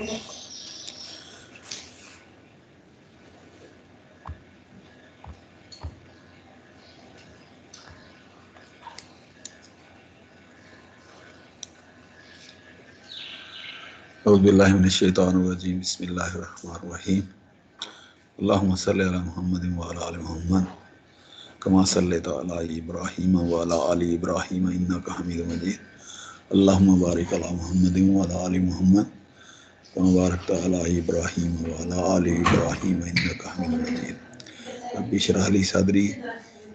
औज़ुबिल्लाहि मिनश्शैतानिर्रजीम बिस्मिल्लाहिर्रहमानिर्रहीम अल्लाहुम्मा सल्लि अला मुहम्मदिन व अला आलि मुहम्मद कमा सल्लैता अला इब्राहीम व अला आलि इब्राहीम इन्नका हमीदुम मजीद अल्लाहुम्मा बारिक अला मुहम्मदिन व अला आलि मुहम्मद कमा बारकता अला इब्राहीम व अला आलि इब्राहीम इन्नका हमीदुम मजीद रब्बि इश्रह ली सदरी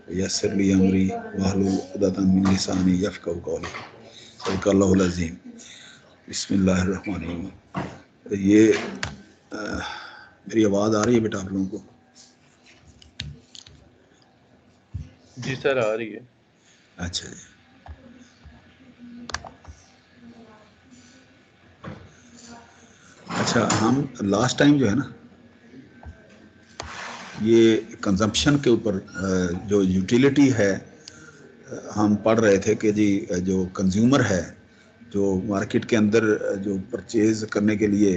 व यस्सिर ली अमरी वहलुल उक़दतम मिन लिसानी यफ़क़हू क़ौली सदक़ल्लाहुल अज़ीम। बिस्मिल्लाहिर्रहमानिर्रहीम। ये मेरी आवाज़ आ रही है बेटा आप लोगों को? जी सर आ रही है। अच्छा जी। अच्छा, हम लास्ट टाइम जो है ना ये कंजम्पशन के ऊपर जो यूटिलिटी है हम पढ़ रहे थे कि जी जो कंज्यूमर है जो मार्केट के अंदर जो परचेज करने के लिए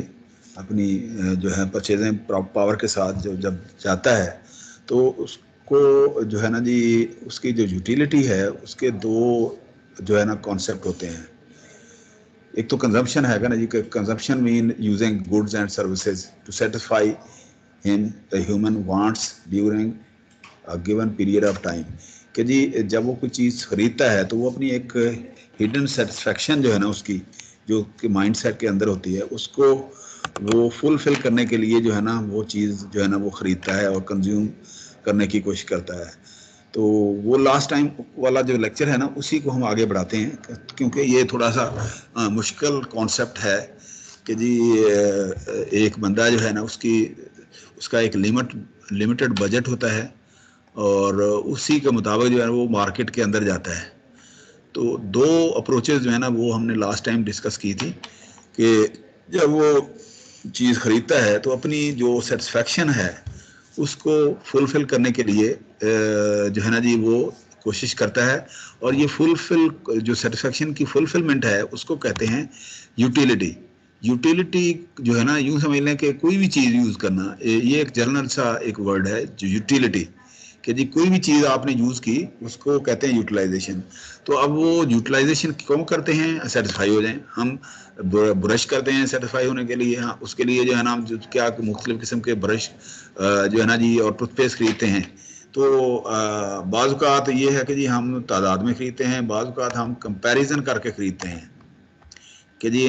अपनी जो है परचेजिंग पावर के साथ जो जब जाता है तो उसको जो है ना जी उसकी जो यूटिलिटी है उसके दो जो है ना कॉन्सेप्ट होते हैं। एक तो कंजम्पशन है ना जी, consumption mean using goods and services to satisfy him the human wants during a given period of time. कि जी जब वो कोई चीज़ खरीदता है तो वो अपनी एक हिडन सेटिस्फेक्शन जो है ना उसकी जो माइंड सेट के अंदर होती है उसको वो फुलफिल करने के लिए जो है ना वो चीज़ जो है ना वो ख़रीदता है और कंज्यूम करने की कोशिश करता है। तो वो लास्ट टाइम वाला जो लेक्चर है ना उसी को हम आगे बढ़ाते हैं क्योंकि ये थोड़ा सा मुश्किल कॉन्सेप्ट है कि जी एक बंदा जो है ना उसका एक लिमिटेड बजट होता है और उसी के मुताबिक जो है वो मार्केट के अंदर जाता है। तो दो अप्रोचेस जो है ना वो हमने लास्ट टाइम डिस्कस की थी कि जब वो चीज़ ख़रीदता है तो अपनी जो सेटिस्फेक्शन है उसको फुलफ़िल करने के लिए जो है ना जी वो कोशिश करता है और ये फुलफ़िल जो सेटिस्फेक्शन की फुलफ़िलमेंट है उसको कहते हैं यूटिलिटी। यूटिलिटी जो है ना यूँ समझ लें कि कोई भी चीज़ यूज़ करना, ये एक जनरल सा एक वर्ड है जो यूटिलिटी, कि जी कोई भी चीज़ आपने यूज़ की उसको कहते हैं यूटिलाइजेशन। तो अब वो यूटिलाइजेशन क्यों करते हैं? सेटिस्फाई हो जाएं। हम ब्रश करते हैं सेटिस्फाई होने के लिए, हाँ उसके लिए जो है ना जो क्या मुख्तलिफ़ किस्म के ब्रश जो है ना जी और टूथपेस्ट ख़रीदते हैं। तो बाज़ औक़ात ये है कि जी हम तादाद में ख़रीदते हैं, बाज़ औक़ात हम कंपैरिजन करके ख़रीदते हैं कि जी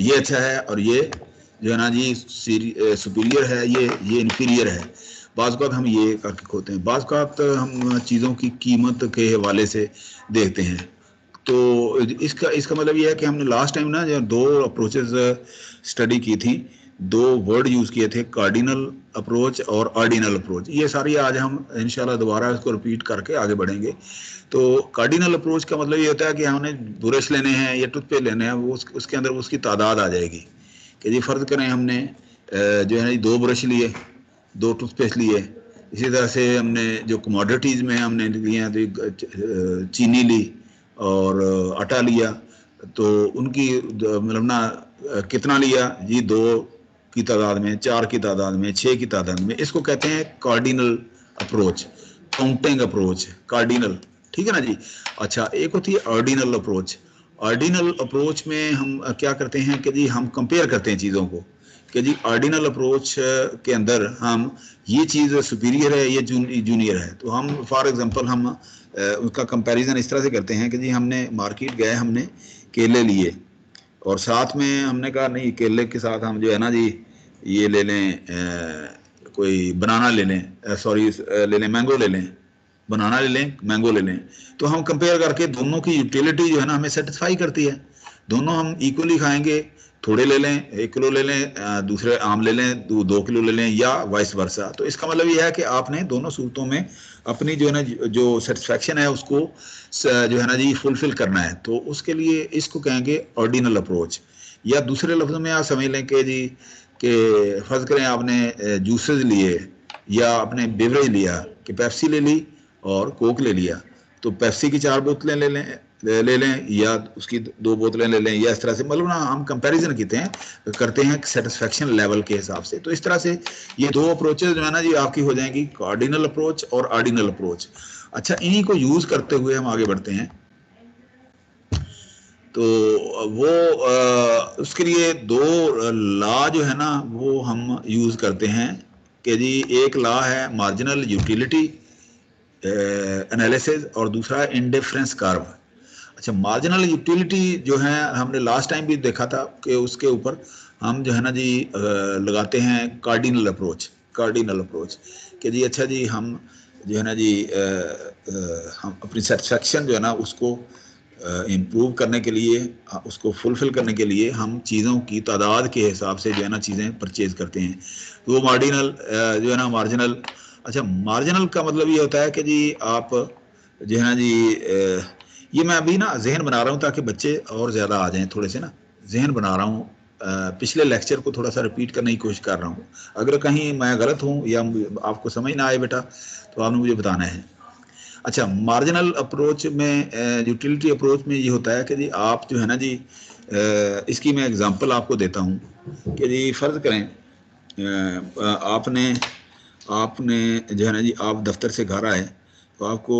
ये अच्छा है और ये जो है ना जी सुपीरियर है, ये इन्फीरियर है। बाज़ औक़ात हम ये करके खोते हैं, बाज़ औक़ात हम चीज़ों की कीमत के हवाले से देखते हैं। तो इसका मतलब ये है कि हमने लास्ट टाइम ना जो दो अप्रोचेस स्टडी की थी, दो वर्ड यूज़ किए थे, कार्डिनल अप्रोच और ऑर्डिनल अप्रोच। ये सारी आज हम इंशाल्लाह दोबारा इसको रिपीट करके आगे बढ़ेंगे। तो कार्डिनल अप्रोच का मतलब ये होता है कि हमने ब्रश लेने हैं या टूथपेस्ट लेने हैं, वो उसके अंदर उसकी तादाद आ जाएगी कि जी फ़र्ज़ करें हमने जो है दो ब्रश लिए, दो टूथपेस्ट लिए। इसी तरह से हमने जो कमोडिटीज़ में हमने लिए तो चीनी ली और आटा लिया, तो उनकी मतलब ना कितना लिया जी, 2 की तादाद में, 4 की तादाद में, 6 की तादाद में। इसको कहते हैं cardinal approach, counting approach, cardinal, ठीक है ना जी। अच्छा, एक होती है ऑर्डिनल अप्रोच। ऑर्डिनल अप्रोच में हम क्या करते हैं कि जी हम कंपेयर करते हैं चीज़ों को कि जी ऑर्डिनल अप्रोच के अंदर हम ये चीज़ सुपीरियर है, ये जूनियर है। तो हम फॉर एग्जांपल हम उसका कंपैरिजन इस तरह से करते हैं कि जी हमने मार्केट गए, हमने केले लिए और साथ में हमने कहा नहीं केले के साथ हम जो है ना जी ये ले लें, कोई बनाना ले लें, सॉरी ले लें मैंगो ले लें, बनाना ले लें, मैंगो ले लें। तो हम कंपेयर करके दोनों की यूटिलिटी जो है ना हमें सेटिस्फाई करती है। दोनों हम इक्वली खाएंगे, थोड़े ले लें, 1 किलो ले लें, दूसरे आम ले लें, 2 किलो ले लें या वाइस वर्सा। तो इसका मतलब ये है कि आपने दोनों सूरतों में अपनी जो है ना जो सेटिस्फेक्शन है उसको जो है ना जी फुलफिल करना है। तो उसके लिए इसको कहेंगे ऑर्डिनल अप्रोच। या दूसरे लफ्ज़ों में आप समझ लें कि जी कि फ़र्ज़ करें आपने जूसेस लिए या आपने बेवरेज लिया कि पेप्सी ले ली और कोक ले लिया। तो पेप्सी की 4 बोतलें ले लें ले लें या उसकी 2 बोतलें ले लें, या इस तरह से मतलब ना हम कंपैरिजन करते हैं सेटिस्फेक्शन लेवल के हिसाब से। तो इस तरह से ये 2 अप्रोचेज जो है ना जी आपकी हो जाएंगी, कार्डिनल अप्रोच और ऑर्डिनल अप्रोच। अच्छा, इन्हीं को यूज करते हुए हम आगे बढ़ते हैं। तो वो उसके लिए 2 लॉ जो है ना वो हम यूज करते हैं कि जी एक लॉ है मार्जिनल यूटिलिटी एनालिसिस और दूसरा इंडिफरेंस कर्व। अच्छा, मार्जिनल यूटिलिटी जो है हमने लास्ट टाइम भी देखा था कि उसके ऊपर हम जो है ना जी लगाते हैं कार्डिनल अप्रोच। कार्डिनल अप्रोच कि जी अच्छा जी हम जो है ना जी हम अपनी सेटिस्फेक्शन जो है ना उसको इम्प्रूव करने के लिए, उसको फुलफिल करने के लिए हम चीज़ों की तादाद के हिसाब से जो है ना चीज़ें परचेज करते हैं। तो वो मार्जिनल जो है ना मार्जिनल। अच्छा, मार्जिनल का मतलब ये होता है कि जी आप जो है ना जी ये मैं अभी ना जहन बना रहा हूँ ताकि बच्चे और ज़्यादा आ जाएं, थोड़े से ना जहन बना रहा हूँ। पिछले लेक्चर को थोड़ा सा रिपीट करने की कोशिश कर रहा हूँ। अगर कहीं मैं गलत हूँ या आपको समझ ना आए बेटा तो आपने मुझे बताना है। अच्छा, मार्जिनल अप्रोच में यूटिलिटी अप्रोच में ये होता है कि जी आप जो है ना जी इसकी मैं एग्जांपल आपको देता हूँ कि जी फ़र्ज़ करें आपने आपने जो है ना जी आप दफ्तर से घर आए तो आपको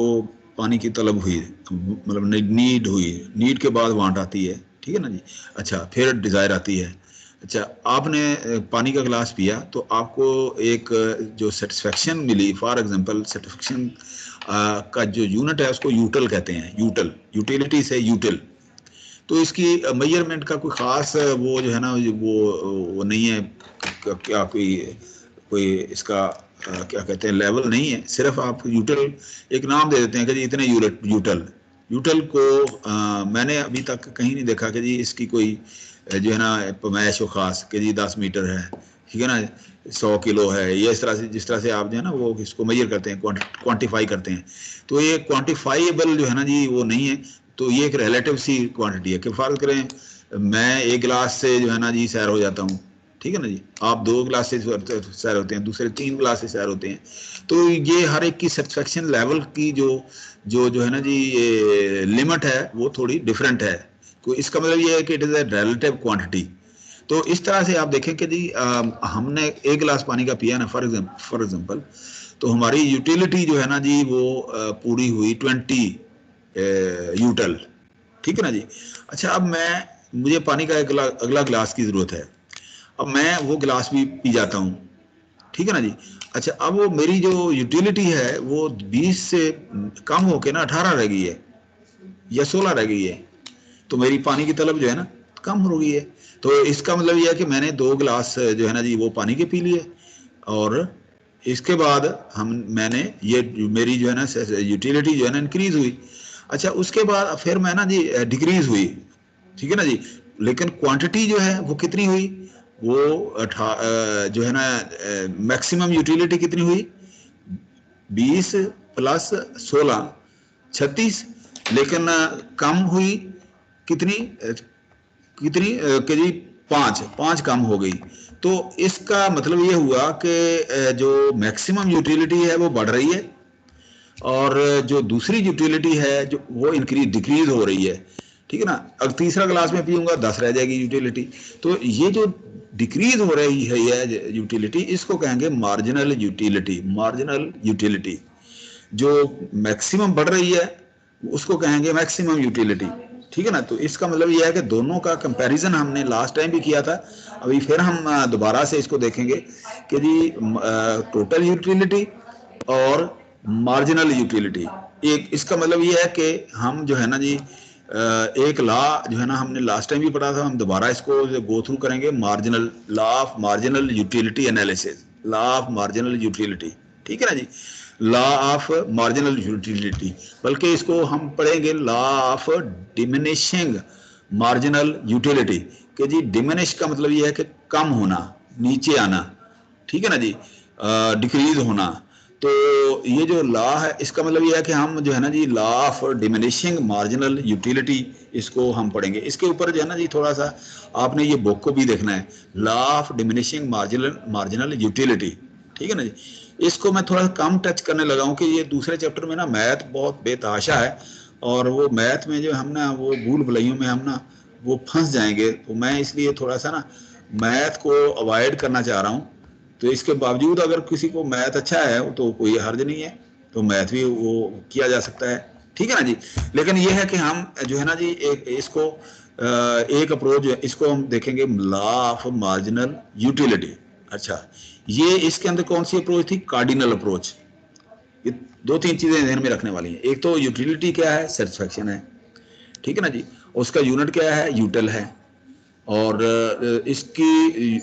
पानी की तलब हुई, मतलब नीड हुई। नीड के बाद वांट आती है, ठीक है ना जी। अच्छा, फिर डिज़ायर आती है। अच्छा, आपने पानी का गिलास पिया तो आपको एक जो सेटिस्फेक्शन मिली, फॉर एग्जांपल सेटिस्फेक्शन का जो यूनिट है उसको यूटल कहते हैं। यूटल, यूटिलिटी से यूटल। तो इसकी मेजरमेंट का कोई ख़ास वो जो है ना वो नहीं है, क्या कोई कोई इसका क्या कहते हैं लेवल नहीं है। सिर्फ आप यूटल एक नाम दे देते हैं कि जी इतने यूटल। यूटल को मैंने अभी तक कहीं नहीं देखा कि जी इसकी कोई जो है ना पैमाइश हो ख़ास कि जी 10 मीटर है, ठीक है ना, 100 किलो है, या इस तरह से जिस तरह से आप जो है ना वो इसको मेजर करते हैं, क्वान्टिफाई करते हैं। तो ये क्वान्टिफाइबल जो है ना जी वो नहीं है। तो ये एक रिलेटिव सी क्वांटिटी है कि फर्ज करें मैं 1 गिलास से जो है ना जी सैर हो जाता हूँ, ठीक है ना जी। आप 2 गिलास से सैर होते हैं, दूसरे 3 गिलास से सैर होते हैं। तो ये हर एक की सेटिस्फेक्शन लेवल की जो जो जो है ना जी ये लिमिट है वो थोड़ी डिफरेंट है। तो इसका मतलब ये है कि it is a relative quantity. तो इस तरह से आप देखें कि जी हमने 1 गिलास पानी का पिया ना फॉर एग्जाम्पल, तो हमारी यूटिलिटी जो है ना जी वो पूरी हुई 20 यूटल, ठीक है ना जी। अच्छा, अब मुझे पानी का एक अगला गिलास की ज़रूरत है। अब मैं वो गिलास भी पी जाता हूँ, ठीक है ना जी। अच्छा, अब वो मेरी जो यूटिलिटी है वो 20 से कम होके ना 18 रह गई है या 16 रह गई है। तो मेरी पानी की तलब जो है ना कम हो गई है। तो इसका मतलब ये है कि मैंने 2 गिलास जो है ना जी वो पानी के पी लिए, और इसके बाद मैंने ये मेरी जो है ना यूटिलिटी जो है ना इंक्रीज हुई। अच्छा, उसके बाद फिर मैं ना जी डिक्रीज हुई, ठीक है ना जी। लेकिन क्वांटिटी जो है वो कितनी हुई, वो जो है ना मैक्सिमम यूटिलिटी कितनी हुई, 20 प्लस 16 36। लेकिन कम हुई कितनी कितनी कि जी 5 कम हो गई। तो इसका मतलब ये हुआ कि जो मैक्सिमम यूटिलिटी है वो बढ़ रही है, और जो दूसरी यूटिलिटी है जो वो डिक्रीज हो रही है, ठीक है ना। अब तीसरा गिलास में पीऊंगा 10 रह जाएगी यूटिलिटी। तो ये जो डिक्रीज हो रही है ये यूटिलिटी, इसको कहेंगे मार्जिनल यूटिलिटी। मार्जिनल यूटिलिटी जो मैक्सिमम बढ़ रही है उसको कहेंगे मैक्सिमम यूटिलिटी, ठीक है ना। तो इसका मतलब यह है कि दोनों का कंपैरिजन हमने लास्ट टाइम भी किया था, अभी फिर हम दोबारा से इसको देखेंगे कि जी टोटल यूटिलिटी और मार्जिनल यूटिलिटी। एक इसका मतलब ये है कि हम जो है ना जी एक लॉ जो है ना हमने लास्ट टाइम भी पढ़ा था, हम दोबारा इसको गो थ्रू करेंगे। Marginal law of marginal utility analysis, law of marginal utility, ठीक है ना जी। लॉ ऑफ मार्जिनल यूटिलिटी, बल्कि इसको हम पढ़ेंगे law of diminishing marginal utility. कि जी डिमिनिश का मतलब ये है कि कम होना, नीचे आना, ठीक है ना जी, डिक्रीज होना। तो ये जो लॉ है इसका मतलब ये है कि हम जो है ना जी law of diminishing marginal utility इसको हम पढ़ेंगे। इसके ऊपर जो है ना जी थोड़ा सा आपने ये बुक को भी देखना है, law of diminishing marginal utility, ठीक है ना जी। इसको मैं थोड़ा कम टच करने लगा हूँ कि ये दूसरे चैप्टर में ना मैथ बहुत बेतहाशा है, और वो मैथ में जो हम ना वो भूल भुलैयों में हम ना वो फंस जाएंगे। तो मैं इसलिए थोड़ा सा ना मैथ को अवॉइड करना चाह रहा हूँ। तो इसके बावजूद अगर किसी को मैथ अच्छा है तो कोई हर्ज नहीं है, तो मैथ भी वो किया जा सकता है, ठीक है ना जी। लेकिन ये है कि हम जो है ना जी इसको एक अप्रोच जो है इसको हम देखेंगे लॉ ऑफ मार्जिनल यूटिलिटी। अच्छा, ये इसके अंदर कौन सी अप्रोच थी? Cardinal approach. ये दो तीन चीजें ध्यान में रखने वाली हैं। एक तो यूटिलिटी क्या है? सेटिस्फैक्शन है, ठीक है ना जी। उसका यूनिट क्या है? यूटिल है। और इसकी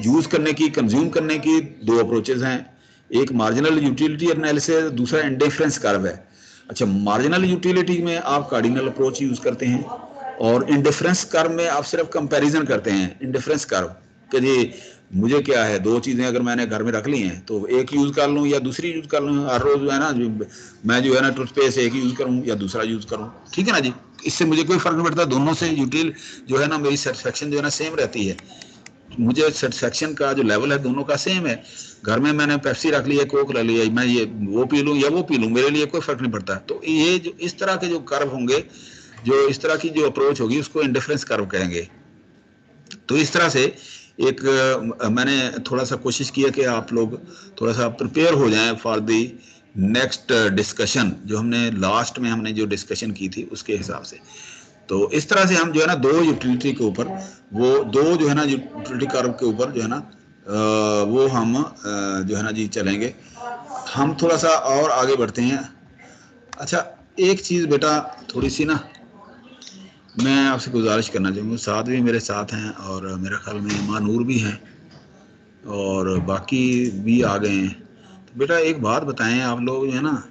यूज करने की, कंज्यूम करने की दो अप्रोचेज हैं। एक मार्जिनल यूटिलिटी एनालिसिस, दूसरा इंडिफरेंस कर्व है। अच्छा, मार्जिनल यूटिलिटी में आप कार्डिनल अप्रोच यूज करते हैं, और इंडिफरेंस कर्व में आप सिर्फ कंपैरिजन करते हैं। इंडिफरेंस कर्व कि जी मुझे क्या है, दो चीजें अगर मैंने घर में रख ली हैं तो एक यूज कर लूं या दूसरी यूज कर लूं। हर रोज जो है ना मैं जो है ना टूथपेस्ट एक यूज करूं या दूसरा यूज करूं, ठीक है ना जी। इससे मुझे कोई फर्क नहीं पड़ता, दोनों से यूटिल जो है ना मेरी सेटिस्फेक्शन जो है ना सेम रहती है। मुझे सेटिस्फेक्शन का जो लेवल है दोनों का सेम है। घर में मैंने पेप्सी रख ली है, कोक रख ली है, मैं ये वो पी लूं या वो पी लूं, मेरे लिए कोई फर्क नहीं पड़ता। तो ये जो इस तरह के जो कर्व होंगे, जो इस तरह की जो अप्रोच होगी, उसको इंडिफरेंस कर्व कहेंगे। तो इस तरह से एक मैंने थोड़ा सा कोशिश किया कि आप लोग थोड़ा सा प्रिपेयर हो जाएं फॉर दी नेक्स्ट डिस्कशन, जो हमने लास्ट में हमने जो डिस्कशन की थी उसके हिसाब से। तो इस तरह से हम जो है ना दो यूटिलिटी के ऊपर, वो दो जो है ना यूटिलिटी कर्व के ऊपर जो है ना वो हम जो है ना जी चलेंगे। हम थोड़ा सा और आगे बढ़ते हैं। अच्छा, एक चीज़ बेटा थोड़ी सी ना मैं आपसे गुजारिश करना चाहूँगा। साथ भी मेरे साथ हैं, और मेरे ख्याल में मानूर भी हैं, और बाकी भी आ गए हैं। तो बेटा एक बात बताएं, आप लोग जो है ना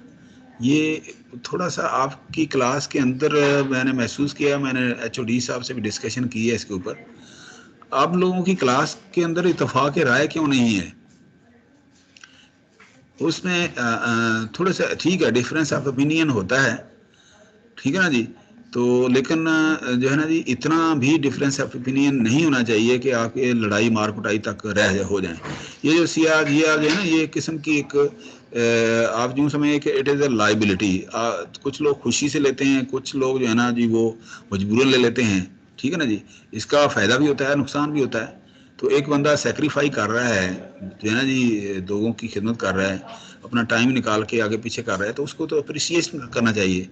ये थोड़ा सा आपकी क्लास के अंदर मैंने महसूस किया, मैंने एचओडी साहब से भी डिस्कशन की है इसके ऊपर। आप लोगों की क्लास के अंदर इत्तेफाक राय क्यों नहीं है? उसमें थोड़ा सा ठीक है, डिफरेंस ऑफ ओपिनियन होता है, ठीक है ना जी। तो लेकिन जो है ना जी इतना भी डिफरेंस ऑफ ओपिनियन नहीं होना चाहिए कि आपके लड़ाई मार कुटाई तक रह हो जाए। ये जो सिया जिया जो है ना, ये किस्म की एक आप यूँ समझिए कि इट इज़ अ लाइबिलिटी। कुछ लोग खुशी से लेते हैं, कुछ लोग जो है ना जी वो मजबूरन ले लेते हैं, ठीक है ना जी। इसका फ़ायदा भी होता है, नुकसान भी होता है। तो एक बंदा सेक्रीफाई कर रहा है जो है ना जी, लोगों की खिदमत कर रहा है, अपना टाइम निकाल के आगे पीछे कर रहा है, तो उसको तो अप्रिसिएट करना चाहिए।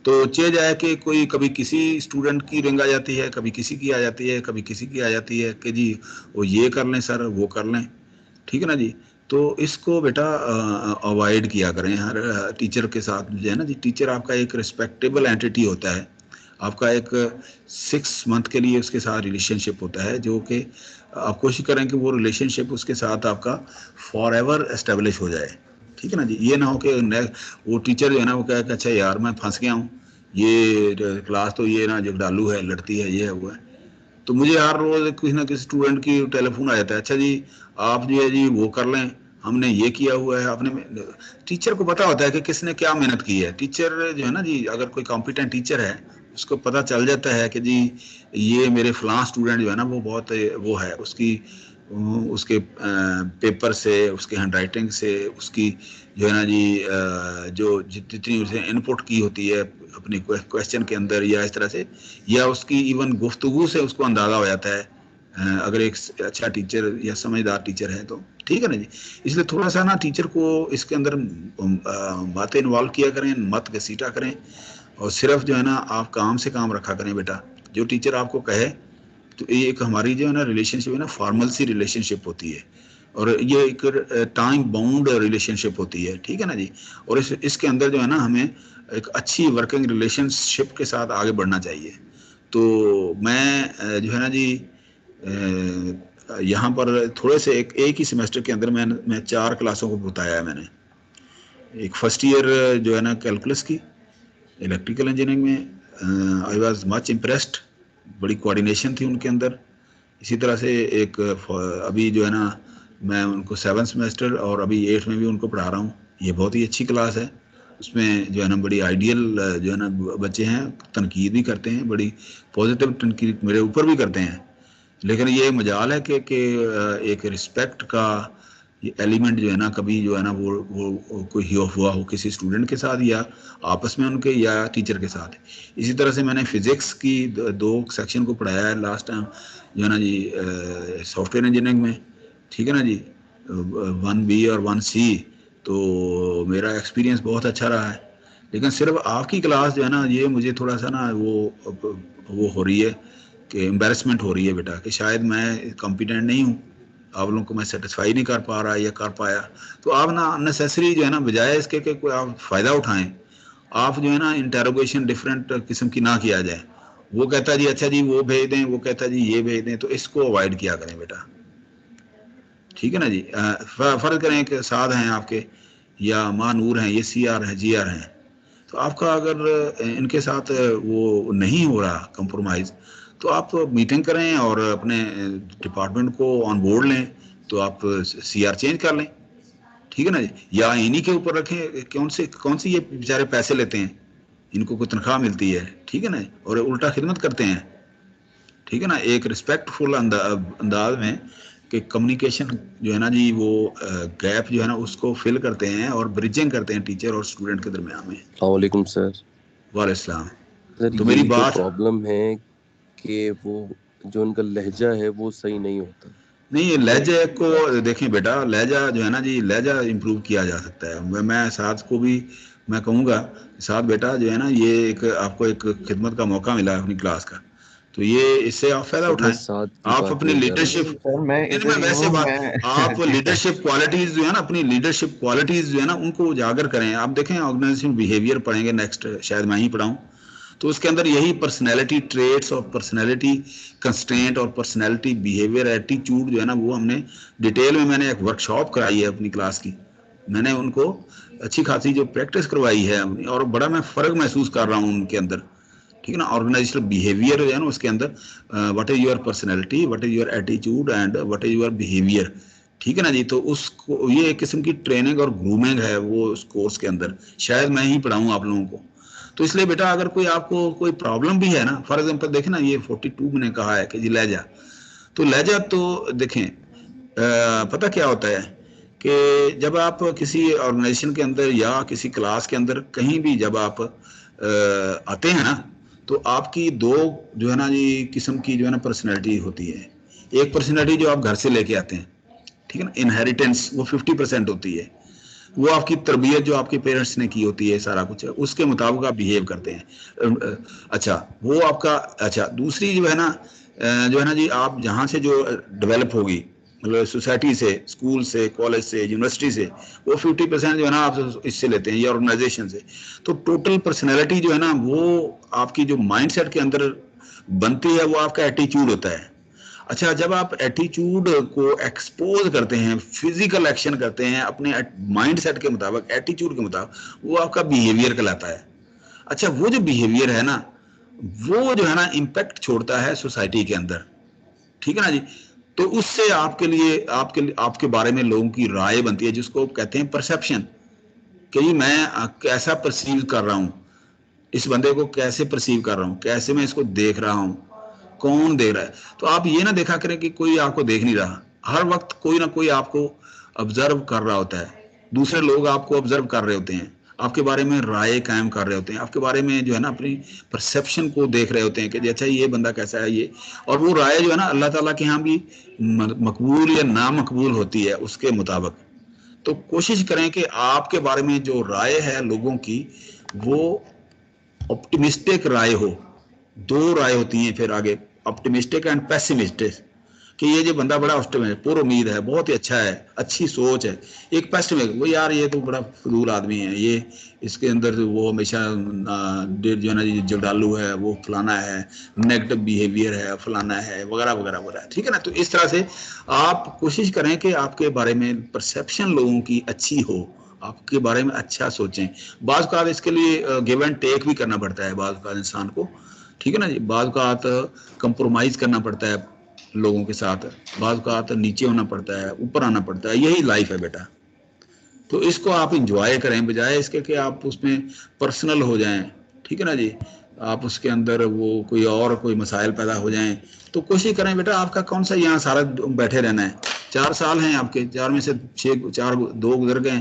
तो चेंज आया कि कोई कभी किसी स्टूडेंट की रिंग आ जाती है, कभी किसी की आ जाती है, कभी किसी की आ जाती है कि जी वो ये कर लें सर, वो कर लें, ठीक है ना जी। तो इसको बेटा अवॉइड किया करें हर टीचर के साथ जो है ना जी। टीचर आपका एक रिस्पेक्टेबल एंटिटी होता है, आपका एक 6 मंथ के लिए उसके साथ रिलेशनशिप होता है, जो कि आप कोशिश करें कि वो रिलेशनशिप उसके साथ आपका फॉर एवर एस्टेब्लिश हो जाए, ठीक है ना जी। ये ना हो कि वो टीचर जो है ना वो कहे कि अच्छा यार मैं फंस गया हूँ, ये क्लास तो ये ना जगडालू है, लड़ती है, ये है वो है। तो मुझे हर रोज किसी ना किसी स्टूडेंट की टेलीफोन आ जाता है, अच्छा जी आप जो है जी वो कर लें, हमने ये किया हुआ है। आपने, टीचर को पता होता है कि किसने क्या मेहनत की है। टीचर जो है ना जी, अगर कोई कॉम्पिटेंट टीचर है उसको पता चल जाता है कि जी ये मेरे फलां स्टूडेंट जो है ना वो बहुत वो है, उसकी उसके पेपर से, उसके हैंड राइटिंग से, उसकी जो है ना जी जो जितनी उसने इनपुट की होती है अपनी क्वेश्चन के अंदर या इस तरह से, या उसकी इवन गुफ्तगू से उसको अंदाज़ा हो जाता है अगर एक अच्छा टीचर या समझदार टीचर है तो, ठीक है ना जी। इसलिए थोड़ा सा ना टीचर को इसके अंदर बातें इन्वॉल्व किया करें, मत घसीटा करें, और सिर्फ जो है ना आप काम से काम रखा करें बेटा। जो टीचर आपको कहे, तो ये एक हमारी जो है ना रिलेशनशिप है ना, फॉर्मल सी रिलेशनशिप होती है, और ये एक टाइम बाउंड रिलेशनशिप होती है, ठीक है ना जी। और इसके अंदर जो है ना हमें एक अच्छी वर्किंग रिलेशनशिप के साथ आगे बढ़ना चाहिए। तो मैं जो है ना जी यहाँ पर थोड़े से एक ही सेमेस्टर के अंदर मैं 4 क्लासों को बताया है मैंने। एक फर्स्ट ईयर जो है ना कैलकुलस की, इलेक्ट्रिकल इंजीनियरिंग में आई वाज मच इम्प्रेस्ड, बड़ी कोऑर्डिनेशन थी उनके अंदर। इसी तरह से एक अभी जो है ना मैं उनको 7th सेमेस्टर और अभी 8th में भी उनको पढ़ा रहा हूँ। ये बहुत ही अच्छी क्लास है, उसमें जो है ना बड़ी आइडियल जो है ना बच्चे हैं, तनकीद भी करते हैं, बड़ी पॉजिटिव तनकीद मेरे ऊपर भी करते हैं। लेकिन ये मजाल है कि एक रिस्पेक्ट का ये एलिमेंट जो है ना कभी जो है ना वो कोई हुआ हो किसी स्टूडेंट के साथ या आपस में उनके या टीचर के साथ। इसी तरह से मैंने फिजिक्स की दो सेक्शन को पढ़ाया है लास्ट टाइम जो है ना जी सॉफ्टवेयर इंजीनियरिंग में, ठीक है ना जी, 1B और 1C। तो मेरा एक्सपीरियंस बहुत अच्छा रहा है। लेकिन सिर्फ आपकी क्लास जो है ना ये मुझे थोड़ा सा ना वो हो रही है कि एम्बेरसमेंट हो रही है बेटा, कि शायद मैं कॉम्पिटेंट नहीं हूँ, आप लोगों को मैं सेटिस्फाई नहीं कर पा रहा या कर पाया। तो आप ना अननेसेसरी जो है ना बजाय इसके कि कोई आप फ़ायदा उठाएं, आप जो है ना इंटेरोगेशन डिफरेंट किस्म की ना किया जाए। वो कहता जी अच्छा जी वो भेज दें, वो कहता जी ये भेज दें, तो इसको अवॉइड किया करें बेटा, ठीक है ना जी। फ़र्ज करें कि साद हैं आपके या मानूर हैं, ये CR है GR हैं, तो आपका अगर इनके साथ वो नहीं हो रहा कंप्रोमाइज़, तो आप मीटिंग करें और अपने डिपार्टमेंट को ऑन बोर्ड लें, तो आप CR चेंज कर लें, ठीक है ना जी। या इन्हीं के ऊपर रखें, कौन सी ये बेचारे पैसे लेते हैं, इनको कोई तनख्वाह मिलती है, ठीक है ना, और उल्टा खिदमत करते हैं, ठीक है ना, एक रिस्पेक्टफुल अंदाज में कि कम्युनिकेशन जो है ना जी वो गैप जो है ना उसको फिल करते हैं और ब्रिजिंग करते हैं टीचर और स्टूडेंट के दरमियान में। अस्सलामुअलैकुम सर। वालेकुम। सर तो मेरी यही तो बात प्रॉब्लम है कि वो जो उनका लहजा है वो सही नहीं होता। नहीं, लहजे को देखें बेटा, लहजा जो है ना जी लहजा इम्प्रूव किया जा सकता है। मैं साथ को भी मैं कहूँगा, साथ बेटा जो है ना ये एक आपको एक खिदमत का मौका मिला है अपनी क्लास का, तो ये इससे आप फायदा सर मैं उठाएं। साथ की आप बात अपनी नहीं कर रहा। लीडरशिप, सर मैं नहीं मैं इधर ही वैसे हूँ बात, आप मैं लीडरशिप क्वालिटीज जो है ना अपनी लीडरशिप क्वालिटीज जो है ना उनको उजागर करें। आप देखें ऑर्गेनाइजेशन बिहेवियर पढ़ेंगे नेक्स्ट, शायद मैं ही पढ़ाऊँ, तो उसके अंदर यही पर्सनैलिटी ट्रेट्स और पर्सनैलिटी कंस्ट्रेंट और पर्सनैलिटी बिहेवियर एटीट्यूड जो है ना वो हमने डिटेल में, मैंने एक वर्कशॉप कराई है अपनी क्लास की, मैंने उनको अच्छी खासी जो प्रैक्टिस करवाई है और बड़ा मैं फ़र्क महसूस कर रहा हूँ उनके अंदर, ठीक है ना। ऑर्गेनाइजेशनल बिहेवियर जो है ना उसके अंदर what is your personality, what is your attitude and what is your behaviour, ठीक है ना जी। तो उसको ये एक किस्म की ट्रेनिंग और ग्रूमिंग है वो उस कोर्स के अंदर, शायद मैं ही पढ़ाऊँ आप लोगों को। तो इसलिए बेटा अगर कोई आपको कोई प्रॉब्लम भी है ना, फॉर एग्जांपल देखें ना ये 42 मैंने कहा है कि जी लहजा, तो लहजा तो देखें पता क्या होता है कि जब आप किसी ऑर्गेनाइजेशन के अंदर या किसी क्लास के अंदर कहीं भी जब आप आते हैं ना, तो आपकी दो जो है ना जी किस्म की जो है ना पर्सनैलिटी होती है। एक पर्सनैलिटी जो आप घर से लेके आते हैं, ठीक है ना, इनहेरिटेंस, वो 50% होती है, वो आपकी तरबियत जो आपके पेरेंट्स ने की होती है सारा कुछ है उसके मुताबिक आप बिहेव करते हैं। अच्छा वो आपका, अच्छा दूसरी जो है ना जो है ना जी आप जहाँ से जो डेवलप होगी, मतलब सोसाइटी से, स्कूल से, कॉलेज से, यूनिवर्सिटी से, वो 50% जो है ना आप इससे लेते हैं, ये ऑर्गेनाइजेशन से। तो टोटल पर्सनैलिटी जो है ना वो आपकी जो माइंडसेट के अंदर बनती है वो आपका एटीट्यूड होता है। अच्छा जब आप एटीट्यूड को एक्सपोज करते हैं, फिजिकल एक्शन करते हैं अपने माइंड सेट के मुताबिक, एटीट्यूड के मुताबिक, वो आपका बिहेवियर कहलाता है। अच्छा वो जो बिहेवियर है ना वो जो है ना इम्पैक्ट छोड़ता है सोसाइटी के अंदर, ठीक है ना जी। तो उससे आपके बारे में लोगों की राय बनती है जिसको कहते हैं परसेप्शन, कि जी मैं कैसा परसीव कर रहा हूँ, इस बंदे को कैसे परसीव कर रहा हूँ, कैसे मैं इसको देख रहा हूँ, कौन देख रहा है। तो आप ये ना देखा करें कि कोई आपको देख नहीं रहा, हर वक्त कोई ना कोई आपको ऑब्जर्व कर रहा होता है, दूसरे लोग आपको ऑब्जर्व कर रहे होते हैं, आपके बारे में राय कायम कर रहे होते हैं, आपके बारे में जो है ना अपनी परसेप्शन को देख रहे होते हैं कि अच्छा ये बंदा कैसा है ये। और वो राय जो है ना अल्लाह ताला के यहाँ भी मकबूल या ना मकबूल होती है उसके मुताबिक। तो कोशिश करें कि आपके बारे में जो राय है लोगों की वो ऑप्टिमिस्टिक राय हो। दो राय होती हैं फिर आगे, ऑप्टिमिस्टिक एंड पेसिमिस्टिक, कि ये जो बंदा बड़ा ऑप्टिमिस्ट पुर उम्मीद है, बहुत ही अच्छा है, अच्छी सोच है। एक पेसिमिस्ट वो यार ये तो बड़ा फजूल आदमी है, ये इसके अंदर वो हमेशा जो है ना जगडालू है, वो फलाना है, नेगेटिव बिहेवियर है, फलाना है, वगैरह वगैरह वगैरह, ठीक है ना। तो इस तरह से आप कोशिश करें कि आपके बारे में परसेप्शन लोगों की अच्छी हो, आपके बारे में अच्छा सोचें। बाज़ का इसके लिए गिव एंड टेक भी करना पड़ता है बाज़ का इंसान को, ठीक है ना जी। बाज़ का कंप्रोमाइज़ करना पड़ता है लोगों के साथ, बाज़ का नीचे होना पड़ता है, ऊपर आना पड़ता है, यही लाइफ है बेटा। तो इसको आप इंजॉय करें बजाय इसके कि आप उसमें पर्सनल हो जाएं, ठीक है ना जी। आप उसके अंदर वो कोई मसाइल पैदा हो जाएं, तो कोशिश करें बेटा आपका कौन सा यहाँ सारा बैठे रहना है, 4 साल हैं आपके, 4 में से 2 गुजर गए,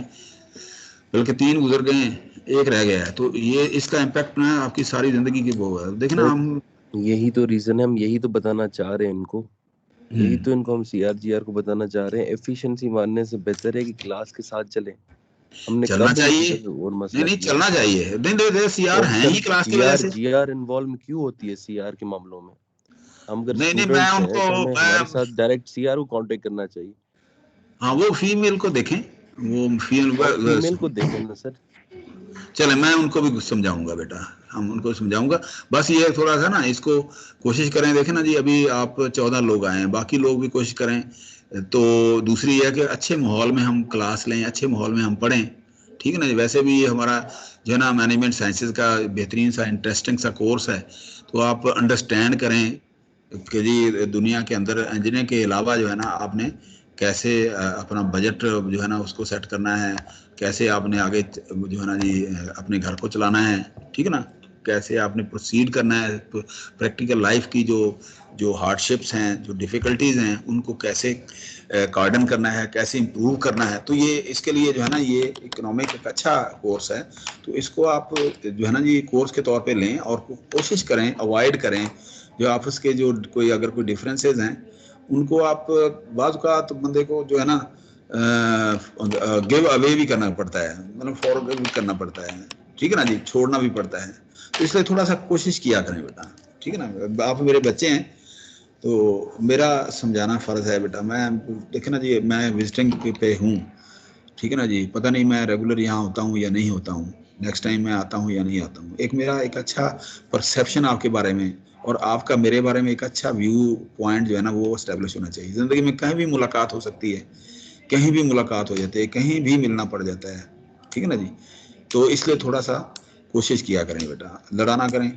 बल्कि 3 गुजर गए, 1 रह गया है। तो ये इसका इम्पैक्ट ना आपकी सारी जिंदगी की वो है। देखिए ना, तो हम यही तो रीजन है, हम यही तो बताना चाह रहे हैं इनको, यही तो इनको हम CRGR को बताना चाह रहे हैं। एफिशिएंसी मानने से बेहतर है कि क्लास के साथ चलें। हमने चलना कब चाहिए। इनसे और नहीं मसला नहीं, किया? चलना चाहिए। दिन दे सीआर और हैं सर ही क्लास की वजह से। GR इन्वॉल्व क्यों होती है CR के मामलों में? हम अगर नहीं नहीं, मैं स्टूडेंट्स हैं उनको तो हमें मैं हमारे साथ डायरेक्ट CR को कांटेक्ट करना चाहिए। हाँ, वो फीमेल को देखें, वो और फीमेल। फीमेल को देखें ना सर। चले, मैं उनको भी कुछ समझाऊंगा बेटा, हम उनको समझाऊंगा। बस ये थोड़ा सा ना इसको कोशिश करें। देखें ना जी, अभी आप 14 लोग आए हैं, बाकी लोग भी कोशिश करें। तो दूसरी है कि अच्छे माहौल में हम क्लास लें, अच्छे माहौल में हम पढ़ें, ठीक है ना जी। वैसे भी ये हमारा जो है ना मैनेजमेंट साइंसेज का बेहतरीन सा इंटरेस्टिंग सा कोर्स है। तो आप अंडरस्टैंड करें कि जी दुनिया के अंदर इंजीनियरिंग के अलावा जो है ना आपने कैसे अपना बजट जो है ना उसको सेट करना है, कैसे आपने आगे जो है ना जी अपने घर को चलाना है, ठीक है ना, कैसे आपने प्रोसीड करना है। प्रैक्टिकल लाइफ की जो जो हार्डशिप्स हैं, जो डिफ़िकल्टीज़ हैं, उनको कैसे कार्डन करना है, कैसे इम्प्रूव करना है। तो ये इसके लिए जो है ना ये इकोनॉमिक एक अच्छा कोर्स है। तो इसको आप जो है ना जी कोर्स के तौर पे लें और कोशिश करें, अवॉइड करें जो आपस के जो कोई अगर कोई डिफरेंसेस हैं उनको आप बाज़ औक़ात बंदे को जो है ना गिव अवे भी करना पड़ता है, मतलब फॉरगिव भी करना पड़ता है, ठीक है ना जी, छोड़ना भी पड़ता है। तो इसलिए थोड़ा सा कोशिश किया करें बेटा, ठीक है ना। आप मेरे बच्चे हैं तो मेरा समझाना फ़र्ज़ है बेटा। मैं देखे ना जी, मैं विजिटिंग पे हूँ, ठीक है ना जी। पता नहीं मैं रेगुलर यहाँ होता हूँ या नहीं होता हूँ, नेक्स्ट टाइम मैं आता हूँ या नहीं आता हूँ। एक मेरा एक अच्छा परसेप्शन आपके बारे में और आपका मेरे बारे में एक अच्छा व्यू पॉइंट जो है ना वो एस्टेब्लिश होना चाहिए। ज़िंदगी में कहीं भी मुलाकात हो सकती है, कहीं भी मुलाकात हो जाती है, कहीं भी मिलना पड़ जाता है, ठीक है ना जी। तो इसलिए थोड़ा सा कोशिश किया करें बेटा, लड़ा ना करें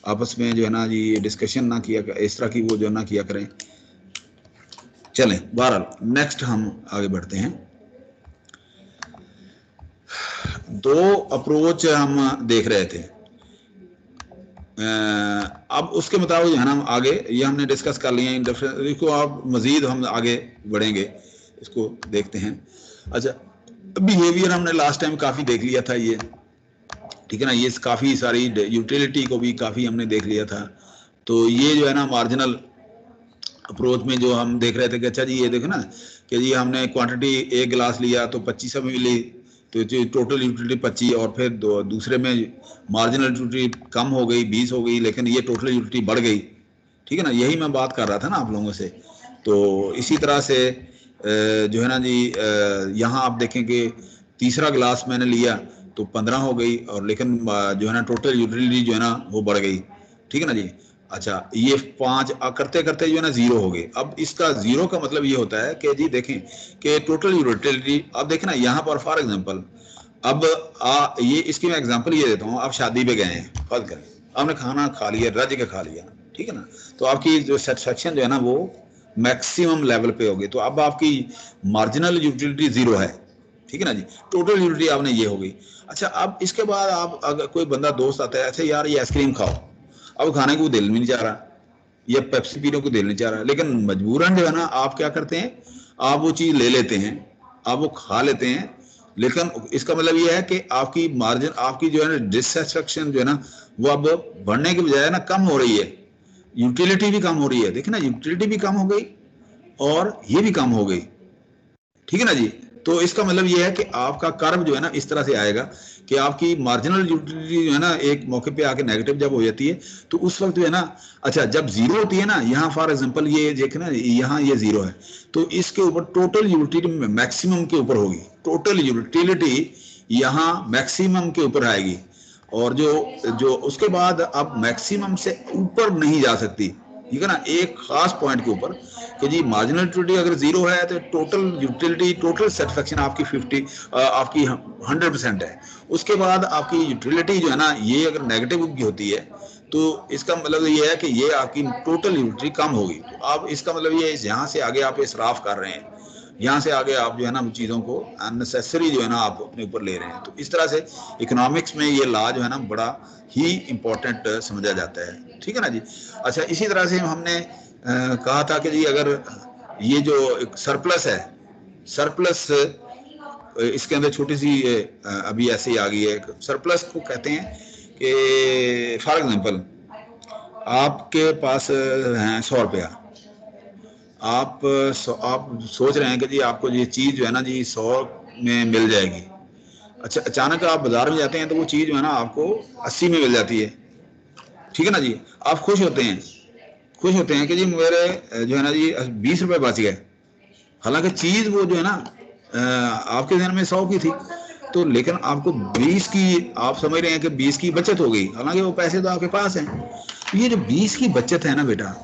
आपस में जो है ना जी, डिस्कशन ना किया इस तरह की वो जो ना किया करें। चलें, बहरहाल नेक्स्ट हम आगे बढ़ते हैं। 2 अप्रोच हम देख रहे थे। अब उसके मुताबिक जो है ना हम आगे ये हमने डिस्कस कर लिया इंटरफेरेंस, इसको आप मजीद हम आगे बढ़ेंगे, इसको देखते हैं। अच्छा, बिहेवियर हमने लास्ट टाइम काफ़ी देख लिया था ये, ठीक है ना। ये काफ़ी सारी यूटिलिटी को भी काफ़ी हमने देख लिया था। तो ये जो है ना मार्जिनल अप्रोच में जो हम देख रहे थे कि अच्छा जी ये देखो ना कि जी हमने क्वांटिटी 1 गिलास लिया तो 25 में मिली, तो टोटल यूटिलिटी 25, और फिर दूसरे में मार्जिनल यूटिलिटी कम हो गई, 20 हो गई, लेकिन ये टोटल यूटिलिटी बढ़ गई, ठीक है ना। यही मैं बात कर रहा था ना आप लोगों से। तो इसी तरह से जो है ना जी यहाँ आप देखें कि तीसरा गिलास मैंने लिया तो 15 हो गई, और लेकिन जो है ना टोटल यूटिलिटी जो है ना वो बढ़ गई, ठीक है ना जी। अच्छा, ये 5 करते करते जो है ना 0 हो गए। अब इसका 0 का मतलब ये होता है कि जी देखें कि टोटल यूटिलिटी, अब देखें ना यहाँ पर फॉर एग्जांपल, अब ये इसकी मैं एग्जांपल ये देता हूँ। आप शादी पे गए हैं, फर्ज करें आपने खाना खा लिया, रज के खा लिया, ठीक है ना। तो आपकी जो सेटिस्फेक्शन जो है ना वो मैक्सिमम लेवल पे होगी। तो अब आपकी मार्जिनल यूटिलिटी 0 है, ठीक है ना जी। टोटल यूटिलिटी आपने ये हो गई। अच्छा, अब इसके बाद आप अगर कोई बंदा दोस्त आता है, अच्छा यार ये आइसक्रीम खाओ, अब खाने को दिल भी नहीं चाह रहा, या पेप्सी पीने को दिल नहीं चाह रहा, लेकिन मजबूरन जो है ना आप क्या करते हैं, आप वो चीज़ ले लेते हैं, आप वो खा लेते हैं। लेकिन इसका मतलब ये है कि आपकी मार्जिन, आपकी जो है ना डिससेटिस्फेक्शन जो है ना वो अब बढ़ने के बजाय ना कम हो रही है, यूटिलिटी भी कम हो रही है। देखिए ना, यूटिलिटी भी कम हो गई और ये भी कम हो गई, ठीक है ना जी। तो इसका मतलब ये है कि आपका कर्व जो है ना इस तरह से आएगा कि आपकी मार्जिनल यूटिलिटी जो है ना एक मौके पे आके नेगेटिव जब हो जाती है तो उस वक्त जो है ना, अच्छा जब 0 होती है ना, यहाँ फॉर एग्जांपल ये देखना, यहाँ ये 0 है, तो इसके ऊपर टोटल यूटिलिटी मैक्सिमम के ऊपर होगी, टोटल यूटिलिटी यहाँ मैक्सिमम के ऊपर आएगी। और जो जो उसके बाद अब मैक्सिमम से ऊपर नहीं जा सकती, ठीक है ना, एक खास पॉइंट के ऊपर कि जी मार्जिनल यूटिलिटी अगर 0 है तो टोटल यूटिलिटी, टोटल सेटिस्फेक्शन आपकी आपकी 100% है। उसके बाद आपकी यूटिलिटी जो है ना ये अगर नेगेटिव की होती है तो इसका मतलब ये है कि ये आपकी टोटल यूटिलिटी कम होगी। तो आप इसका मतलब ये है यहाँ से आगे आप इसराफ कर रहे हैं, यहाँ से आगे आप जो है ना चीज़ों को अननेसेसरी जो है ना आप अपने ऊपर ले रहे हैं। तो इस तरह से इकोनॉमिक्स में ये लॉ जो है ना बड़ा ही इम्पोर्टेंट समझा जाता है, ठीक है ना जी। अच्छा, इसी तरह से हमने कहा था कि जी अगर ये जो एक सरप्लस है, सरप्लस इसके अंदर छोटी सी अभी ऐसे ही आ गई है। सरप्लस को कहते हैं कि फॉर एग्जांपल आपके पास है 100 रुपया, आप सोच रहे हैं कि जी आपको ये चीज़ जो है ना जी 100 में मिल जाएगी। अच्छा, अचानक आप बाजार में जाते हैं तो वो चीज़ जो है ना आपको 80 में मिल जाती है, ठीक है ना जी। आप खुश होते हैं कि जी मेरे जो है ना जी 20 रुपये बच गए। हालांकि चीज़ वो जो है ना आपके ध्यान में 100 की थी, तो लेकिन आपको 20 की, आप समझ रहे हैं कि 20 की बचत हो गई, हालांकि वो पैसे तो आपके पास हैं। तो ये जो 20 की बचत है ना बेटा,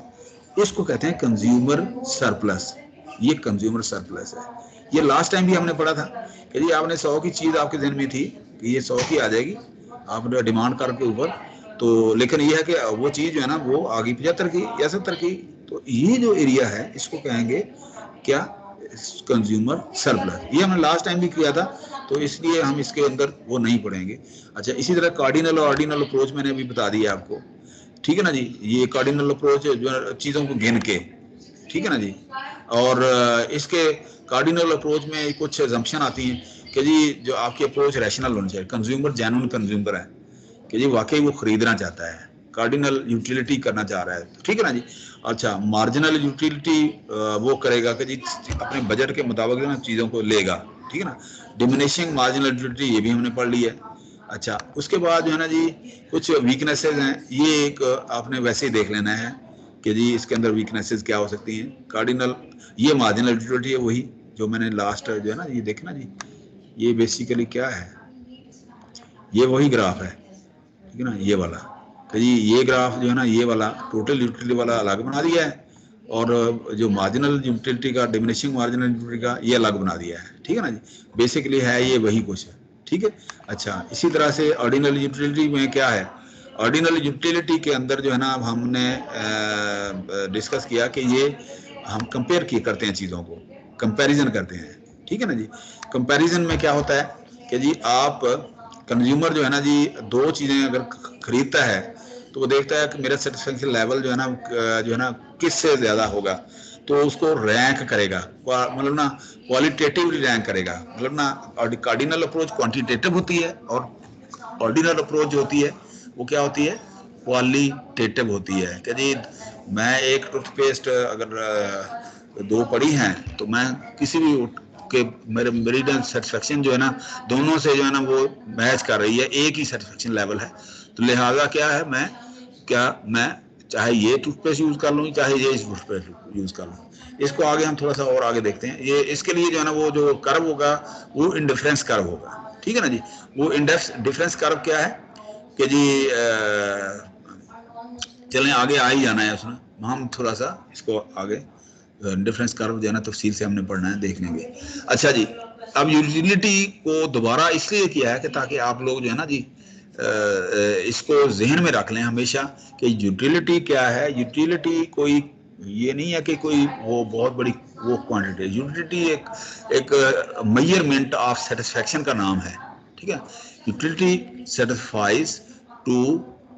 इसको कहते हैं कंज्यूमर सरप्लस। ये कंज्यूमर सरप्लस है। ये लास्ट टाइम भी हमने पढ़ा था कि जी आपने 100 की चीज़ आपके ध्यान में थी कि ये 100 की आ जाएगी, आपने डिमांड कर के ऊपर, तो लेकिन ये है कि वो चीज़ जो है ना वो आ गई 75 की या 70 की। तो ये जो एरिया है इसको कहेंगे क्या, कंज्यूमर सरप्लस। ये हमने लास्ट टाइम भी किया था, तो इसलिए हम इसके अंदर वो नहीं पढ़ेंगे। अच्छा, इसी तरह कार्डिनल और ऑर्डिनल अप्रोच मैंने अभी बता दिया आपको, ठीक है ना जी। ये कार्डिनल अप्रोच जो चीज़ों को गिन के, ठीक है ना जी। और इसके कार्डिनल अप्रोच में कुछ एजम्पशन आती हैं कि जी जो आपकी अप्रोच रैशनल होनी चाहिए। कंज्यूमर जेन्युइन कंज्यूमर है कि जी वाकई वो खरीदना चाहता है, कार्डिनल यूटिलिटी करना चाह रहा है, ठीक है ना जी। अच्छा, मार्जिनल यूटिलिटी वो करेगा कि जी अपने बजट के मुताबिक ना चीज़ों को लेगा, ठीक है ना। डिमिनिशिंग मार्जिनल यूटिलिटी ये भी हमने पढ़ ली है। अच्छा, उसके बाद जो है ना जी कुछ वीकनेसेस हैं, ये एक आपने वैसे ही देख लेना है कि जी इसके अंदर वीकनेसेस क्या हो सकती हैं। कार्डिनल, ये मार्जिनल यूटिलिटी है, वही जो मैंने लास्ट जो है ना ये देखे ना जी, ये बेसिकली क्या है, ये वही ग्राफ है, ठीक है ना, ये वाला। तो जी ये ग्राफ जो है ना, ये वाला टोटल यूटिलिटी वाला अलग बना दिया है, और जो मार्जिनल यूटिलिटी का, डिमिनिशिंग मार्जिनल यूटिलिटी का, ये अलग बना दिया है, ठीक है ना जी। बेसिकली है ये वही कुछ है, ठीक है। अच्छा, इसी तरह से ऑर्डिनल यूटिलिटी में क्या है, ऑर्डिनल यूटिलिटी के अंदर जो है ना हमने डिस्कस किया कि ये हम कंपेयर करते हैं चीज़ों को, कंपैरिजन करते हैं, ठीक है ना जी। कंपैरिजन में क्या होता है कि जी आप कंज्यूमर जो है ना जी दो चीज़ें अगर खरीदता है तो वो देखता है कि मेरा सेटिस्फेक्शन लेवल जो है ना किससे ज़्यादा होगा, तो उसको रैंक करेगा, मतलब ना क्वालिटेटिवली रैंक करेगा, मतलब ना। कार्डिनल अप्रोच क्वांटिटेटिव होती है और ऑर्डिनल अप्रोच जो होती है वो क्या होती है, क्वालिटेटिव होती है। कि जी मैं एक टूथपेस्ट अगर दो पड़ी हैं तो मैं किसी भी के मेरी सेटिस्फेक्शन जो है ना दोनों से जो है ना वो मैच कर रही है, एक ही सेटिस्फेक्शन लेवल है। तो लिहाजा क्या है, मैं चाहे ये टूथपेस्ट यूज़ कर लूँ चाहे ये टूथपेस्ट यूज़ कर लूँ। इसको आगे हम थोड़ा सा और आगे देखते हैं। ये इसके लिए जो है ना वो जो कर्व होगा वो इंडिफरेंस कर्व होगा, ठीक है ना जी। वो डिफरेंस कर्व क्या है कि जी चलें आगे आ ही जाना है उसमें, हम थोड़ा सा इसको आगे डिफरेंस कर्व जो है ना तफसील से हमने पढ़ना है, देख लेंगे। अच्छा जी, अब यूटिलिटी को दोबारा इसलिए किया है कि ताकि आप लोग जो है ना जी इसको जहन में रख लें हमेशा कि यूटिलिटी क्या है। यूटिलिटी कोई ये नहीं है कि कोई वो बहुत बड़ी वो क्वांटिटी। यूटिलिटी एक मेजरमेंट ऑफ सेटिस्फेक्शन का नाम है, ठीक है। Utility satisfies to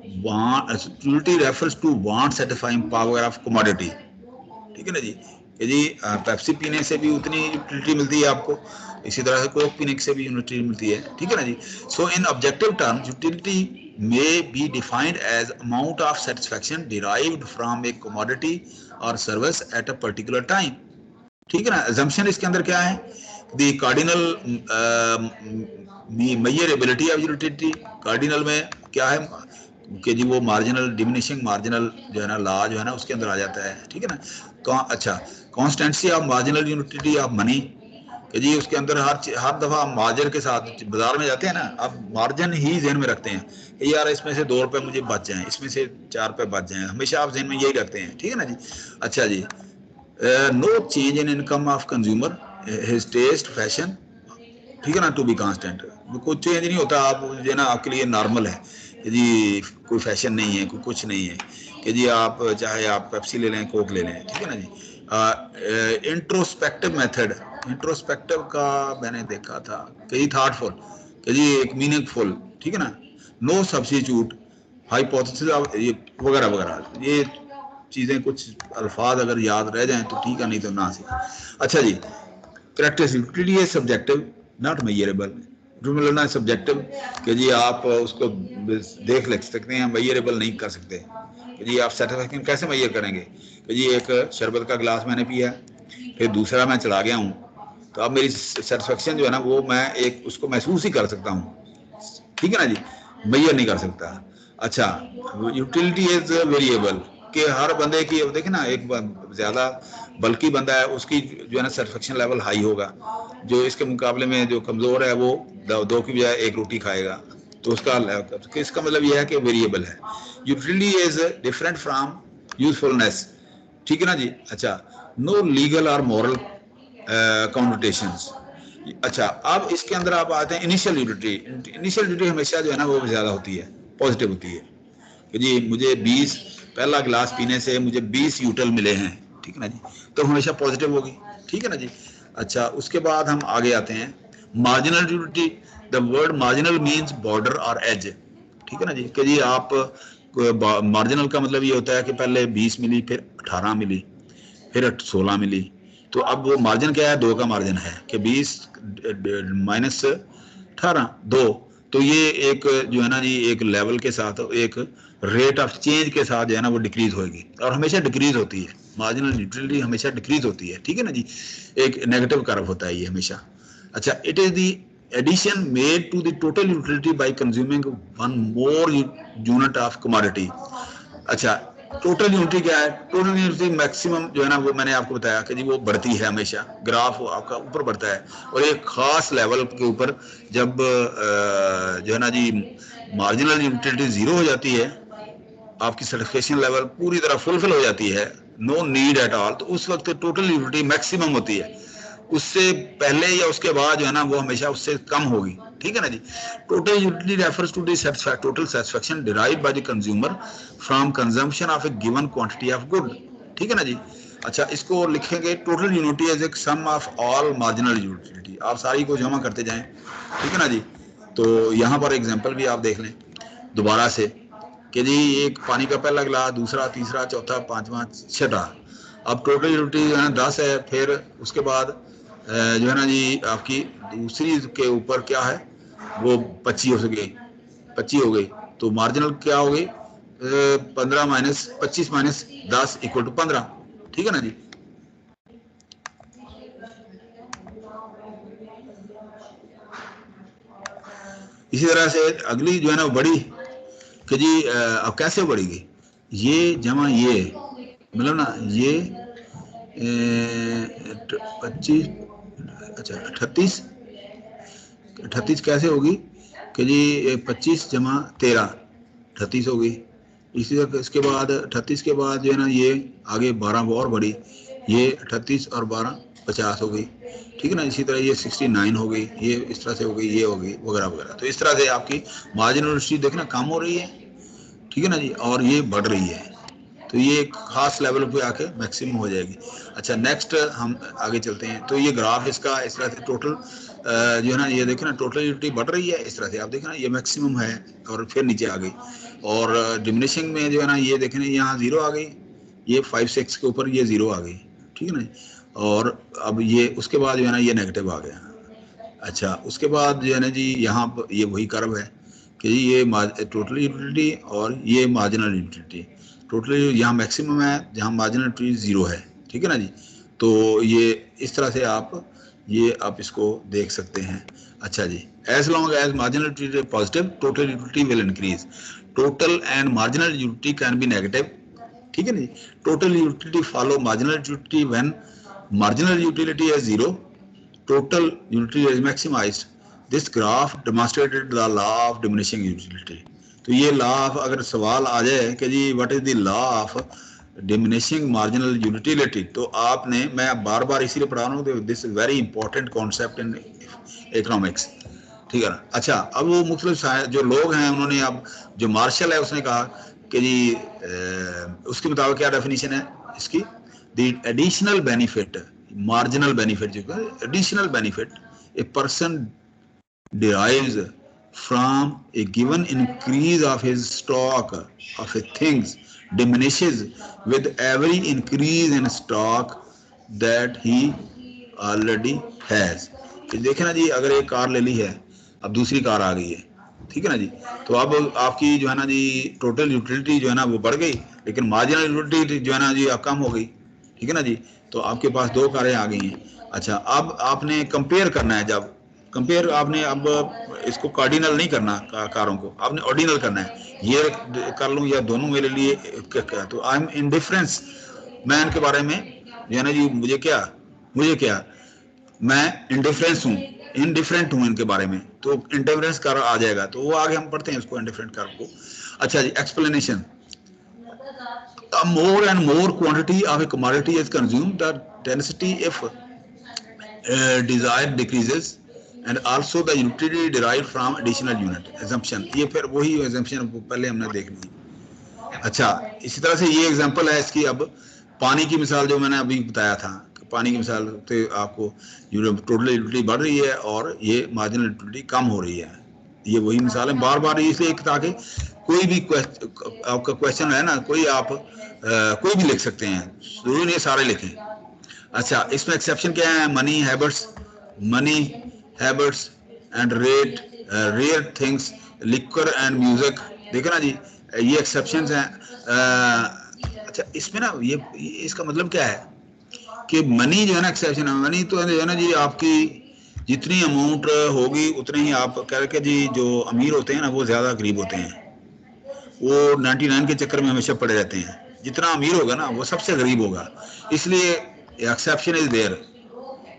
utility refers to want satisfying power of commodity, ठीक है ना जी। कि जी पेप्सी पीने से भी उतनी यूटिलिटी मिलती है आपको, इसी तरह से कोक पीने से भी यूटिलिटी मिलती है, ठीक है ना जी। So in objective term utility may be defined as amount of satisfaction derived from a commodity or service at a particular time, ठीक है ना। assumption इसके अंदर क्या है, the cardinal measurability of utility, cardinal में क्या है कि जी वो मार्जिनल डिमिनिशिंग मार्जिनल जो है ना लॉ जो है ना उसके अंदर आ जाता है, ठीक है ना। अच्छा, constituency of marginal utility of money, कि जी उसके अंदर हर दफ़ा हम मार्जिन के साथ बाजार में जाते हैं ना, अब मार्जिन ही जहन में रखते हैं कि यार इसमें से 2 रुपये मुझे बच जाएं, इसमें से 4 रुपये बच जाएं, हमेशा आप जहन में यही रखते हैं, ठीक है ना जी। अच्छा जी, no change in income of consumer, his taste fashion, ठीक है ना, टू बी कांस्टेंट, कुछ चेंज नहीं होता, आप जो है ना आपके लिए नॉर्मल है कि जी कोई फैशन नहीं है, कोई कुछ नहीं है कि जी आप चाहे आप पेप्सी ले लें कोक ले लें, ठीक है ना जी। इंट्रोस्पेक्टिव मेथड, इंट्रोस्पेक्टिव का मैंने देखा था कि थॉटफुल, कि जी एक मीनिंगफुल, ठीक है ना। नो सब्स्टिट्यूट हाइपोथेसिस ये वगैरह वगैरह, ये चीज़ें कुछ अल्फाज अगर याद रह जाएं तो ठीक है, नहीं तो ना सीखें। अच्छा जी, characteristic is subjective not measurable. मतलब ना सब्जेक्टिव कि जी आप उसको देख ले सकते हैं, मेजरेबल नहीं कर सकते कि जी आप सेटिस्फैक्शन कैसे मेजर करेंगे कि जी एक शरबत का गिलास मैंने पिया, फिर दूसरा मैं चला गया हूँ, तो अब मेरी सेटिस्फैक्शन जो है ना वो मैं एक उसको महसूस ही कर सकता हूँ, ठीक है ना जी, मेजर नहीं कर सकता। अच्छा, यूटिलिटी इज वेरिएबल कि हर बंदे की, देखे ना, एक ज़्यादा बल्कि बंदा है उसकी जो है ना सेटिस्फेक्शन लेवल हाई होगा, जो इसके मुकाबले में जो कमज़ोर है वो दो की बजाय एक रोटी खाएगा, तो इसका मतलब यह है कि वेरिएबल है। Utility is different from usefulness, ठीक है ना जी। अच्छा, नो लीगल और मॉरल कॉन्नोटेशंस। अच्छा, अब इसके अंदर आप आते हैं इनिशियल यूटिलिटी। इनिशियल यूटिलिटी हमेशा जो है ना वो ज़्यादा होती है, पॉजिटिव होती है कि जी मुझे 20 पहला गिलास पीने से मुझे 20 यूटिल मिले हैं, ठीक है ना जी, तो हमेशा पॉजिटिव होगी, ठीक है ना जी। अच्छा, उसके बाद हम आगे आते हैं marginal utility. The word marginal means border और एज, ठीक है ना जी, कि जी आप मार्जिनल का मतलब ये होता है कि पहले 20 मिली, फिर 18 मिली, फिर 16 मिली, तो अब वो मार्जिन क्या है, 2 का मार्जिन है कि 20 माइनस 18 2, तो ये एक जो है ना जी एक लेवल के साथ, एक रेट ऑफ चेंज के साथ जो है ना वो डिक्रीज होगी, और हमेशा डिक्रीज होती है, मार्जिनल यूटिलिटी हमेशा डिक्रीज होती है, ठीक है ना जी, एक नेगेटिव कर्व होता है ये हमेशा। अच्छा, it is the addition made to the total utility by consuming one more unit of commodity. अच्छा, टोटल यूनिटी क्या है, टोटल यूनिटी मैक्सिमम जो है ना वो मैंने आपको बताया कि जी वो बढ़ती है हमेशा, ग्राफ आपका ऊपर बढ़ता है, और एक खास लेवल के ऊपर जब जो है ना जी मार्जिनल यूटिलिटी जीरो हो जाती है, आपकी सर्टिफिकेशन लेवल पूरी तरह फुलफिल हो जाती है, नो नीड एट ऑल, तो उस वक्त टोटल यूटिलिटी मैक्सिमम होती है। उससे पहले या उसके बाद जो है ना वो हमेशा उससे कम होगी, ठीक है ना जी। Total utility refers to the total satisfaction derived by the consumer from consumption of a given quantity of good, ठीक है ना जी। अच्छा, इसको लिखेंगे total unity as a sum of all marginal utility, आप सारी को जमा करते जाएं, ठीक है ना जी। तो यहाँ पर एग्जांपल भी आप देख लें दोबारा से कि जी एक पानी का पहला गिलास, दूसरा, तीसरा, चौथा, पांचवा, छठा, अब टोटल यूनिटी जो है 10 है, फिर उसके बाद जो है ना जी आपकी दूसरी के ऊपर क्या है वो 25 हो गई, 25 हो गई, तो मार्जिनल क्या हो गई 15 माइनस 25 माइनस 10 इक्वल टू 15, ठीक है ना जी। इसी तरह से अगली जो है ना बड़ी कि जी अब कैसे बढ़ेगी, ये जमा ये मतलब ना ये 25, अच्छा 38 कैसे होगी कि जी 25 जमा 13 38 हो गई। इसी तरह इसके बाद 38 के बाद जो है ना ये आगे 12 और बढ़ी, ये 38 और 12 50 हो गई, ठीक है ना। इसी तरह ये 69 हो गई, ये इस तरह से हो गई, ये हो गई वगैरह वगैरह। तो इस तरह से आपकी मार्जिनल यूनिटी देखना कम हो रही है, ठीक है ना जी, और ये बढ़ रही है, तो ये एक खास लेवल पे आके मैक्सिमम हो जाएगी। अच्छा, नेक्स्ट हम आगे चलते हैं, तो ये ग्राफ इसका इस तरह से टोटल जो है ना ये देखें ना टोटल यूनिटी बढ़ रही है, इस तरह से आप देखें ना ये मैक्सिमम है और फिर नीचे आ गई, और डिमिनिशिंग में जो है ना ये देखें यहाँ जीरो आ गई, ये 5 6 के ऊपर ये जीरो आ गई, ठीक है ना, और अब ये उसके बाद जो है ना ये नेगेटिव आ गया। अच्छा, उसके बाद जो है ना जी यहाँ पर ये वही कर्व है कि ये टोटल यूटिलिटी और ये मार्जिनल यूटिलिटी, टोटल यहाँ मैक्सिमम है जहाँ मार्जिनल यूटिलिटी जीरो है, ठीक है ना जी। तो ये इस तरह से आप इसको देख सकते हैं। अच्छा जी, as long as marginal utility positive total utility will increase, total and marginal utility can be negative, ठीक है ना जी। Total utility follow marginal utility when marginal utility is zero, total utility is maximized. This graph demonstrated the law of diminishing utility. तो ये law of, अगर सवाल आ जाए कि जी what is the law of diminishing marginal utility, तो आपने, मैं बार बार इसीलिए पढ़ा रहा हूँ, this very important concept in economics, ठीक है ना। अच्छा, अब वो मुख्तलिफ जो लोग हैं उन्होंने, अब जो मार्शल है उसने कहा कि जी उसके मुताबिक क्या डेफिनेशन है इसकी, the additional benefit, marginal benefit, additional benefit a person derives from a given increase of his stock of a things diminishes with every increase in stock that he already has। कि देखे ना जी, अगर एक car ले ली है, अब दूसरी car आ गई है, ठीक है ना जी, तो अब आपकी जो है ना जी टोटल यूटिलिटी जो है ना वो बढ़ गई, लेकिन मार्जिनल यूटिलिटी जो है ना जी अब कम हो गई, ठीक है ना जी। तो आपके पास दो कारें आ गई हैं। अच्छा, अब आपने कंपेयर करना है, जब कंपेयर आपने अब इसको कार्डिनल नहीं करना कारों को, आपने ऑर्डिनल करना है, ये कर लूँ या दोनों मेरे लिए, तो आई एम इंडिफरेंस, मैं इनके बारे में जो है ना जी मुझे क्या मैं इंडिफरेंस हूँ, इनडिफरेंट हूँ इनके बारे में, तो इंडिफरेंस कर आ जाएगा, तो वो आगे हम पढ़ते हैं उसको, इंडिफरेंट कर को। अच्छा जी, explanation. More and more quantity of a commodity is consumed, the density if desire decreases and also the utility derived from additional unit assumption। ये फिर वही assumption पहले हमने देख ली। अच्छा, इसी तरह से ये एग्जांपल है इसकी। अब पानी की मिसाल जो मैंने अभी बताया था, पानी की मिसाल तो आपको टोटल यूटिलिटी बढ़ रही है और ये मार्जिनल यूटिलिटी कम हो रही है, ये वही मिसाल है बार बार, इसलिए ताकि कोई भी आपका क्वेश्चन है ना, कोई भी लिख सकते हैं, जरूरी नहीं सारे लिखें। अच्छा, इसमें एक्सेप्शन क्या है? Money habits and rare things, liquor and music, देखो ना जी, ये एक्सेप्शंस हैं। अच्छा, इसमें ना ये इसका मतलब क्या है कि मनी जो है ना एक्सेप्शन है। मनी तो जो है ना जी आपकी जितनी अमाउंट होगी उतने ही आप कह के जी, जो अमीर होते हैं ना वो ज्यादा गरीब होते हैं, वो 99 के चक्कर में हमेशा पड़े रहते हैं। जितना अमीर होगा ना वो सबसे गरीब होगा, इसलिए एक्सेप्शन इज देयर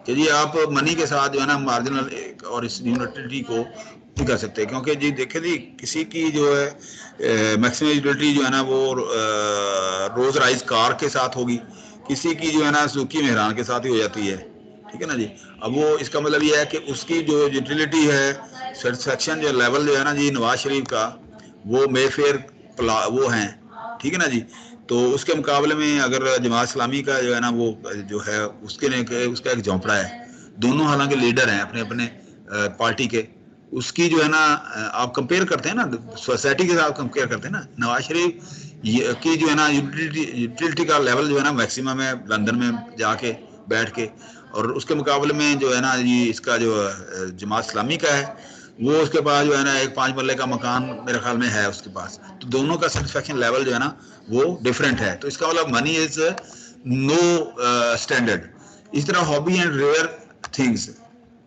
कि जी आप मनी के साथ जो है ना मार्जिनल और इस यूटिलिटी को नहीं कर सकते, क्योंकि जी देखे जी किसी की जो है मैक्सिमम यूटिलिटी जो है ना वो रोज राइज कार के साथ होगी, किसी की जो है ना सुकी मेहरान के साथ ही हो जाती है, ठीक है ना जी। अब वो इसका मतलब ये है कि उसकी जो यूटिलिटी है, सेटिस्फेक्शन जो लेवल जो है ना जी नवाज शरीफ का, वो मेफेयर वो हैं, ठीक है ना जी। तो उसके मुकाबले में अगर जमात इस्लामी का जो है ना वो जो है उसका एक झोंपड़ा है, दोनों हालांकि लीडर हैं अपने अपने पार्टी के, उसकी जो है ना आप कंपेयर करते हैं ना सोसाइटी के साथ कंपेयर करते हैं ना, नवाज शरीफ की जो है ना यूटिलिटी का लेवल जो है ना मैक्सिमम है लंदन में जाके बैठ के, और उसके मुकाबले में जो है ना ये इसका जो जमात इस्लामी का है, वो उसके पास जो है ना एक 5 मरले का मकान मेरे ख्याल में है उसके पास, तो दोनों का सेटिस्फेक्शन लेवल जो है ना वो डिफरेंट है। तो इसका मतलब मनी इज नो स्टैंडर्ड। इस तरह हॉबी एंड रेयर थिंग्स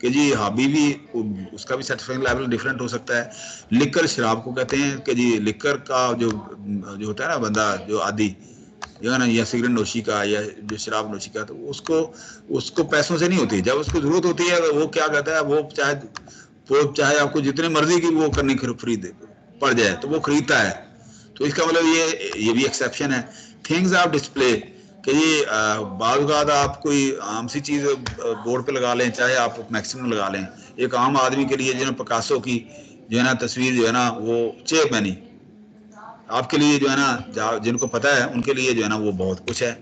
कि जी हॉबी भी उसका भी सेटिस्फेक्शन लेवल डिफरेंट हो सकता है। लिकर शराब को कहते हैं कि जी लिकर का जो होता है ना बंदा जो आदि जो है ना, या सिगरेट नोशी का या जो शराब नोशी का, तो उसको पैसों से नहीं होती, जब उसको जरूरत होती है वो क्या कहता है, वो चाहे आपको जितने मर्जी की वो करने खरीद पड़ जाए तो वो खरीदता है। तो इसका मतलब ये भी एक्सेप्शन है। थिंग्स ऑफ डिस्प्ले कि ये बाज़ आप कोई आम सी चीज़ बोर्ड पे लगा लें, चाहे आप मैक्सिमम लगा लें, एक आम आदमी के लिए जो है पिकासो की जो है ना तस्वीर जो है ना वो चेयरमैनी, आपके लिए जो है ना जिनको पता है उनके लिए जो है ना वो बहुत कुछ है,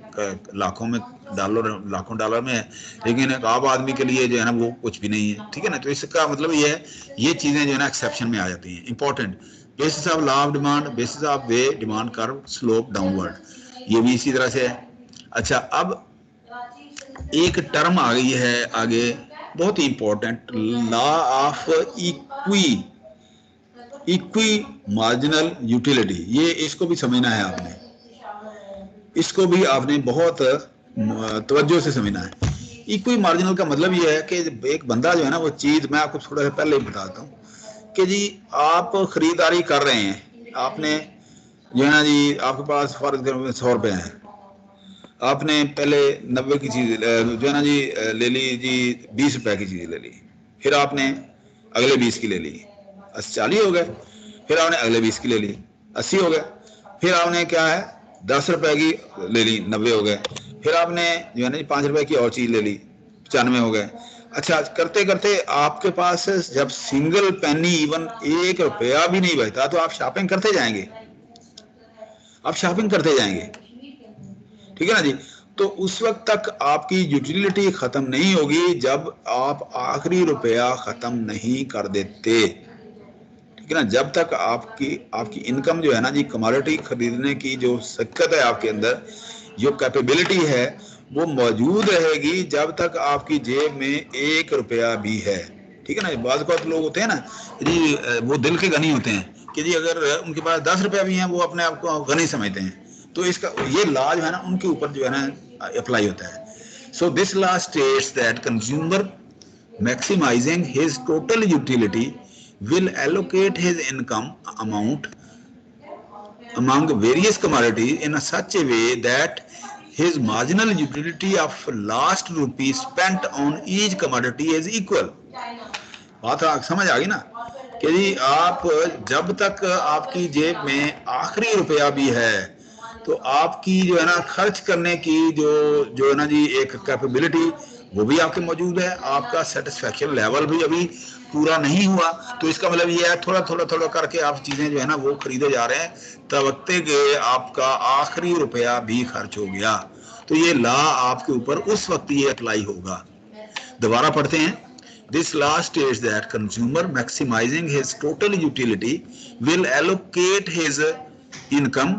लाखों डॉलर में है, लेकिन एक आम आदमी के लिए जो है ना वो कुछ भी नहीं है, ठीक है ना। तो इसका मतलब ये है, ये चीजें जो है ना एक्सेप्शन में आ जाती हैं। Important basis of law of demand, basis of way demand curve slope downward, ये भी इसी तरह से है। अच्छा, अब एक टर्म आ गई है आगे बहुत ही important, law of equi marginal utility. ये इसको भी समझना है आपने, इसको भी आपने बहुत तवज्जो से समझना है। इक्वी मार्जिनल का मतलब ये है कि एक बंदा जो है ना वो चीज, मैं आपको थोड़ा सा पहले ही बताता हूँ कि जी आप खरीदारी कर रहे हैं, आपने जो है ना जी आपके पास फॉर एग्जाम्पल 100 रुपये हैं, आपने पहले 90 की चीज जो है ना जी ले ली जी, 20 रुपए की चीज ले ली, फिर आपने अगले 20 की ले ली, 40 हो गए, फिर आपने अगले 20 की ले ली, 80 हो गए, फिर आपने क्या है 10 रुपए की ले ली, 90 हो गए, फिर आपने जो है ना 5 रुपए की और चीज ले ली, 95 हो गए। अच्छा, करते करते आपके पास जब सिंगल पेनी इवन 1 रुपया भी नहीं बचता तो आप शॉपिंग करते जाएंगे, ठीक है ना जी। तो उस वक्त तक आपकी यूटिलिटी खत्म नहीं होगी जब आप आखिरी रुपया खत्म नहीं कर देते, ठीक ठीक है ना। जब तक आपकी इनकम जो है ना जी, कमोडिटी खरीदने की जो शक्यत है आपके अंदर, जो कैपेबिलिटी है वो मौजूद रहेगी, जब तक आपकी जेब में 1 रुपया भी है। ठीक है ना। बाज़ वक़्त लोग होते हैं ना जी, वो दिल के गनी होते हैं कि जी अगर उनके पास 10 रुपया भी हैं वो अपने आप को गनी समझते हैं। तो इसका ये लॉ जो है ना उनके ऊपर जो है ना अप्लाई होता है। So this law states that consumer maximizing his total utility will allocate his income amount among various commodities in such a way that his marginal utility of last rupee spent on each commodity is equal। बात समझ आ गई ना कि जी आप जब तक आपकी जेब में आखिरी रुपया भी है तो आपकी जो है ना खर्च करने की जो है ना जी एक कैपेबिलिटी वो भी आपके मौजूद है, आपका सेटिस्फैक्शन लेवल भी अभी पूरा नहीं हुआ। तो इसका मतलब ये है थोड़ा थोड़ा थोड़ा करके आप चीजें जो है ना वो खरीदे जा रहे हैं, तब वक्त के आपका आखिरी रुपया भी खर्च हो गया। तो ये लॉ आपके ऊपर उस वक्त ये अप्लाई होगा। दोबारा पढ़ते हैं। This law states that consumer maximizing his total utility will allocate his income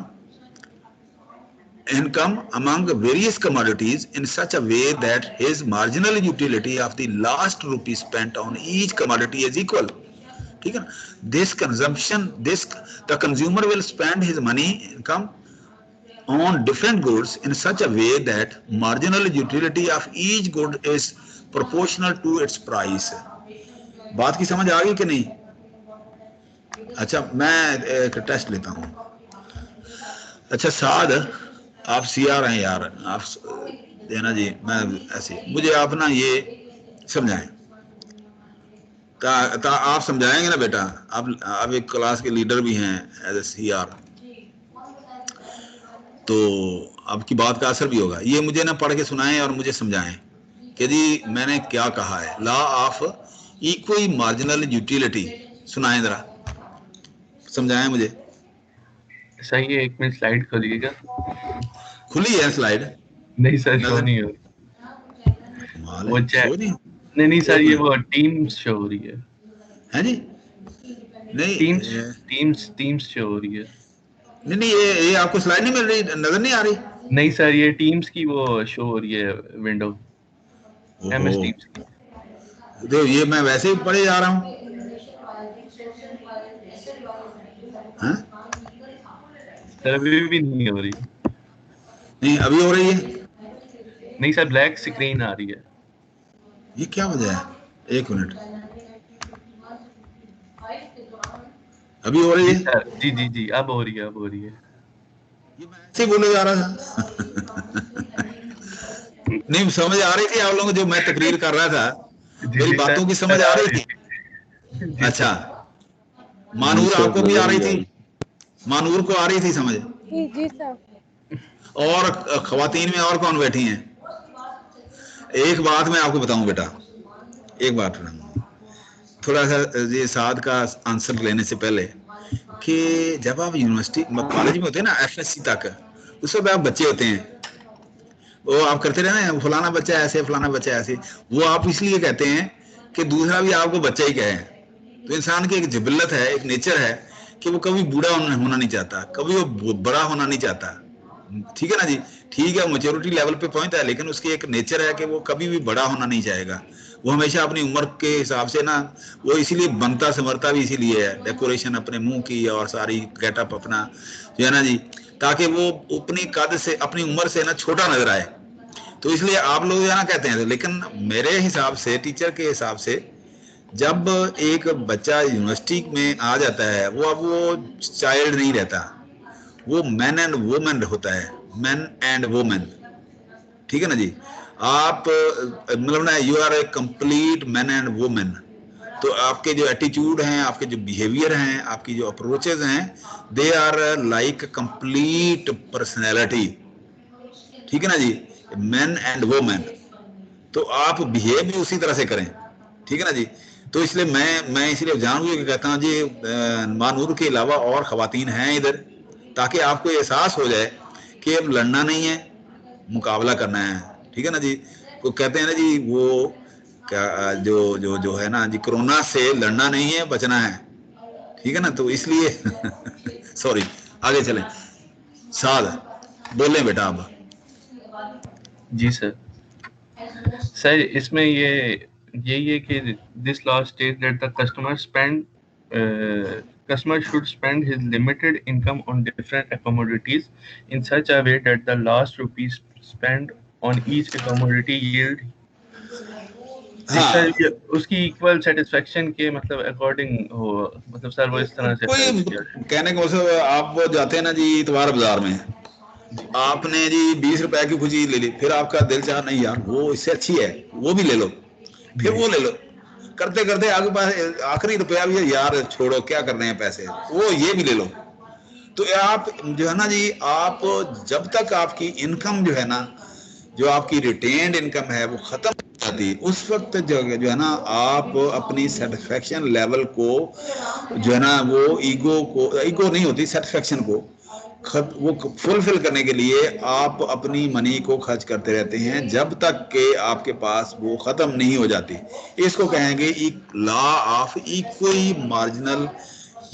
among various commodities in such a way that his marginal utility of the last rupee spent on each commodity is equal। ठीक है ना। the consumer will spend his money income on different goods in such a way that marginal utility of each good is proportional to its price। बात की समझ आ गई कि नहीं? अच्छा, मैं एक टेस्ट लेता हूँ। अच्छा साद, आप सीआर हैं यार, आप देना जी। मैं ऐसे मुझे आप ना ये समझाएं। आप समझाएंगे ना बेटा? आप एक क्लास के लीडर भी हैं एज ए सीआर, तो आपकी बात का असर भी होगा। ये मुझे ना पढ़ के सुनाएं और मुझे समझाएं कि जी मैंने क्या कहा है। Law of equal marginal utility सुनाएं जरा, समझाएं मुझे। सही है, 1 मिनट स्लाइड खोलिएगा। खुली है स्लाइड? नहीं सर, शो नहीं हो रही। वो शो नहीं? नहीं सर, ये वो टीम्स शो हो रही है जी? नहीं टीम्स शो हो रही है। नहीं ये आपको स्लाइड नहीं मिल रही, नजर नहीं आ रही? नहीं सर, ये टीम्स की वो शो हो रही है विंडो, एमएस टीम्स की। देखो ये मैं वैसे ही पढ़े जा रहा हूँ। सर अभी भी नहीं हो रही। नहीं अभी हो रही है? नहीं सर, ब्लैक स्क्रीन आ रही है। ये क्या वजह है? 1 मिनट, अभी हो रही है? सर जी अब हो रही है। ये मैं ऐसे बोले जा रहा था। नहीं समझ आ रही थी आप लोगों को जो मैं तकरीर कर रहा था? मेरी बातों की समझ आ रही थी? अच्छा, मानूर आपको भी आ रही थी? मानूर को आ रही थी समझ? जी सर। और खवातीन में और कौन बैठी हैं? एक बात मैं आपको बताऊं बेटा, एक बात थोड़ा सा ये साद का आंसर लेने से पहले, कि जब आप यूनिवर्सिटी कॉलेज में होते हैं ना एफएससी तक, उस वक्त आप बच्चे होते हैं, वो आप करते रहे ना फलाना बच्चा ऐसे फलाना बच्चा ऐसे, वो आप इसलिए कहते हैं कि दूसरा भी आपको बच्चा ही कहे। तो इंसान की एक जिबिल्लत है, एक नेचर है कि वो कभी बूढ़ा होना नहीं चाहता, कभी वो बड़ा होना नहीं चाहता। ठीक है ना जी? ठीक है, मैच्योरिटी लेवल पे पहुंचता है, लेकिन उसकी एक नेचर है कि वो कभी भी बड़ा होना नहीं चाहेगा। वो हमेशा अपनी उम्र के हिसाब से ना, वो इसीलिए बनता संवरता भी इसीलिए है, डेकोरेशन अपने मुंह की और सारी गेटअप अपना जो है ना जी, ताकि वो अपनी कद से अपनी उम्र से ना छोटा नजर आए। तो इसलिए आप लोग ना कहते हैं। लेकिन मेरे हिसाब से, टीचर के हिसाब से, जब एक बच्चा यूनिवर्सिटी में आ जाता है, वो अब वो चाइल्ड नहीं रहता, वो मैन एंड वुमेन होता है, मैन एंड वुमेन। ठीक है ना जी? आप मतलब ना you are a complete man and women. तो आपके जो एटीट्यूड हैं, आपके जो बिहेवियर हैं, आपकी जो अप्रोचेज हैं, they are like complete personality. ठीक है ना जी? Man and women. तो आप बिहेव भी उसी तरह से करें। ठीक है ना जी? तो इसलिए मैं इसलिए जानबूझ के कहता हूँ जी, मानूर के अलावा और खवातीन हैं इधर, ताकि आपको एहसास हो जाए कि अब लड़ना नहीं है, मुकाबला करना है। ठीक है ना जी? वो कहते हैं ना जी, वो क्या जो है ना जी, कोरोना से लड़ना नहीं है, बचना है। ठीक है ना, तो इसलिए सॉरी, आगे चलें। साद बोलें बेटा आप। जी सर। सर इसमें ये यही है कि this law state that the customer should spend his limited income on different commodities in such a way that the last rupees spent on each commodity yield sir हाँ, ये उसकी इक्वल सेटिस्फेक्शन के मतलब अकॉर्डिंग हो, मतलब sir वो इस तरह से कोई किया। कहने का मतलब, आप जाते हैं ना जी इतवार बाजार में, आपने जी 20 रुपए की कुछ चीज ले ली, फिर आपका दिल चाहा नहीं यार वो इससे अच्छी है, वो भी ले लो, फिर वो ले लो, करते करते आगे पास आखिरी रुपया भी है, यार छोड़ो क्या करने हैं पैसे, वो ये भी ले लो। तो आप जो है ना जी, आप जब तक आपकी इनकम जो है ना, जो आपकी रिटेन्ड इनकम है वो खत्म हो जाती है, उस वक्त जो है ना, आप अपनी सेटिस्फेक्शन लेवल को जो है ना, वो ईगो नहीं होती, सेटिस्फेक्शन को वो फुलफिल करने के लिए आप अपनी मनी को खर्च करते रहते हैं जब तक कि आपके पास वो खत्म नहीं हो जाती। इसको कहेंगे law of equally marginal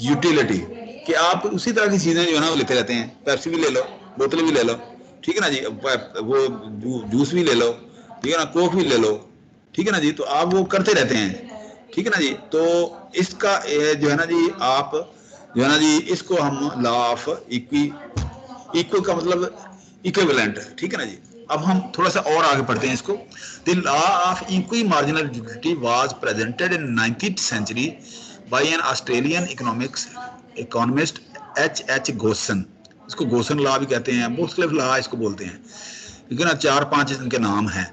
utility, कि आप उसी तरह की चीजें जो है ना वो लेते रहते हैं, पेप्सी भी ले लो, बोतल भी ले लो, ठीक है ना जी, वो जूस भी ले लो, ठीक है ना, कोक भी ले लो, ठीक है ना जी, तो आप वो करते रहते हैं, ठीक है ना जी। तो इसका जो है ना जी, आप जो है ना जी, इसको हम लॉ ऑफ इक्वल का मतलब इक्विवेलेंट, ठीक है ना जी। अब हम थोड़ा सा और आगे पढ़ते हैं इसको। The law of equi marginal utility was presented in 19th century by an Australian economist H.H. Gossen. इसको गोसन लॉ भी कहते हैं, मुख्तलिफ लॉ इसको बोलते हैं, ठीक है ना, 4-5 इनके नाम हैं।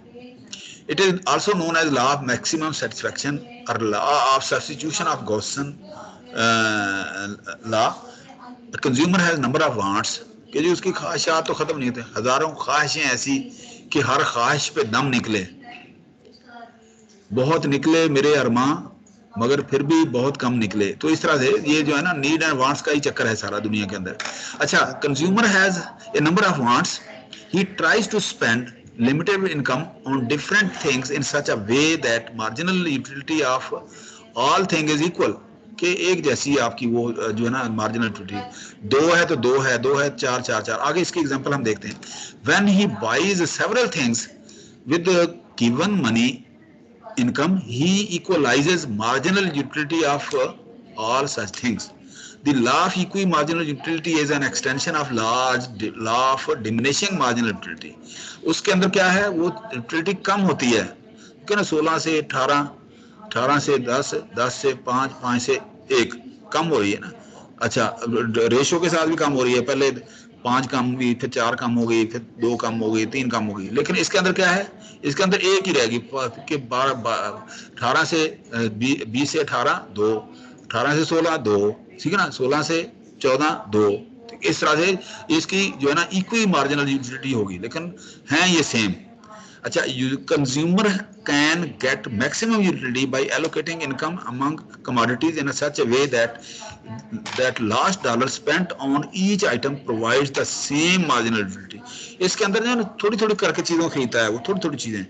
It is also known as law of maximum satisfaction or law of substitution of Gaussian law. The consumer has number of wants, कि जो उसकी ख्वाहिशात तो खत्म नहीं होते, हजारों ख्वाहिशें ऐसी कि हर ख्वाहिश पे दम निकले, बहुत निकले मेरे अरमां मगर फिर भी बहुत कम निकले। तो इस तरह से ये जो है ना, नीड एंड वांट्स का ही चक्कर है सारा दुनिया के अंदर। अच्छा, consumer has a number of wants, he tries to spend limited income on different things in such a way that marginal utility of all thing is equal, कि एक जैसी आपकी वो जो है ना मार्जिनल यूटिलिटी, दो है तो दो है, दो है चार, चार चार। आगे इसकी एग्जांपल हम देखते हैं। When he buys several things with the given money income, he equalizes marginal utility of all such things. The law of equal marginal utility is an extension of law of diminishing marginal utility. उसके अंदर क्या है, वो utility कम होती है, क्या ना, 16 से 18, 18 से 10, 10 से 5, 5 से 1 कम हो रही है ना। अच्छा, रेशो के साथ भी कम हो रही है, पहले 5 कम हुई, फिर 4 कम हो गई, फिर 2 कम हो गई, 3 कम हो गई, लेकिन इसके अंदर क्या है, इसके अंदर एक ही रहेगी कि 18 से 20 से 18 2, 18 से 16 2, ठीक है ना, 16 से 14 2, इस तरह से इसकी जो है ना इक्वी मार्जिनल यूटिलिटी होगी, लेकिन हैं ये सेम। अच्छा, consumer can get maximum utility by allocating income among commodities in such a way that last dollar spent on each item provides the same marginal utility. इसके अंदर जो है ना थोड़ी थोड़ी करके चीजों खरीदता है वो, थोड़ी थोड़ी चीजें,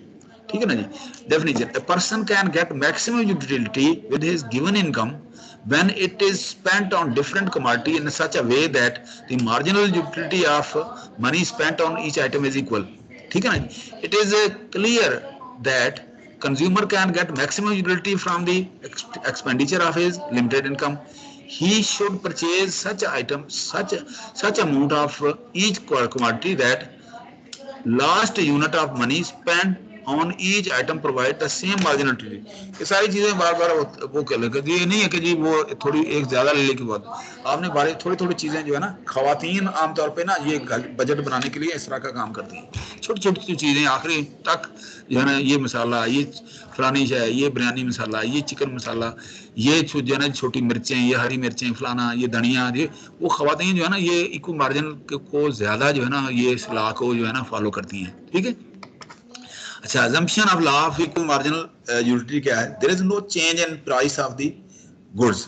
ठीक है ना जी। Definition, a person can get maximum utility with his given income when it is spent on different commodity in such a way that the marginal utility of money spent on each item is equal, ठीक है ना। it is clear that consumer can get maximum utility from the expenditure of his limited income. He should purchase such item, such amount of each commodity that last unit of money spend on each item provide the same marginal utility. ये सारी चीजें बार बार वो कर लेकर, ये नहीं है कि जी वो थोड़ी एक ज्यादा ले लेके बाद आपने बारे थोड़ी थोड़ी चीजें जो है ना, खवातीन आमतौर पे ना ये बजट बनाने के लिए इस तरह का काम करती हैं, छोटी छोटी चीजें आखिरी तक जो है ना, ये मसाला, ये फलानी है, ये बिरयानी मसाला, ये चिकन मसाला, ये जो है ना छोटी मिर्चें, ये हरी मिर्चें, फलाना, ये धनिया, ये वो खवातीन जो है ना, ये इक्वल मार्जिन को ज्यादा जो है ना, ये इस लॉ को जो है ना फॉलो करती हैं, ठीक है। अच्छा, assumption of law of equal marginal utility क्या है? There is no change in price of the goods.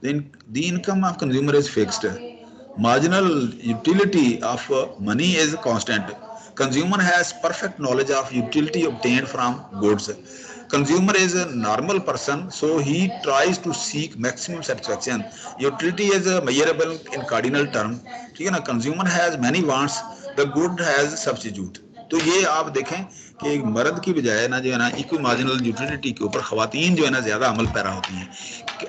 The income of consumer is fixed. Marginal utility of money is constant. Consumer has perfect knowledge of utility obtained from goods. Consumer is a normal person, so he tries to seek maximum satisfaction. Utility is a measurable in cardinal term. ठीक है ना. Consumer has many wants, the good has substitute. तो ये आप देखें कि मर्द की बजाय ना जो है ना इक्वी मार्जिनल यूटिलिटी के ऊपर खवातीन जो है ना ज्यादा अमल पैरा होती हैं.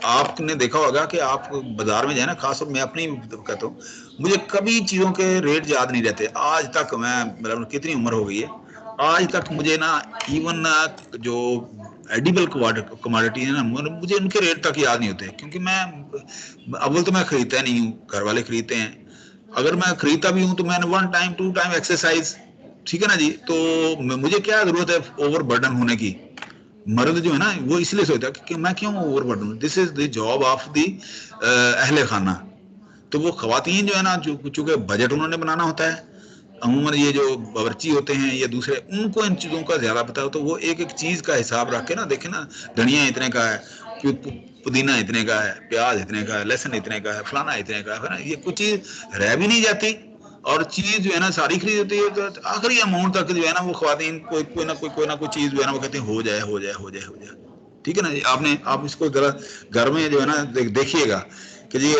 आपने देखा होगा कि आप बाजार में जाए ना, खासतौर मैं अपनी कहता हूँ, मुझे कभी चीज़ों के रेट याद नहीं रहते आज तक. मैं मतलब कितनी उम्र हो गई है, आज तक मुझे ना इवन जो एडिबल कमोडिटी है ना, मुझे उनके रेट तक याद नहीं होते, क्योंकि मैं अव्वल तो मैं खरीदता नहीं हूँ, घर वाले खरीदते हैं. अगर मैं खरीदता भी हूँ तो मैंने 1 टाइम 2 टाइम एक्सरसाइज. ठीक है ना जी. तो मुझे क्या जरूरत है ओवर बर्डन होने की. मर्द जो है ना वो इसलिए सोचता है कि मैं क्यों over burden. This is the job of the अहले खाना. तो वो खवातीन जो है ना, चूंकि बजट उन्होंने बनाना होता है, अमूमन ये जो बावर्ची होते हैं या दूसरे, उनको इन चीज़ों का ज़्यादा पता हो, तो वो एक एक चीज़ का हिसाब रख के ना देखे ना, धनिया इतने का है, पुदीना इतने का है, प्याज इतने का है, लहसुन इतने का है, फलाना इतने का है ना. ये कुछ चीज़ रह भी नहीं जाती और चीज़ जो है ना सारी खरीद होती है. तो आखिरी अमाउंट तक जो है ना वो खवातीन कोई ना कोई चीज़ जो है ना वो कहते हैं हो जाए हो जाए हो जाए हो जाए. ठीक है ना जी. आप इसको जरा घर में जो है ना देखिएगा कि जी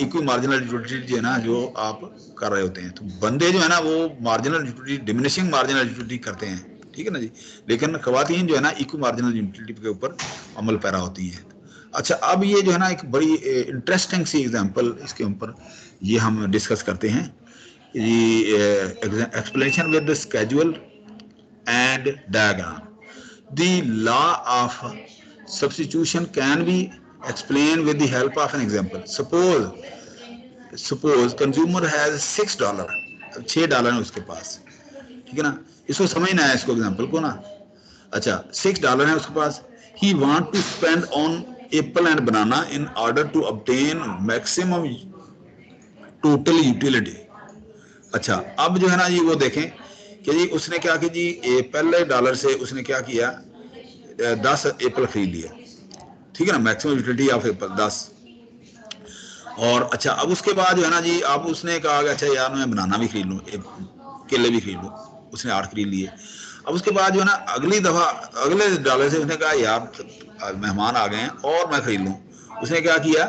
इक्वी मार्जिनल यूटिलिटी जो है ना जो आप कर रहे होते हैं, तो बंदे जो है ना वो marginal utility, diminishing marginal utility करते हैं. ठीक है ना जी. लेकिन खवातीन जो है ना इक्वी मार्जिनल यूटिलिटी के ऊपर अमल पैरा होती हैं. अच्छा, अब ये जो है ना एक बड़ी इंटरेस्टिंग सी एग्जांपल इसके ऊपर ये हम डिस्कस करते हैं. ये explanation with the schedule and diagram. The law of substitution can be explain with the help of an example. Suppose consumer has $6, $6 है उसके पास. ठीक है ना. इसको समझना है, इसको एग्जांपल को ना. अच्छा, $6 है उसके पास. He want to spend on apple and banana in order to obtain maximum total utility. अच्छा, अब जो है ना ये वो देखें कि जी उसने क्या कि जी पहले डॉलर से उसने क्या किया, 10 एप्पल खरीद लिए. ठीक है ना. Maximum utility of Apple 10. और अच्छा, अब उसके बाद जो है ना जी अब उसने कहा कि अच्छा यार मैं बनाना भी खरीद लूँ, केले भी खरीद लूँ. उसने 8 खरीद लिए. अब उसके बाद जो है ना अगली दफ़ा अगले डॉलर से उसने कहा यार मेहमान आ गए हैं और मैं खरीद लूँ. उसने क्या किया,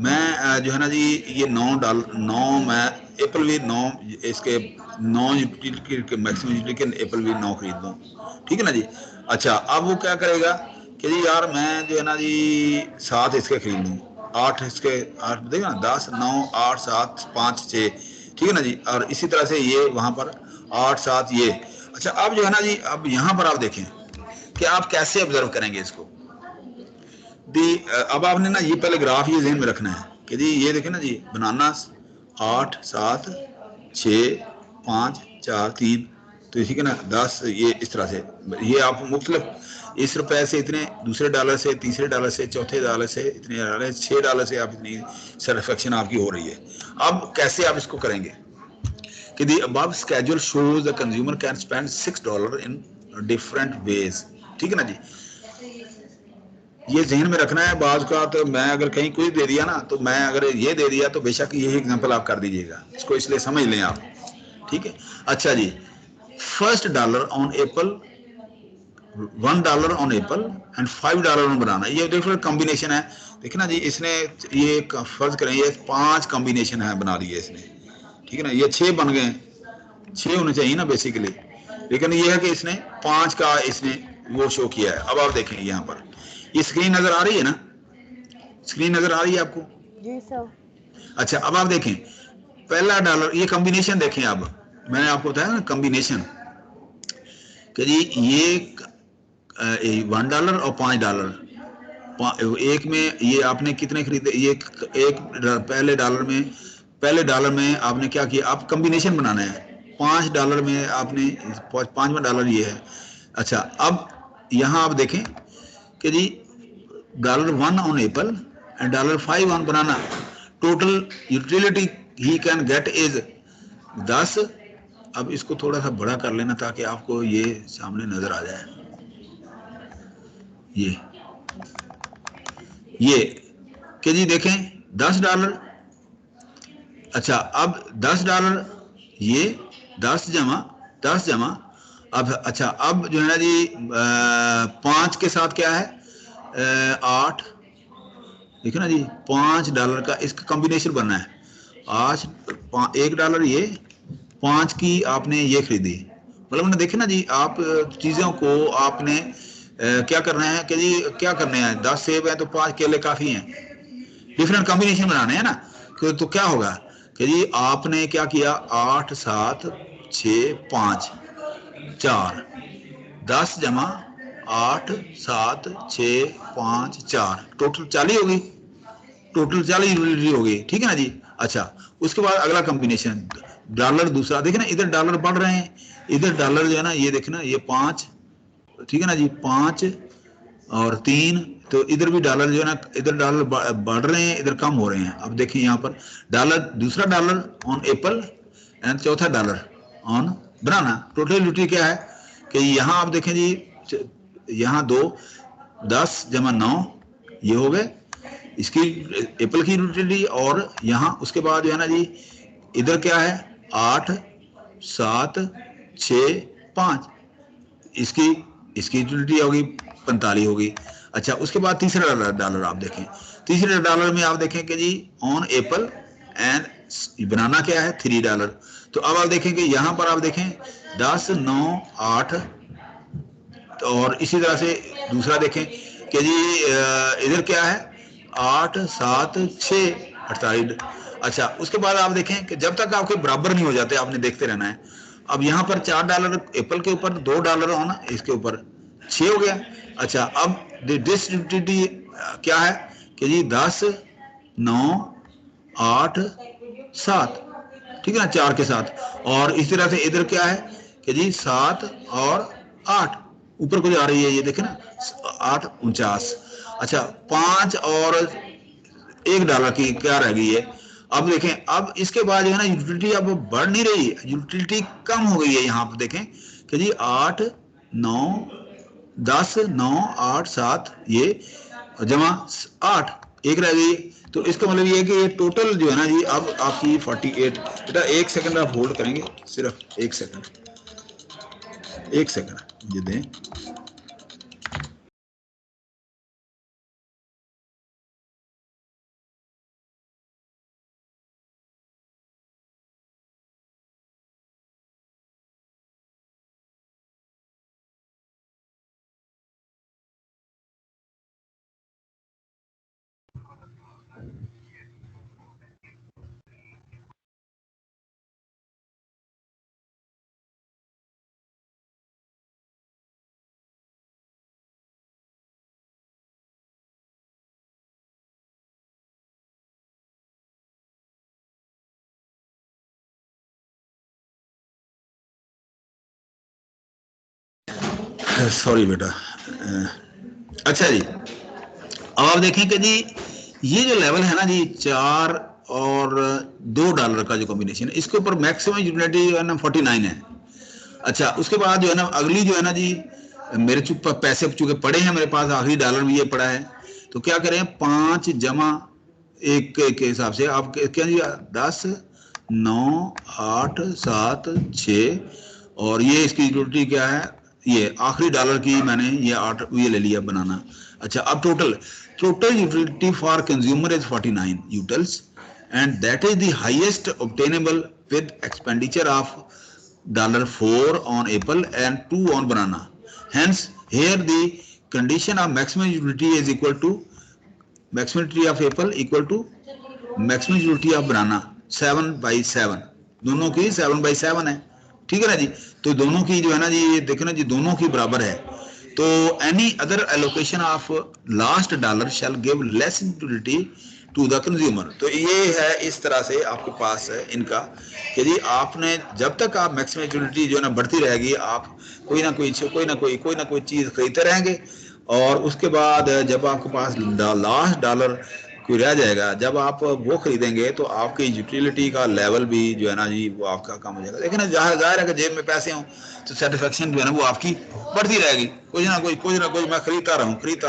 मैं जो है ना जी ये 9 मैं एप्पल भी 9 इसके 9 यूटिलिटी के मैक्सिमम यूटिलिटी के एप्पल भी 9 खरीद लूँ. ठीक है ना जी. अच्छा, अब वो क्या करेगा कि जी यार मैं जो है ना जी 7 इसके खरीद लूँ, 8 इसके, 8 देखिए ना 10 9 8 7 5 6. ठीक है ना जी. और इसी तरह से ये वहाँ पर 8 7 ये. अच्छा, अब जो है ना जी अब यहाँ पर आप देखें कि आप कैसे ऑब्जर्व करेंगे इसको. अब आपने ना ये पहले ग्राफ ये ज़हन में रखना है कि जी ये देखें ना जी बनाना 8 7 6 5 4 3. तो इसी के ना 10 ये इस तरह से ये आप मुख्तलिफ इस रुपए से इतने, दूसरे डॉलर से, तीसरे डॉलर से, चौथे डॉलर से इतने डॉलर, $6 से आप इतनी सेटिस्फेक्शन आपकी हो रही है. अब कैसे आप इसको करेंगे कि the above schedule shows the consumer can spend $6 in different ways. ठीक है ना जी. ये जहन में रखना है. बाज का तो मैं अगर कहीं कुछ दे दिया ना, तो मैं अगर ये दे दिया तो बेशक यही एग्जांपल आप कर दीजिएगा, इसको इसलिए समझ लें आप. ठीक है. अच्छा जी, $1 on apple, $1 on apple and $5 on banana. ये डिफरेंट कॉम्बिनेशन है. देखिए ना जी इसने ये फर्ज करें ये 5 कॉम्बिनेशन है बना लिए इसने. ठीक है ना. ये 6 बन गए, 6 होने चाहिए ना बेसिकली, लेकिन ये है कि इसने 5 का इसने वो शो किया है. अब आप देखें यहाँ पर ये स्क्रीन नजर आ रही है ना, स्क्रीन नजर आ रही है आपको? जी सर. अच्छा, अब आप देखें पहला डॉलर, ये कॉम्बिनेशन देखें. अब मैंने आपको बताया ना कॉम्बिनेशन कि जी ये $1 और $5, एक में ये आपने कितने खरीदे, ये एक पहले डॉलर में आपने क्या किया, आप कॉम्बिनेशन बनाना है. $5 में आपने 5वां डॉलर ये है. अच्छा, अब यहाँ आप देखें कि जी $1 on apple and $5 on banana. Total utility he can get is 10. अब इसको थोड़ा सा बड़ा कर लेना ताकि आपको ये सामने नजर आ जाए. ये कि जी देखें $10. अच्छा, अब $10 ये 10 जमा 10 जमा, अब अच्छा अब जो है ना जी 5 के साथ क्या है 8, देखो ना जी $5 का इसका कॉम्बिनेशन बनना है। आज $1 ये 5 की आपने ये खरीदी, मतलब ना देखे ना जी आप चीज़ों को आपने क्या करना है कि जी क्या करने हैं, 10 सेब है तो 5 केले काफ़ी हैं, डिफरेंट कॉम्बिनेशन बनाने हैं ना। तो क्या होगा कि जी आपने क्या किया 8 7 6 5 4, 10 जमा 8 7 6 5 4, टोटल 40 होगी, टोटल 40 यूटिलिटी हो गई, ठीक है ना जी। अच्छा उसके बाद अगला कॉम्बिनेशन डॉलर दूसरा, देखे ना इधर डॉलर बढ़ रहे हैं, इधर डॉलर जो है ना ये देखना ये 5, ठीक है ना जी 5 और 3, तो इधर भी डॉलर जो है ना इधर डॉलर बढ़ रहे हैं इधर कम हो रहे हैं। अब देखिए यहाँ पर डॉलर, दूसरा डॉलर ऑन एप्पल एंड चौथा dollar on banana. Total utility क्या है कि यहाँ आप देखें जी यहाँ 2 10 जमा 9 ये हो गए इसकी एप्पल की यूटिलिटी, और यहाँ उसके बाद जो है ना जी इधर क्या है 8 7 6 5 इसकी यूटिलिटी होगी 45 होगी। अच्छा उसके बाद तीसरा डॉलर आप देखें, तीसरे डॉलर में आप देखें कि जी ऑन एप्पल एंड बनाना क्या है $3। तो अब आप देखें कि यहाँ पर आप देखें 10 9 8, और इसी तरह से दूसरा देखें कि जी इधर क्या है 8 7 6 48। अच्छा उसके बाद आप देखें कि जब तक आपके बराबर नहीं हो जाते आपने देखते रहना है। अब यहाँ पर $4 एप्पल के ऊपर, $2 होना इसके ऊपर 6 हो गया। अच्छा अब डिस्ट्रीब्यूटिविटी क्या है कि जी 10 9 8 7, ठीक है ना 4 के साथ, और इस तरह से इधर क्या है कि जी 7 और 8 ऊपर को जा रही है, ये देखे ना 8 49। अच्छा 5 और $1 की क्या रह गई है। अब देखें अब इसके बाद जो है ना यूटिलिटी अब बढ़ नहीं रही, यूटिलिटी कम हो गई है। यहाँ पर देखें कि जी 8 9 10 9 8 7 ये जमा 8 1 रह गई। तो इसका मतलब ये है कि ये टोटल जो है ना जी अब आपकी 48। बेटा 1 सेकंड आप होल्ड करेंगे, सिर्फ 1 सेकंड, 1 सेकंड ये दें। सॉरी बेटा। अच्छा जी अब आप देखें कि जी ये जो लेवल है ना जी 4 और $2 का जो कॉम्बिनेशन है इसके ऊपर मैक्सिमम यूटिलिटी जो है ना 49 है। अच्छा उसके बाद जो है ना अगली जो है ना जी मेरे पैसे चूंकि पड़े हैं मेरे पास, आखिरी डॉलर भी ये पड़ा है, तो क्या करें 5 जमा 1 के हिसाब से आप क्या जी 10 9 8 7 6, और ये इसकी यूटिलिटी क्या है ये आखिरी डॉलर की मैंने ये 8 ये ले लिया बनाना। अच्छा अब total utility for consumer is 49 utils and that is the highest obtainable with expenditure of $4 on apple and 2 on banana. Hence here the condition of maximum utility is equal to maximum utility of apple equal to maximum utility of banana 7/7, दोनों की 7/7 है, ठीक है ना जी। तो दोनों की जो है ना जी ये देखो ना जी दोनों की बराबर है। तो any other allocation of last dollar shall give less utility to the consumer. तो ये है इस तरह से आपके पास है इनका कि जी आपने जब तक आप मैक्सिमम यूटिलिटी जो है ना बढ़ती रहेगी आप कोई ना कोई चीज़ खरीदते रहेंगे, और उसके बाद जब आपके पास लास्ट डॉलर कोई रह जाएगा जब आप वो खरीदेंगे तो आपकी यूटिलिटी का लेवल भी जो है ना जी वो आपका कम हो जाएगा। लेकिन जाहिर है कि जेब में पैसे हों तो सेटिस्फेक्शन जो है ना वो आपकी बढ़ती रहेगी, कुछ ना कुछ मैं खरीदता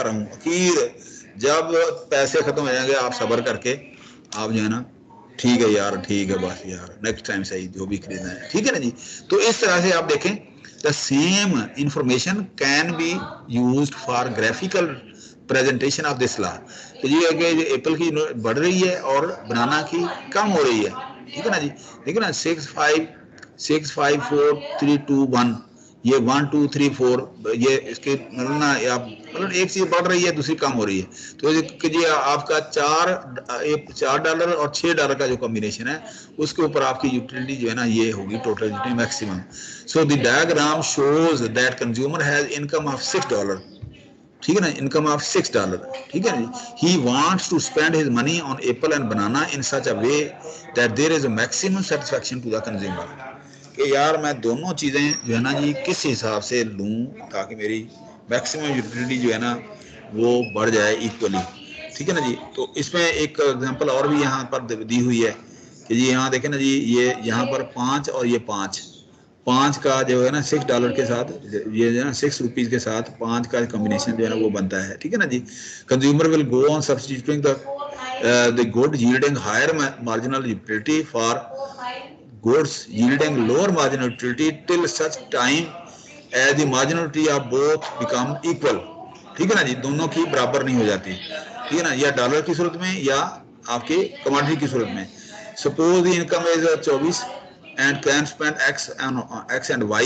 रहूं। आखिर जब पैसे खत्म हो जाएंगे आप सब्र करके आप जो है ना ठीक है यार, ठीक है बस यार, नेक्स्ट टाइम सही जो भी खरीदना है, ठीक है ना जी। तो इस तरह से आप देखें, the same information can be used for graphical presentation of this law. तो ये है कि एप्पल की बढ़ रही है और बनाना की कम हो रही है, ठीक है ना जी। देखो ना 6 5 6 5 4 3 2 1, ये 1 2 3 4, ये इसके मतलब ना आप मतलब एक चीज बढ़ रही है दूसरी कम हो रही है। तो ये आपका $4 और $6 का जो कॉम्बिनेशन है उसके ऊपर आपकी यूटिलिटी जो है ना ये होगी total utility maximum. So the diagram shows that consumer has income of $6, ठीक है ना, इनकम ऑफ $6, ठीक है ना। He wants to spend his money on apple and banana in such a way that there is a maximum satisfaction to the consumer, कि यार मैं दोनों चीज़ें जो है ना जी किस हिसाब से लूँ ताकि मेरी मैक्सिमम यूटिलिटी जो है ना वो बढ़ जाए इक्वली, ठीक है ना जी। तो इसमें एक एग्जांपल और भी यहाँ पर दी हुई है कि जी यहाँ देखें ना जी, ये यहाँ पर 5 और ये 5 का जो है ना $6 के साथ, ये जो है ना ₹6 के साथ 5 का कॉम्बिनेशन जो है ना वो बनता है, ठीक है ना जी। Consumer will go on substituting the good yielding higher marginal utility for goods yielding lower marginal utility till such time as the marginal utility of both become equal, ठीक है ना जी, दोनों की बराबर नहीं हो जाती, ठीक है ना, या डॉलर की सूरत में या आपके कमोडिटी की सूरत में। Suppose the income is 24 and can spend x and y,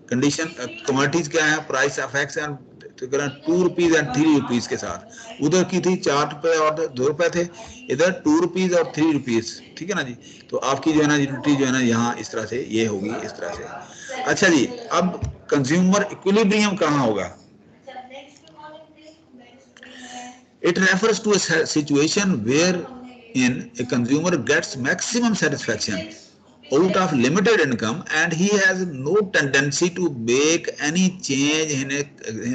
condition commodities क्या है, price of x and ₹2 and ₹3 के साथ, उधर की थी ₹4 और ₹2 थे, इधर ₹2 और ₹3, ठीक है ना जी। तो आपकी जो है ना यूनिटी जो है ना यहाँ इस तरह से ये होगी, इस तरह से। अच्छा जी, अब कंज्यूमर इक्विलिब्रियम कहाँ होगा? It refers to a situation where in a consumer gets maximum satisfaction out of limited income and he has no tendency to make any change in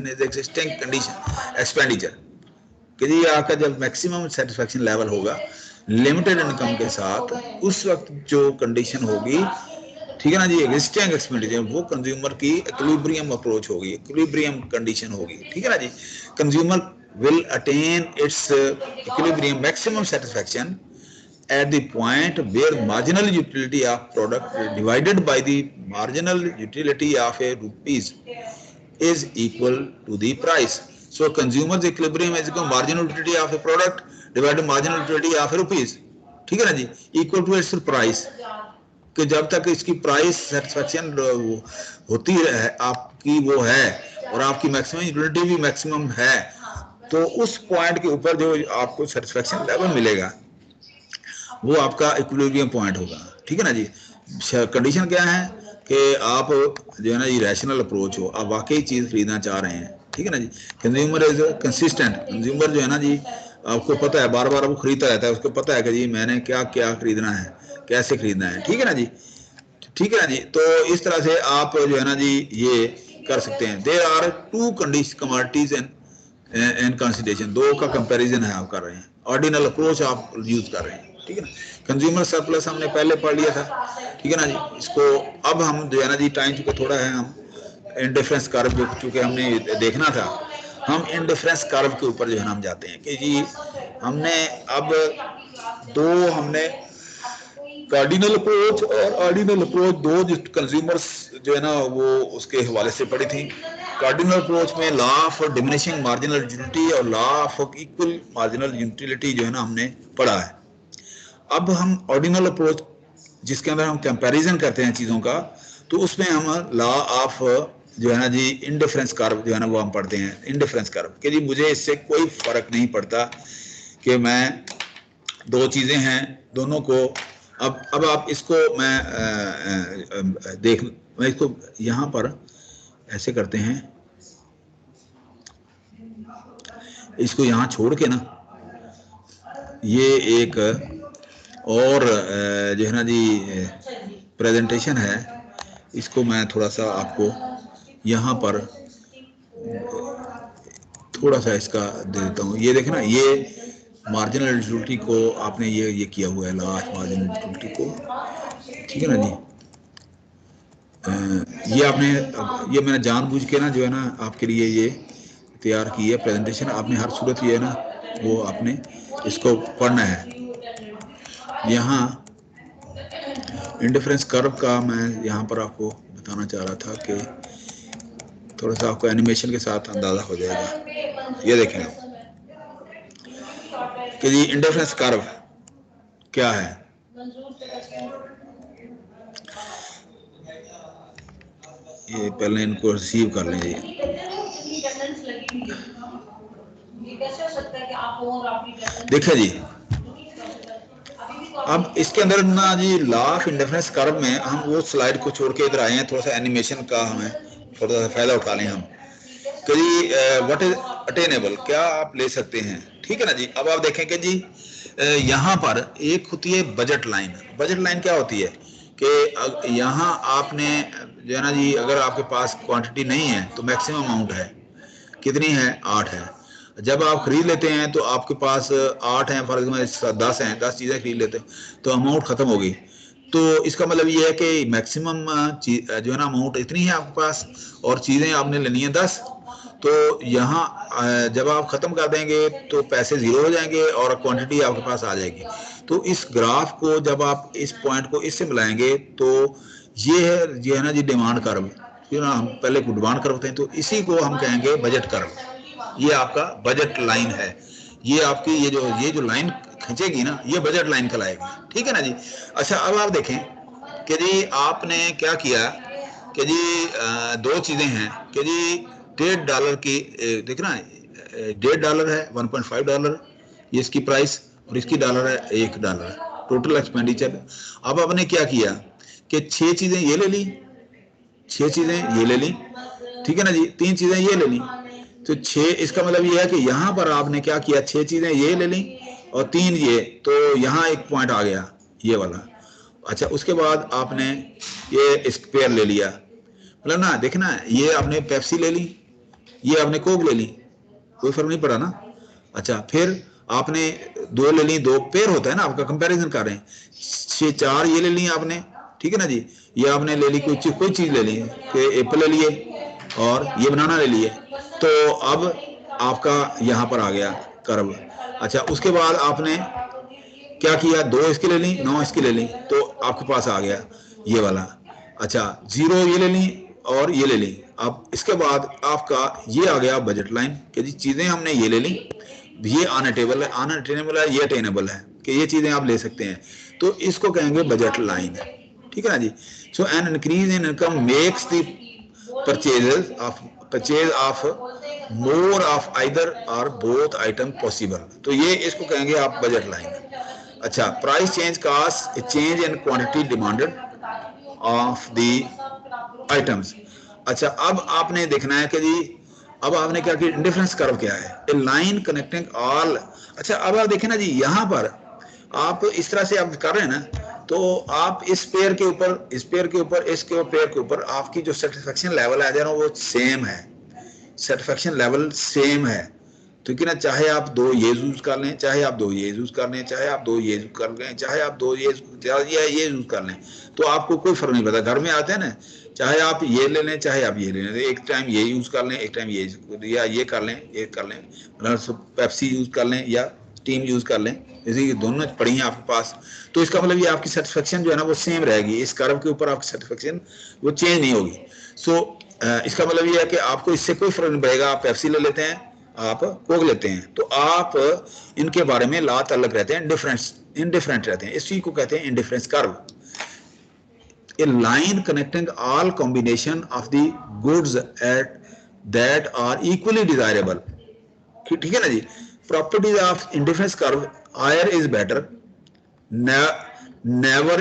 his existing condition expenditure, कि जी आपका जब maximum satisfaction level होगा limited income के साथ, उस वक्त जो condition होगी, ठीक है ना जी, एग्जिस्टिंग एक्सपेंडिचर, वो कंज्यूमर की इक्विलिब्रियम अप्रोच होगी, इक्विलिब्रियम कंडीशन होगी, ठीक है ना जी। Consumer will attain its equilibrium maximum satisfaction at the point where marginal utility of product divided by the marginal utility of a rupees is equal to the price. So consumer's equilibrium is equal marginal utility of a product divided marginal utility of a rupees, ठीक है ना जी, equal to its price, कि जब तक इसकी price satisfaction होती है आपकी वो है और आपकी मैक्सिमम यूटिलिटी भी मैक्सिमम है, तो उस पॉइंट के ऊपर जो आपको सेटिस्फैक्शन लेवल मिलेगा वो आपका इक्विलिब्रियम पॉइंट होगा, ठीक है ना जी। कंडीशन क्या है कि आप जो है ना ये रैशनल अप्रोच हो, आप वाकई चीज़ खरीदना चाह रहे हैं, ठीक है ना जी। कंज्यूमर इज कंसिस्टेंट, कंज्यूमर जो है ना जी आपको पता है, बार बार वो खरीदता रहता है, उसको पता है कि जी मैंने क्या क्या खरीदना है, कैसे खरीदना है, ठीक है ना जी, ठीक है ना जी। तो इस तरह से आप जो है ना जी ये कर सकते हैं। There are 2 commodities and consideration, दो का कंपैरिजन है आप कर रहे हैं, ऑर्डिनल अप्रोच आप यूज कर रहे हैं, ठीक है ना। कंज्यूमर सरप्लस हमने पहले पढ़ लिया था, ठीक है ना जी। इसको अब हम जो है ना जी टाइम चुके थोड़ा है, हम इंडिफरेंस कर्व चूंकि हमने देखना था, हम इंडिफरेंस कर्व के ऊपर जो है ना हम जाते हैं कि जी हमने अब हमने कार्डिनल अप्रोच और ऑर्डिनल अप्रोच दो जो कंज्यूमर्स जो है ना वो उसके हवाले से पढ़ी थी। कार्डिनल अप्रोच में law of diminishing marginal utility और law of equal marginal utility जो है ना हमने पढ़ा है। अब हम ऑर्डिनल अप्रोच जिसके अंदर हम कंपैरिजन करते हैं चीज़ों का, तो उसमें हम लॉ ऑफ जो है ना जी इंडिफरेंस कर्व जो है ना वो हम पढ़ते हैं। इंडिफरेंस कर्व कि जी मुझे इससे कोई फर्क नहीं पड़ता कि मैं दो चीज़ें हैं दोनों को, अब आप इसको मैं इसको यहाँ पर ऐसे करते हैं, इसको यहाँ छोड़ के ना ये एक और जो है ना जी प्रेजेंटेशन है, इसको मैं थोड़ा सा आपको यहाँ पर थोड़ा सा इसका दे देता हूँ। ये देखें ना, ये मार्जिनल यूटिलिटी को आपने ये किया हुआ है, लास्ट मार्जिनल यूटिलिटी को, ठीक है ना जी। ये आपने ये मैंने जानबूझ के ना जो है ना आपके लिए ये तैयार की है प्रेजेंटेशन। आपने हर सूरत ये है ना वो आपने इसको पढ़ना है। यहाँ इंडिफरेंस कर्व का मैं यहाँ पर आपको बताना चाह रहा था कि थोड़ा सा आपको एनिमेशन के साथ अंदाजा हो जाएगा। ये देखें आप कि जी इंडिफरेंस कर्व क्या है। ये पहले इनको रिसीव कर लें जी। देखिए जी, अब इसके अंदर ना जी लॉ ऑफ इंडिफरेंस कर्व में हम वो स्लाइड को छोड़ के इधर आए हैं, थोड़ा सा एनिमेशन का हमें थोड़ा सा फायदा उठा लें हम कि जी व्हाट इज अटेनेबल, क्या आप ले सकते हैं। ठीक है ना जी। अब आप देखें कि जी यहाँ पर एक होती है बजट लाइन। बजट लाइन क्या होती है कि यहाँ आपने जो है ना जी, अगर आपके पास क्वांटिटी नहीं है तो मैक्सिमम अमाउंट है, कितनी है, 8 है। जब आप खरीद लेते हैं तो आपके पास 8 हैं, फॉर एग्जाम्पल 10 हैं, 10 चीज़ें खरीद लेते हैं तो अमाउंट ख़त्म हो गई। तो इसका मतलब ये है कि मैक्सिमम जो है ना अमाउंट इतनी है आपके पास और चीज़ें आपने लेनी है 10। तो यहाँ जब आप ख़त्म कर देंगे तो पैसे ज़ीरो हो जाएंगे और क्वांटिटी आपके पास आ जाएगी। तो इस ग्राफ को जब आप इस पॉइंट को इससे मिलाएंगे तो ये है ना जी डिमांड कर्व। फिर हम पहले को डिमांड कर्व हैं तो इसी को हम कहेंगे बजट कर्व। ये आपका बजट लाइन है। ये आपकी ये जो लाइन खींचेगी ना, ये बजट लाइन कहलाएगी। ठीक है ना जी। अच्छा, अब आप देखें कि जी आपने क्या किया कि जी दो चीज़ें हैं कि जी $1.5 की देखना $1.5 है, $1.5 ये इसकी प्राइस और इसकी डॉलर है $1 टोटल एक्सपेंडिचर। अब आपने क्या किया कि 6 चीज़ें ये ले ली, 6 चीज़ें ये ले ली, ठीक है ना जी, 3 चीज़ें ये ले ली। तो 6, इसका मतलब ये है कि यहाँ पर आपने क्या किया, 6 चीज़ें ये ले ली और 3 ये, तो यहाँ एक पॉइंट आ गया ये वाला। अच्छा, उसके बाद आपने ये स्पेयर ले लिया, मतलब ना देखना ये आपने पेप्सी ले ली, ये आपने कोक ले ली, कोई फर्क नहीं पड़ा ना। अच्छा, फिर आपने 2 ले ली, 2 पेयर होता है ना, आपका कंपैरिजन कर रहे हैं। 4 ये ले ली आपने, ठीक है ना जी। ये आपने ले ली कोई चीज़ ले ली कि एप्पल ले लिए और ये बनाना ले लिए, तो अब आपका यहाँ पर आ गया कर्व। अच्छा, उसके बाद आपने क्या किया, 2 इसके ले ली, 9 इसकी ले ली, तो आपके पास आ गया ये वाला। अच्छा, 0 ये ले ली और ये ले ली। अब इसके बाद आपका ये आ गया बजट लाइन कि जी चीज़ें हमने ये ले ली, ये अनअटेनेबल है, अनअटेनेबल है, ये अटेनेबल है कि ये चीज़ें आप ले सकते हैं, तो इसको कहेंगे बजट लाइन। ठीक है ना जी। So an increase in income makes the purchase of more of either or both item possible, तो ये इसको कहेंगे आप बजट लाइन। अच्छा, price change cost change in quantity demanded of the items. अच्छा, अब आपने देखना है कि जी अब आपने क्या किया, इंडिफरेंस कर्व क्या है, ए लाइन कनेक्टिंग ऑल। अच्छा, अब आप देखें ना जी, यहाँ पर आप इस तरह से आप कर रहे हैं ना, तो आप इस पेयर के ऊपर, इस पेयर के ऊपर, इसके पेयर के ऊपर आपकी जो सेटिस्फेक्शन लेवल है वो सेम है, सेटिस्फेक्शन लेवल सेम है। ठीक है ना, चाहे आप 2 ये यूज कर लें, चाहे आप 2 ये यूज कर लें, चाहे आप 2 ये यूज कर लें, चाहे आप 2 ये यूज कर लें, तो आपको कोई फर्क नहीं पड़ता। घर में आते हैं ना, चाहे आप ये ले लें, चाहे आप ये ले लें, एक टाइम ये यूज कर लें, एक टाइम ये कर लें, ये कर लें, पेप्सी यूज कर लें या टीम यूज कर लें, जैसे कि दोनों पड़ी हैं आपके पास, तो इसका मतलब ये आपकी सेटिस्फेक्शन जो है ना वो सेम रहेगी। इस कर्व के ऊपर आपकी सेटिस्फेक्शन वो चेंज नहीं होगी। सो इसका मतलब ये है कि आपको इससे कोई फर्क नहीं पड़ेगा, आप पेप्सी ले लेते हैं, आप कोक लेते हैं, तो आप इनके बारे में लात अलग रहते हैं, इंडिफरेंट रहते हैं। इस चीज को कहते हैं indifference curve. A line connecting all combination of the goods that are equally desirable. ठीक है ना जी। Properties of indifference curve, higher is better, never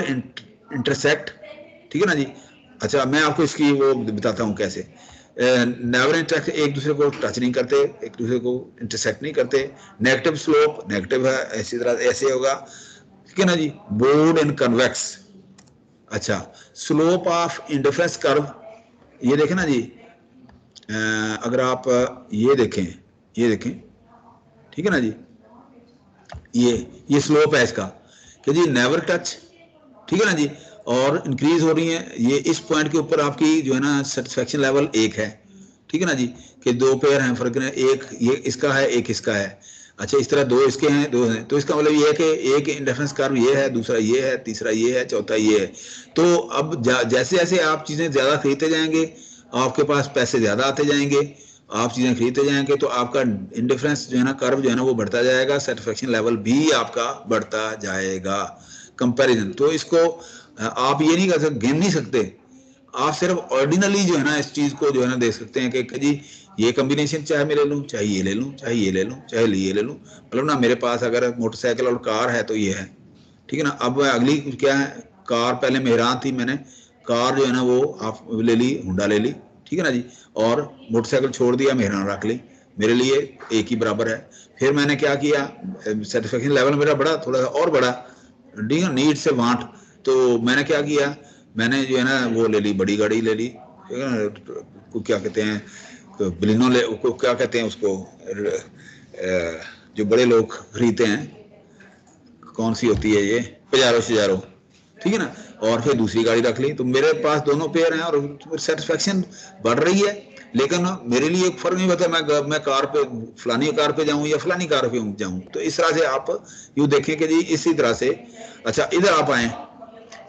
intersect। ठीक है ना जी। अच्छा, मैं आपको इसकी वो बताता हूँ कैसे। नेवर इंटरेक्ट, एक दूसरे को टच नहीं करते, एक दूसरे को इंटरसेक्ट नहीं करते। नेगेटिव स्लोप, नेगेटिव है, इसी तरह ऐसे होगा। ठीक है ना जी। Bowed and convex. अच्छा, स्लोप ऑफ इंडिफरेंस कर्व, ये देखें ना जी, अगर आप ये देखें, ठीक है ना जी, ये स्लोप है इसका कि जी नेवर टच, ठीक है ना जी, और इंक्रीज हो रही है। ये इस पॉइंट के ऊपर आपकी जो है ना सेटिस्फेक्शन लेवल 1 है, ठीक है ना जी, कि 2 पेयर हैं, फर्क है, एक ये इसका है, एक इसका है। अच्छा इस तरह दो इसके हैं, दो हैं, तो इसका मतलब ये है कि एक इंडिफरेंस कर्व ये है, दूसरा ये है, तीसरा ये है, चौथा ये है। तो अब जैसे जैसे आप चीजें ज्यादा खरीदते जाएंगे आपके पास पैसे ज्यादा आते जाएंगे, आप चीजें खरीदते जाएंगे तो आपका इंडिफरेंस जो है ना कर्व जो है ना वो बढ़ता जाएगा, सेटिस्फेक्शन लेवल भी आपका बढ़ता जाएगा कंपैरिजन। तो इसको आप ये नहीं कर सकते, गिन नहीं सकते, आप सिर्फ ऑर्डिनली जो है ना इस चीज को जो है ना देख सकते हैं कि जी ये कॉम्बिनेशन चाहे मैं ले लूं, चाहे ये ले लूं, चाहे ये ले लूं, चाहे ये ले लूं, मतलब ना मेरे पास अगर मोटरसाइकिल और कार है तो ये है, ठीक है ना। अब अगली क्या है, कार पहले मेहरान थी, मैंने कार जो है ना वो आप ले ली, हुंडा ले ली, ठीक है ना जी, और मोटरसाइकिल छोड़ दिया, मेहरान रख ली, मेरे लिए एक ही बराबर है। फिर मैंने क्या किया, सेटिस्फेक्शन लेवल मेरा बढ़ा, थोड़ा सा और बढ़ा, ठीक है, नीड से वांट, तो मैंने क्या किया, मैंने जो है ना वो ले ली, बड़ी गाड़ी ले ली, ठीक है ना, क्या कहते हैं बलिनो ले, क्या कहते हैं उसको, जो बड़े लोग खरीदते हैं, कौन सी होती है ये, पजारो शजारो, ठीक है ना, और फिर दूसरी गाड़ी रख ली। तो मेरे पास दोनों पेयर हैं और सेटिस्फेक्शन बढ़ रही है, लेकिन मेरे लिए एक फर्क नहीं पता मैं कार पे, फलानी कार पे जाऊं या फलानी कार पे जाऊं। तो इस तरह से आप यूं देखें कि जी इसी तरह से, अच्छा इधर आप आए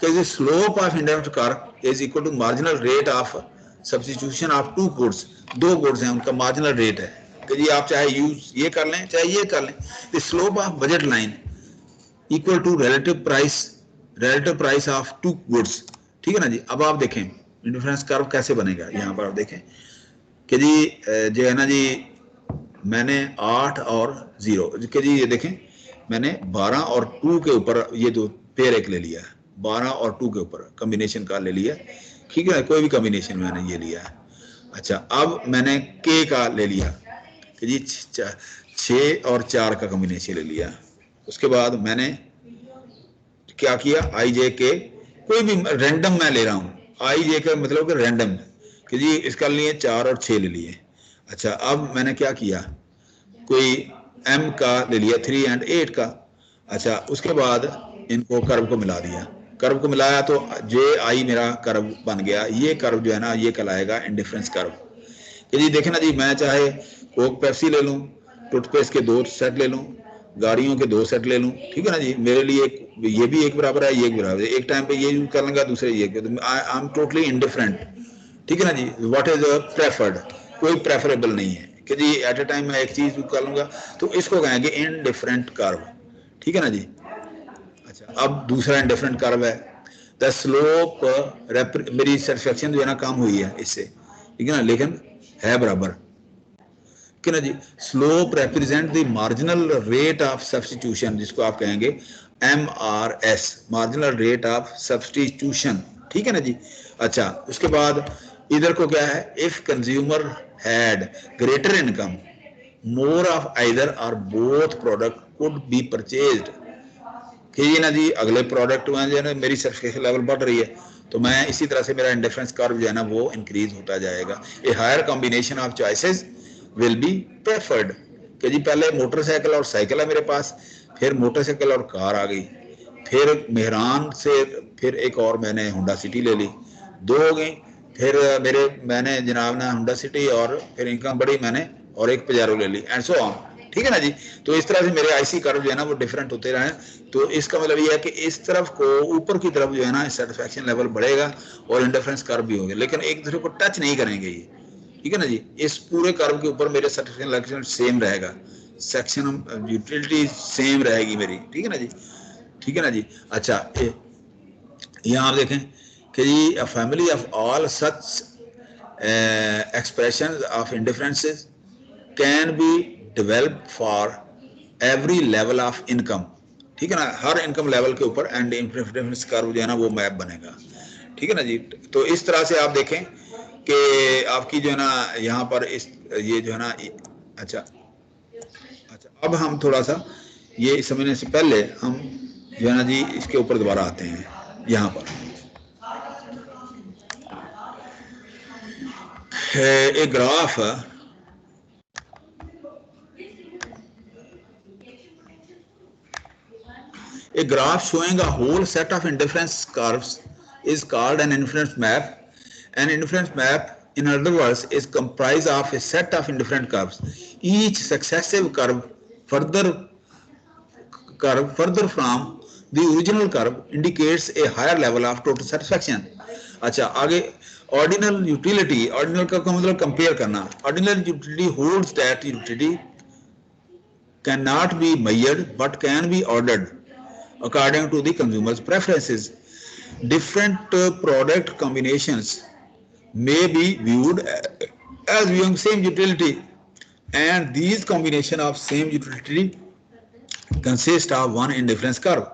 कि slope of Indian car is equal to marginal rate of substitution of two goods, दो गुड्स हैं उनका मार्जिनल रेट है कि जी आप चाहे यूज ये कर लें चाहे ये कर लें। The slope of budget line equal to relative price of two goods, ठीक है ना जी। अब आप देखें इंडिफरेंस कर्व कैसे बनेगा, यहाँ पर आप देखें कि जी जो है ना जी मैंने 8 और 0 कि जी ये देखें मैंने 12 और 2 के ऊपर ये जो पेयर एक ले लिया है, 12 और 2 के ऊपर कॉम्बिनेशन का ले लिया, ठीक है, कोई भी कॉम्बिनेशन मैंने ये लिया है। अच्छा अब मैंने के का ले लिया कि जी 6 और 4 का कॉम्बिनेशन ले लिया। उसके बाद मैंने क्या किया, आई जे के, कोई भी रैंडम मैं ले रहा हूँ, आई जे का मतलब कि रैंडम, कि जी इसका लिए 4 और 6 ले लिए। अच्छा अब मैंने क्या किया, कोई एम का ले लिया, 3 और 8 का। अच्छा उसके बाद इनको कर्व को मिला दिया, कर्व को मिलाया तो जे आई मेरा कर्व बन गया। ये कर्व जो है ना ये कहलाएगा इंडिफरेंस कर्व। कि जी देखे ना जी मैं चाहे कोक पेप्सी ले लूँ, टूथपेस्ट के 2 सेट ले लूँ, गाड़ियों के 2 सेट ले लूँ, ठीक है ना जी, मेरे लिए ये भी एक बराबर है, ये एक बराबर है, एक टाइम पे ये यूज कर लूंगा, दूसरे ये, आई एम टोटली इंडिफरेंट, ठीक है ना जी। व्हाट इज प्रेफर्ड, कोई प्रेफरेबल नहीं है कि जी एट ए टाइम मैं एक चीज यूज कर लूंगा, तो इसको कहेंगे इनडिफरेंट कर्व, ठीक है ना जी। अच्छा अब दूसरा इनडिफरेंट कर्व है, द स्लोप, मेरी सेटिस्फेक्शन जो है ना कम हुई है इससे, ठीक है ना, लेकिन है बराबर, कि ना जी। Slope represent the marginal rate of substitution, जिसको आप कहेंगे MRS, marginal rate of substitution, ठीक है ना जी। अच्छा उसके बाद इधर को क्या है, if consumer had greater income more of either or both product could be purchased, कि ये ना जी अगले प्रोडक्ट में जो है ना मेरी सेटिस्फेक्शन लेवल बढ़ रही है, तो मैं इसी तरह से मेरा इंडिफरेंस कर्व जो है ना वो इंक्रीज होता जाएगा। A higher combination of choices will be preferred, कि जी पहले मोटरसाइकिल और साइकिल है मेरे पास, फिर मोटरसाइकिल और कार आ गई, फिर मेहरान से फिर एक और मैंने हुंडा सिटी ले ली, 2 हो गई, फिर मैंने जनाब ना हुंडा सिटी और फिर इनकम बढ़ी मैंने और एक पजारो ले ली, एंड सो ऑन, ठीक है ना जी। तो इस तरह से मेरे आईसी कर्व जो है ना वो डिफरेंट होते रहे। तो इसका मतलब ये है कि इस तरफ को ऊपर की तरफ जो है ना सेटिस्फेक्शन लेवल बढ़ेगा और इंडिफरेंस कर्व भी होगा, लेकिन एक दूसरे को टच नहीं करेंगे ये, ठीक है ना जी। इस पूरे कर्व के ऊपर मेरे सेटिस्फेक्शन सेम रहेगा, सेक्शन यूटिलिटी सेम रहेगी मेरी, ठीक है ना जी, ठीक है ना जी। अच्छा यहाँ आप देखें कि जी a family of all such expressions of indifferences can be develop for every level of income, ठीक है ना, हर इनकम लेवल के ऊपर एंड इंडिफरेंस कर्व जो है ना वो मैप बनेगा, ठीक है ना जी। तो इस तरह से आप देखें कि आपकी जो है ना यहाँ पर इस ये जो है ना, अच्छा अब हम थोड़ा सा ये समझने से पहले हम जो है ना जी इसके ऊपर दोबारा आते हैं। यहाँ पर एक graph, a graph showing a whole set of indifference curves is called an indifference map. An indifference map, in other words, is comprised of a set of indifferent curves. Each successive curve further curve further from the original curve indicates a higher level of total satisfaction. अच्छा आगे ordinal utility, ordinal का मतलब compare करना. Ordinal utility holds that utility cannot be measured but can be ordered according to the consumer's preferences. Different product combinations may be viewed as viewing same utility, and these combination of same utility consist of one indifference curve.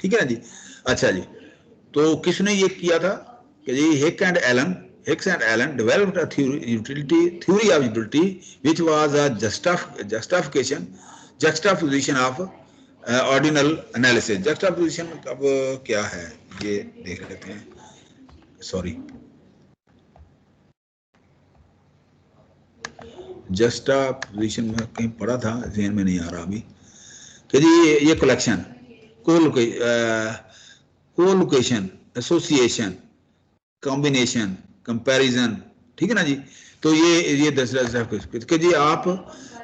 ठीक है ना जी. अच्छा जी, तो किसने ये किया था कि जी Hicks and Allen developed a theory of utility which was a juxtaposition of ordinal analysis. Juxtaposition अब क्या है ये देख लेते हैं. सॉरी, juxtaposition में कहीं पढ़ा था, ज़हन में नहीं आ रहा अभी. कि जी ये collection, collocation, association, combination, comparison, ठीक है ना जी. तो ये 10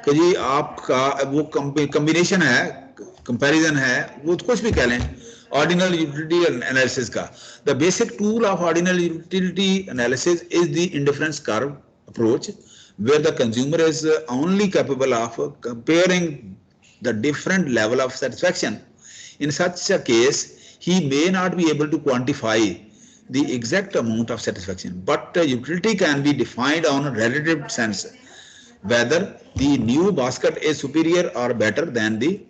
कि जी आपका वो कॉम्बिनेशन है, कंपैरिजन है, वो कुछ भी कह लें, ऑर्डिनल यूटिलिटी एनालिसिस का. The basic tool of ordinal utility analysis is the indifference curve approach, where the consumer is only capable of comparing the different level of satisfaction. In such a case, he may not be able to quantify the exact amount of satisfaction, but utility can be defined on a relative sense, whether the new basket is superior or better than the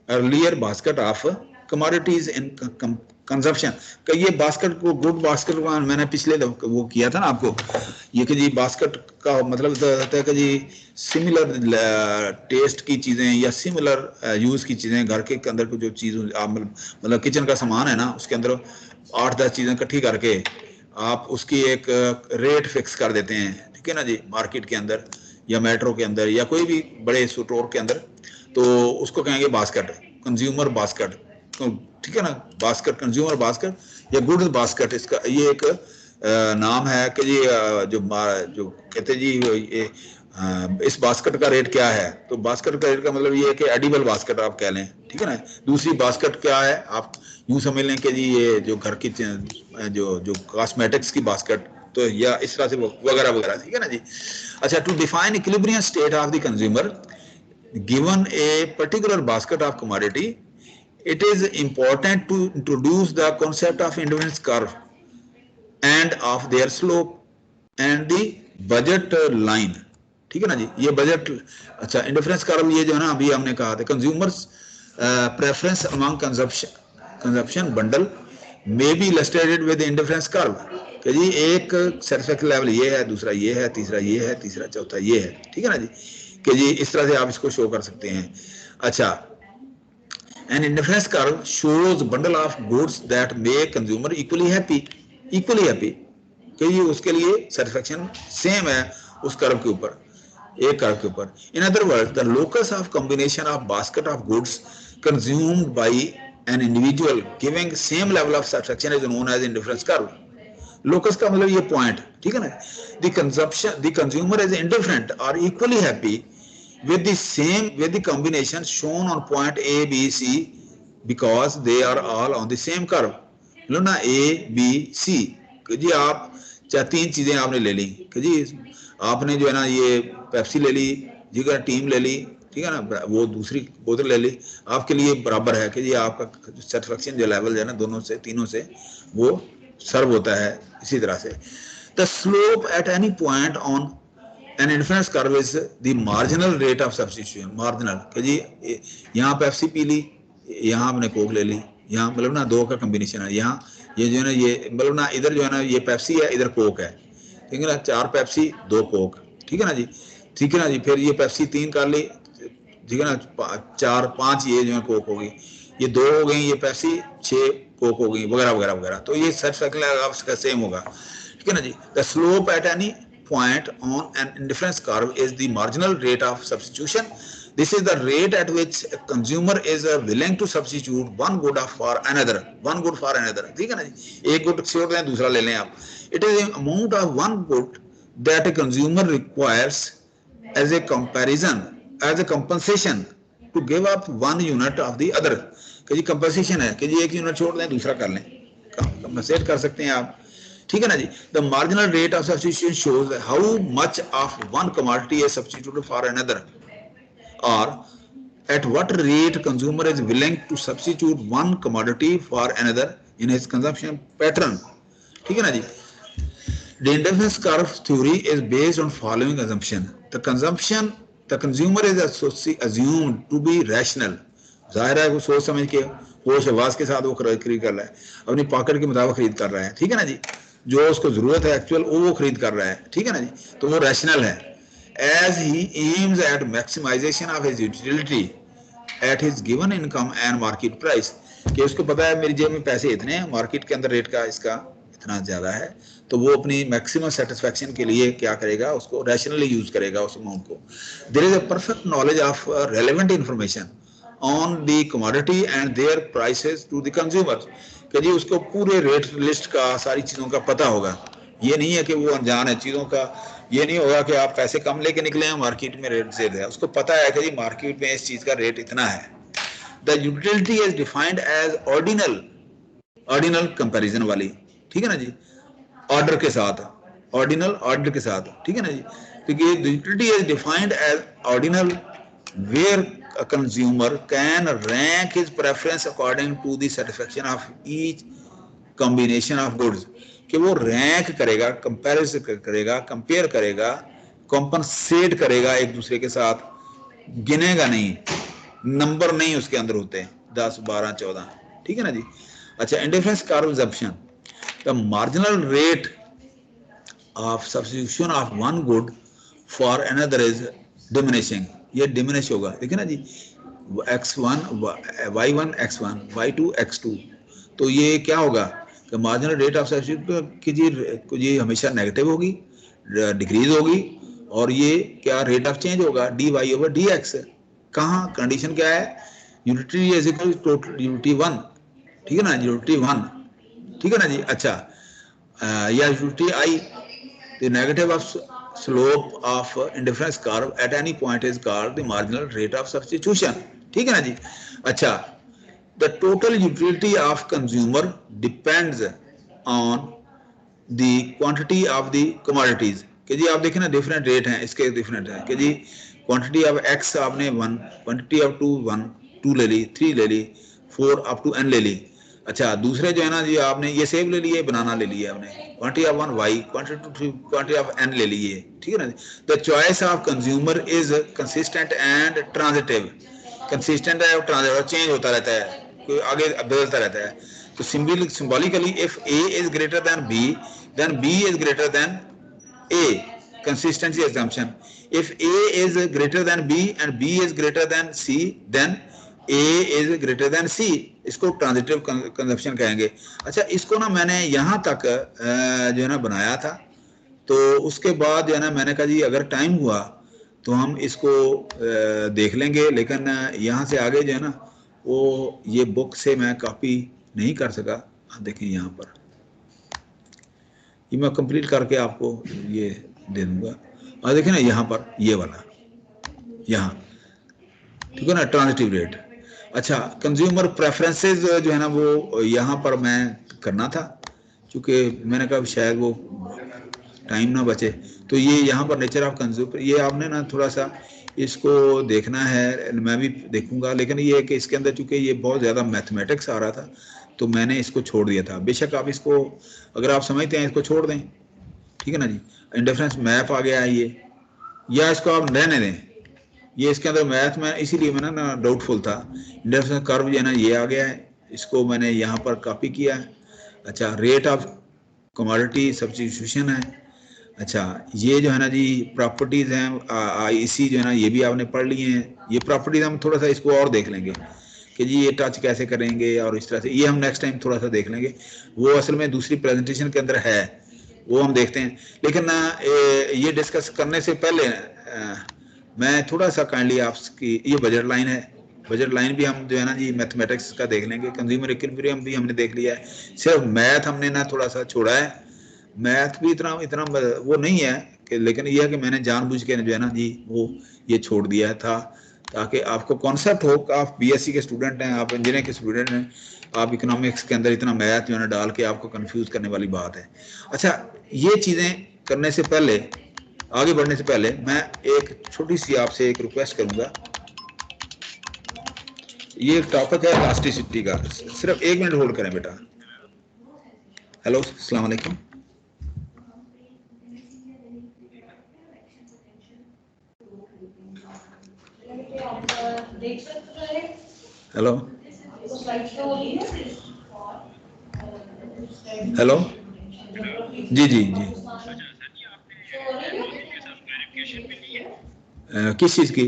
earlier basket of commodities in consumption. कि ये basket को, good basket को मैंने पिछले वो किया था ना आपको, ये कि जी बास्केट का मतलब होता है कि जी सिमिलर टेस्ट की चीज़ें या सिमिलर यूज़ की चीज़ें, घर के अंदर को जो चीज़ आप मतलब किचन का सामान है ना, उसके अंदर 8-10 चीज़ें इकट्ठी करके आप उसकी एक रेट फिक्स कर देते हैं, ठीक है ना जी, मार्केट के अंदर या मेट्रो के अंदर या कोई भी बड़े स्टोर के अंदर, तो उसको कहेंगे बास्केट, कंज्यूमर बास्केट, ठीक है ना. बास्केट, कंज्यूमर बास्केट या गुड्स बास्केट, इसका ये एक नाम है कि जी जो कहते जी ये इस बास्केट का रेट क्या है. तो बास्केट का रेट का मतलब ये है कि एडिबल बास्केट आप कह लें, ठीक है ना. दूसरी बास्केट क्या है, आप यूं समझ लें कि जी ये जो घर की जो कॉस्मेटिक्स की बास्केट, तो या इस तरह से वगैरह वगैरह, ठीक है ना जी. अच्छा, to define equilibrium state of the consumer given a particular basket of commodity, it is important to introduce the concept of indifference curve and of their slope and the budget line. ठीक है ना जी, ये budget. अच्छा, indifference curve ये जो है ना अभी हमने कहा था, consumers preference among consumption bundle may be illustrated with indifference curve. कि जी एक सेटिस्फैक्शन लेवल ये है, दूसरा ये है, तीसरा ये है, तीसरा चौथा ये है, ठीक है ना जी. कि जी इस तरह से आप इसको शो कर सकते हैं. अच्छा, an indifference curve shows bundle of goods that make consumer equally happy कि ये उसके लिए satisfaction same है उस कर्व के ऊपर, एक कर्व के ऊपर. in other words, the locus of combination of basket of goods consumed by an individual giving same level of satisfaction is known as indifference curve. locus का मतलब ये point, ठीक है ना. the consumer is indifferent or equally happy with the combination shown on point A, B, C because they are all on the same curve. लो ना A, B, C. कि जी आप चाहे 3 चीजें आपने ले ली, कि जी आपने जो है ना ये पेप्सी ले ली, जी का टीम ले ली, ठीक है ना, वो दूसरी बोतल ले ली, आपके लिए बराबर है कि जी आपका सेटिस्फेक्शन जो लेवल है ना दोनों से, तीनों से वो सर्व होता है इसी तरह से. The slope at any point on an indifference curve is the marginal rate of substitution. Marginal कि जी यहाँ पेप्सी पी ली, यहाँ आपने कोक ले ली, यहाँ मतलब ना 2 का कॉम्बिनेशन है, यहाँ ये जो है ना ये मतलब ना इधर जो है ना ये पेप्सी है, इधर कोक है, ठीक है ना. 4 पेप्सी 2 कोक, ठीक है ना जी, ठीक है ना जी. फिर ये पेप्सी 3 कर ली, ठीक है ना, 4-5 ये जो है कोक होगी, ये 2 हो गई, ये पेप्सी 6 कोक हो गई, वगैरह वगैरह वगैरह. तो ये सेटिस्फैक्शन सेम होगा, ठीक है ना जी. The slope at any point on an indifference curve is the marginal rate of substitution. This is the rate at which a consumer is willing to substitute one good for another. ठीक है ना जी, एक good छोड़ दें दूसरा ले लें आप. It is the amount of one good that a consumer requires as a compensation to give up 1 unit of the other, कि जी कंपनसेशन है कि जी एक यूनिट छोड़ दें दूसरा कर लें, कंपनसेट कर सकते हैं आप, ठीक है ना जी। The marginal rate of substitution shows how much of one commodity is substituted for another, और at what rate consumer is willing to substitute one commodity for another in his consumption pattern, ठीक है ना जी। The indifference curve theory is based on following assumption: the consumer is assumed to be rational, जाहिर है वो सोच समझ के होश हवास के साथ वो खरीद कर रहा है, अपनी पॉकेट के मुताबिक खरीद कर रहा है, ठीक है ना जी, जो उसको जरूरत है एक्चुअल वो खरीद कर रहा है, ठीक है ना जी, तो वो रैशनल है। As he aims at maximization of his utility at his given income and market price, कि उसको पता है मेरी जेब में पैसे इतने हैं, मार्केट के अंदर रेट का इसका इतना ज्यादा है, तो वो अपनी मैक्सिमम सेटिस्फैक्शन के लिए क्या करेगा, उसको रैशनली यूज करेगा उस अमाउंट को। There is a perfect knowledge of relevant information on the commodity and their prices to the consumer, कि जी उसको पूरे रेट लिस्ट का सारी चीजों का पता होगा, ये नहीं है कि वो अनजान है चीजों का, ये नहीं होगा कि आप पैसे कम लेके निकले हैं मार्केट में रेट ज्यादा है, उसको पता है कि जी मार्केट में इस चीज का रेट इतना है। The utility is defined as ordinal comparison वाली, ठीक है ना जी, ऑर्डर के साथ, ऑर्डर के साथ, ठीक है ना जी, क्योंकि the utility is defined as ordinal where a consumer can rank his preference according to the satisfaction of each combination of goods, कि वो रैंक करेगा, कंपैरिजन करेगा, कंपेयर करेगा, कॉम्पनसेट करेगा एक दूसरे के साथ, गिनेगा नहीं, नंबर नहीं उसके अंदर होते 10 12 14, ठीक है ना जी। अच्छा, indifference curve assumption, the marginal rate of substitution of one good for another is diminishing, ये डिमिनिश होगा, देखिए ना जी, x1 y1 x1 y2 x2, तो ये क्या होगा कि मार्जिनल रेट ऑफ सब्स्टिट्यूशन की जी हमेशा नेगेटिव होगी, डिक्रीज होगी, और ये क्या रेट ऑफ चेंज होगा dy/dx, कहाँ कंडीशन क्या है, unity is equal to total unity 1, ठीक है ना, यूनिटी 1, ठीक है ना जी। अच्छा, या unity i, the negative of slope of indifference curve at any point is called the marginal rate of substitution, ठीक है ना जी। अच्छा, the total utility of consumer depends on the quantity of the commodities, कि जी आप देखें ना different rate हैं इसके, डिफरेंट है कि जी क्वांटिटी ऑफ x आपने 1, क्वांटिटी ऑफ 2 1, 2 ले ली, 3 ले ली, 4 अप टू n ले ली। अच्छा, दूसरे जो है ना जी आपने ये सेब ले लिए, बनाना ले लिया आपने, quantity of 1 y, quantity of n ले लिए, ठीक है ना। The choice of consumer is consistent and transitive, consistent है और ट्रांजिटिव, चेंज होता रहता है, कोई आगे बदलता रहता है। तो symbolically if a is greater than b, then b is greater than a, consistency assumption. If a is greater than b and b is greater than c, then a is greater than c, इसको transitive consumption कहेंगे। अच्छा, इसको ना मैंने यहाँ तक जो है ना बनाया था, तो उसके बाद जो है ना मैंने कहा जी अगर टाइम हुआ तो हम इसको देख लेंगे, लेकिन यहाँ से आगे जो है ना वो ये बुक से मैं कॉपी नहीं कर सका। आप देखें यहाँ पर, ये मैं कंप्लीट करके आपको ये दे दूंगा, और देखें ना यहाँ पर ये वाला यहाँ, ठीक है ना, ट्रांजिटिव रेट। अच्छा, कंज्यूमर प्रेफरेंसेस जो है ना वो यहाँ पर मैं करना था, क्योंकि मैंने कहा शायद वो टाइम ना बचे, तो ये यहाँ पर नेचर ऑफ कंज्यूमर, ये आपने ना थोड़ा सा इसको देखना है, मैं भी देखूंगा, लेकिन ये है कि इसके अंदर चूंकि ये बहुत ज़्यादा मैथमेटिक्स आ रहा था तो मैंने इसको छोड़ दिया था। बेशक आप इसको अगर आप समझते हैं इसको छोड़ दें, ठीक है ना जी। इंडिफरेंस मैप आ गया है ये, या इसको आप रहने दें, ये इसके अंदर मैथ में इसीलिए मैंने ना डाउटफुल था। इंडिफरेंस कर्व जो है ना ये आ गया है, इसको मैंने यहाँ पर कॉपी किया है। अच्छा, रेट ऑफ कमोडिटी सब्स्टिट्यूशन है। अच्छा, ये जो है ना जी प्रॉपर्टीज हैं इसी जो है ना ये भी आपने पढ़ लिए हैं। ये प्रॉपर्टीज हम थोड़ा सा इसको और देख लेंगे कि जी ये टच कैसे करेंगे, और इस तरह से ये हम नेक्स्ट टाइम थोड़ा सा देख लेंगे, वो असल में दूसरी प्रेजेंटेशन के अंदर है, वो हम देखते हैं। लेकिन ये डिस्कस करने से पहले मैं थोड़ा सा काइंडली आपकी, ये बजट लाइन है, बजट लाइन भी हम जो है ना जी मैथमेटिक्स का देख लेंगे, कंज्यूमर इक्विलिब्रियम भी हमने देख लिया है, सिर्फ मैथ हमने ना थोड़ा सा छोड़ा है। मैथ भी इतना वो नहीं है कि, लेकिन यह है कि मैंने जानबूझ के जो है ना जी वो ये छोड़ दिया था ताकि आपको कॉन्सेप्ट हो कि आप बीएससी के स्टूडेंट हैं, आप इंजीनियरिंग के स्टूडेंट हैं, आप इकोनॉमिक्स के अंदर इतना मैथ जो है ना डाल के आपको कंफ्यूज करने वाली बात है। अच्छा, ये चीज़ें करने से पहले, आगे बढ़ने से पहले मैं एक छोटी सी आपसे एक रिक्वेस्ट करूंगा। ये एक टॉपिक है इलास्टिसिटी का, सिर्फ 1 मिनट होल्ड करें बेटा। हेलो, अस्सलाम वालेकुम। हेलो हेलो, जी जी जी, किस चीज़ की?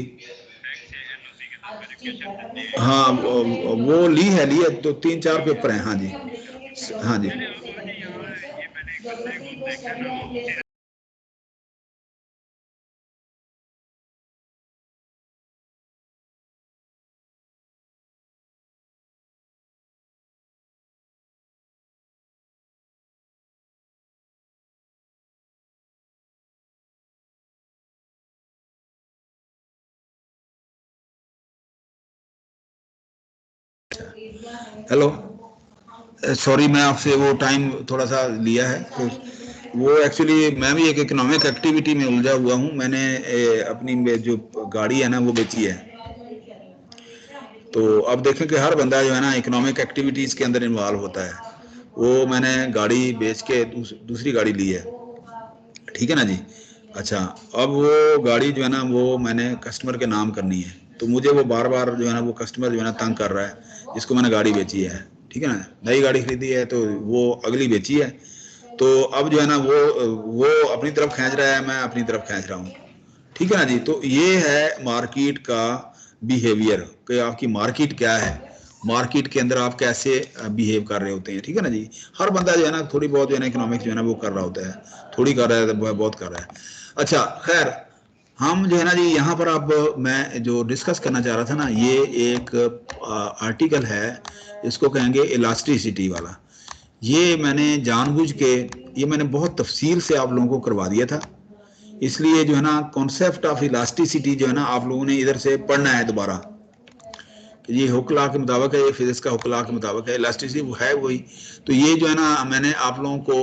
हाँ, वो ली है तो 3-4 पेपर हैं। हाँ जी, हाँ जी। हेलो, सॉरी मैं आपसे वो टाइम थोड़ा सा लिया है, तो वो एक्चुअली मैं भी एक इकोनॉमिक एक्टिविटी में उलझा हुआ हूँ। मैंने अपनी जो गाड़ी है ना वो बेची है। तो अब देखें कि हर बंदा जो है ना इकोनॉमिक एक्टिविटीज़ के अंदर इन्वॉल्व होता है। वो मैंने गाड़ी बेच के दूसरी गाड़ी ली है, ठीक है ना जी। अच्छा, अब वो गाड़ी जो है ना वो मैंने कस्टमर के नाम करनी है, तो मुझे वो बार बार जो है ना वो कस्टमर जो है ना तंग कर रहा है, जिसको मैंने गाड़ी बेची है, ठीक है ना। नई गाड़ी खरीदी है तो वो अगली बेची है, तो अब जो है ना वो अपनी तरफ खींच रहा है, मैं अपनी तरफ खींच रहा हूँ, ठीक है ना जी। तो ये है मार्केट का बिहेवियर कि आपकी मार्केट क्या है, मार्केट के अंदर आप कैसे बिहेव कर रहे होते हैं, ठीक है ना जी। हर बंदा जो है ना थोड़ी बहुत जो है ना इकोनॉमिक्स जो है ना वो कर रहा होता है, थोड़ी कर रहा है तो बहुत कर रहा है। अच्छा, खैर हम जो है ना जी यहाँ पर अब मैं जो डिस्कस करना चाह रहा था ना, ये एक आर्टिकल है, इसको कहेंगे इलास्टिसिटी वाला। ये मैंने जानबूझ के, ये मैंने बहुत तफसील से आप लोगों को करवा दिया था, इसलिए जो है ना कॉन्सेप्ट ऑफ इलास्टिसिटी जो है ना आप लोगों ने इधर से पढ़ना है दोबारा। ये हुक लॉ के मुताबिक है, ये फिजिक्स का हुक लॉ के मुताबिक है, इलास्टिसिटी वो है वही। तो ये जो है ना मैंने आप लोगों को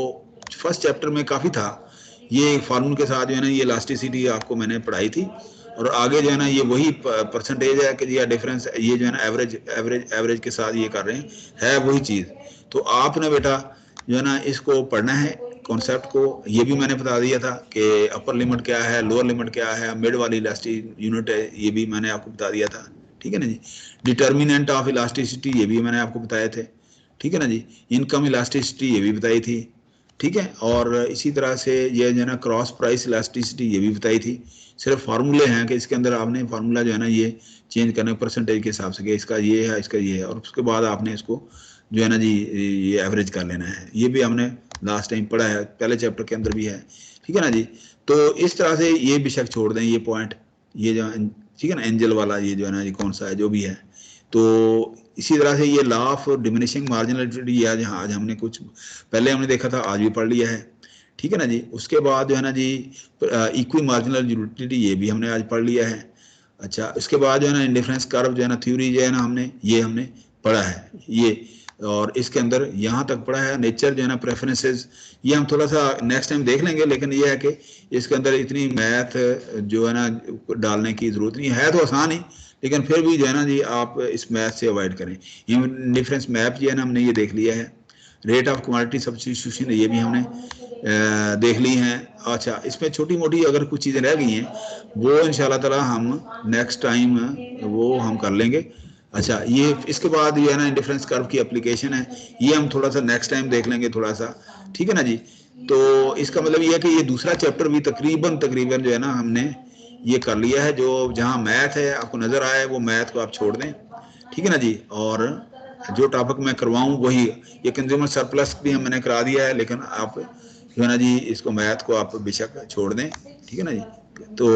फर्स्ट चैप्टर में काफ़ी था, ये फार्मूल के साथ जो है ना ये इलास्टिसिटी आपको मैंने पढ़ाई थी, और आगे जो है ना ये वही परसेंटेज है कि ये डिफरेंस, ये जो है ना एवरेज के साथ ये कर रहे हैं, है वही चीज़। तो आपने बेटा जो है ना इसको पढ़ना है कॉन्सेप्ट को। ये भी मैंने बता दिया था कि अपर लिमिट क्या है, लोअर लिमिट क्या है, मिड वाली इलास्टिक यूनिट है, ये भी मैंने आपको बता दिया था, ठीक है ना जी। डिटर्मिनेंट ऑफ इलास्टिसिटी ये भी मैंने आपको बताए थे, ठीक है ना जी। इनकम इलास्टिसिटी ये भी बताई थी, ठीक है। और इसी तरह से ये जो है ना क्रॉस प्राइस इलास्टिसिटी ये भी बताई थी। सिर्फ फार्मूले हैं कि इसके अंदर आपने फार्मूला जो है ना ये चेंज करना परसेंटेज के हिसाब से कि इसका ये है, इसका ये है, और उसके बाद आपने इसको जो है ना जी ये एवरेज कर लेना है। ये भी हमने लास्ट टाइम पढ़ा है, पहले चैप्टर के अंदर भी है, ठीक है ना जी। तो इस तरह से ये बेशक छोड़ दें ये पॉइंट, ये जो ठीक है ना एंजल वाला, ये जो है ना ये कौन सा है जो भी है। तो इसी तरह से ये लॉ ऑफ डिमिनिशिंग मार्जिनलिटी आज हमने कुछ पहले हमने देखा था, आज भी पढ़ लिया है, ठीक है ना जी। उसके बाद जो है ना जी इक्वी मार्जिनल यूटिलिटी ये भी हमने आज पढ़ लिया है। अच्छा, उसके बाद जो है ना इंडिफरेंस कर्व जो है ना थ्योरी जो है ना हमने पढ़ा है ये, और इसके अंदर यहाँ तक पढ़ा है। नेचर जो है ना प्रेफरेंसेस ये हम थोड़ा सा नेक्स्ट टाइम देख लेंगे, लेकिन ये है कि इसके अंदर इतनी मैथ जो है ना डालने की ज़रूरत नहीं है, तो आसान ही, लेकिन फिर भी जो है ना जी आप इस मैथ से अवॉइड करें। डिफरेंस मैप जो है ना हमने ये देख लिया है। रेट ऑफ कमोडिटी सब्स्टिट्यूशन ये भी हमने देख ली हैं। अच्छा, इसमें छोटी मोटी अगर कुछ चीज़ें रह गई हैं वो इंशाल्लाह ताला हम नेक्स्ट टाइम वो हम कर लेंगे। अच्छा, ये इसके बाद ये है ना इंडिफरेंस कर्व की एप्लीकेशन है, ये हम थोड़ा सा नेक्स्ट टाइम देख लेंगे थोड़ा सा, ठीक है ना जी। तो इसका मतलब ये है कि ये दूसरा चैप्टर भी तकरीबन जो है ना हमने ये कर लिया है। जो जहाँ मैथ है आपको नज़र आए वो मैथ को आप छोड़ दें, ठीक है ना जी। और जो टॉपिक मैं करवाऊँ वही, ये कंज्यूमर सरप्लस भी मैंने करा दिया है, लेकिन आप जो है ना जी इसको मैथ को आप बेशक छोड़ दें, ठीक है ना जी। तो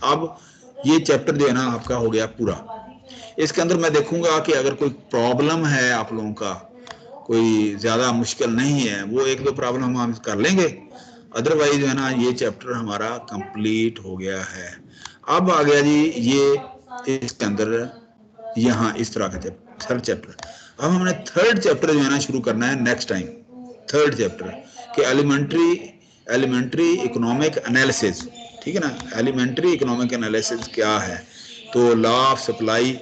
अब ये चैप्टर जो है ना आपका हो गया पूरा। इसके अंदर मैं देखूंगा कि अगर कोई प्रॉब्लम है आप लोगों का, कोई ज़्यादा मुश्किल नहीं है, वो 1-2 प्रॉब्लम हम कर लेंगे, अदरवाइज जो है ना ये चैप्टर हमारा कंप्लीट हो गया है। अब आ गया जी ये इसके अंदर यहाँ इस तरह का थर्ड चैप्टर। अब हमने थर्ड चैप्टर जो है ना शुरू करना है नेक्स्ट टाइम, थर्ड चैप्टर कि एलिमेंट्री इकोनॉमिक एनालिसिस, ठीक है ना। एलिमेंट्री इकोनॉमिक एनालिसिस क्या है, तो law of supply,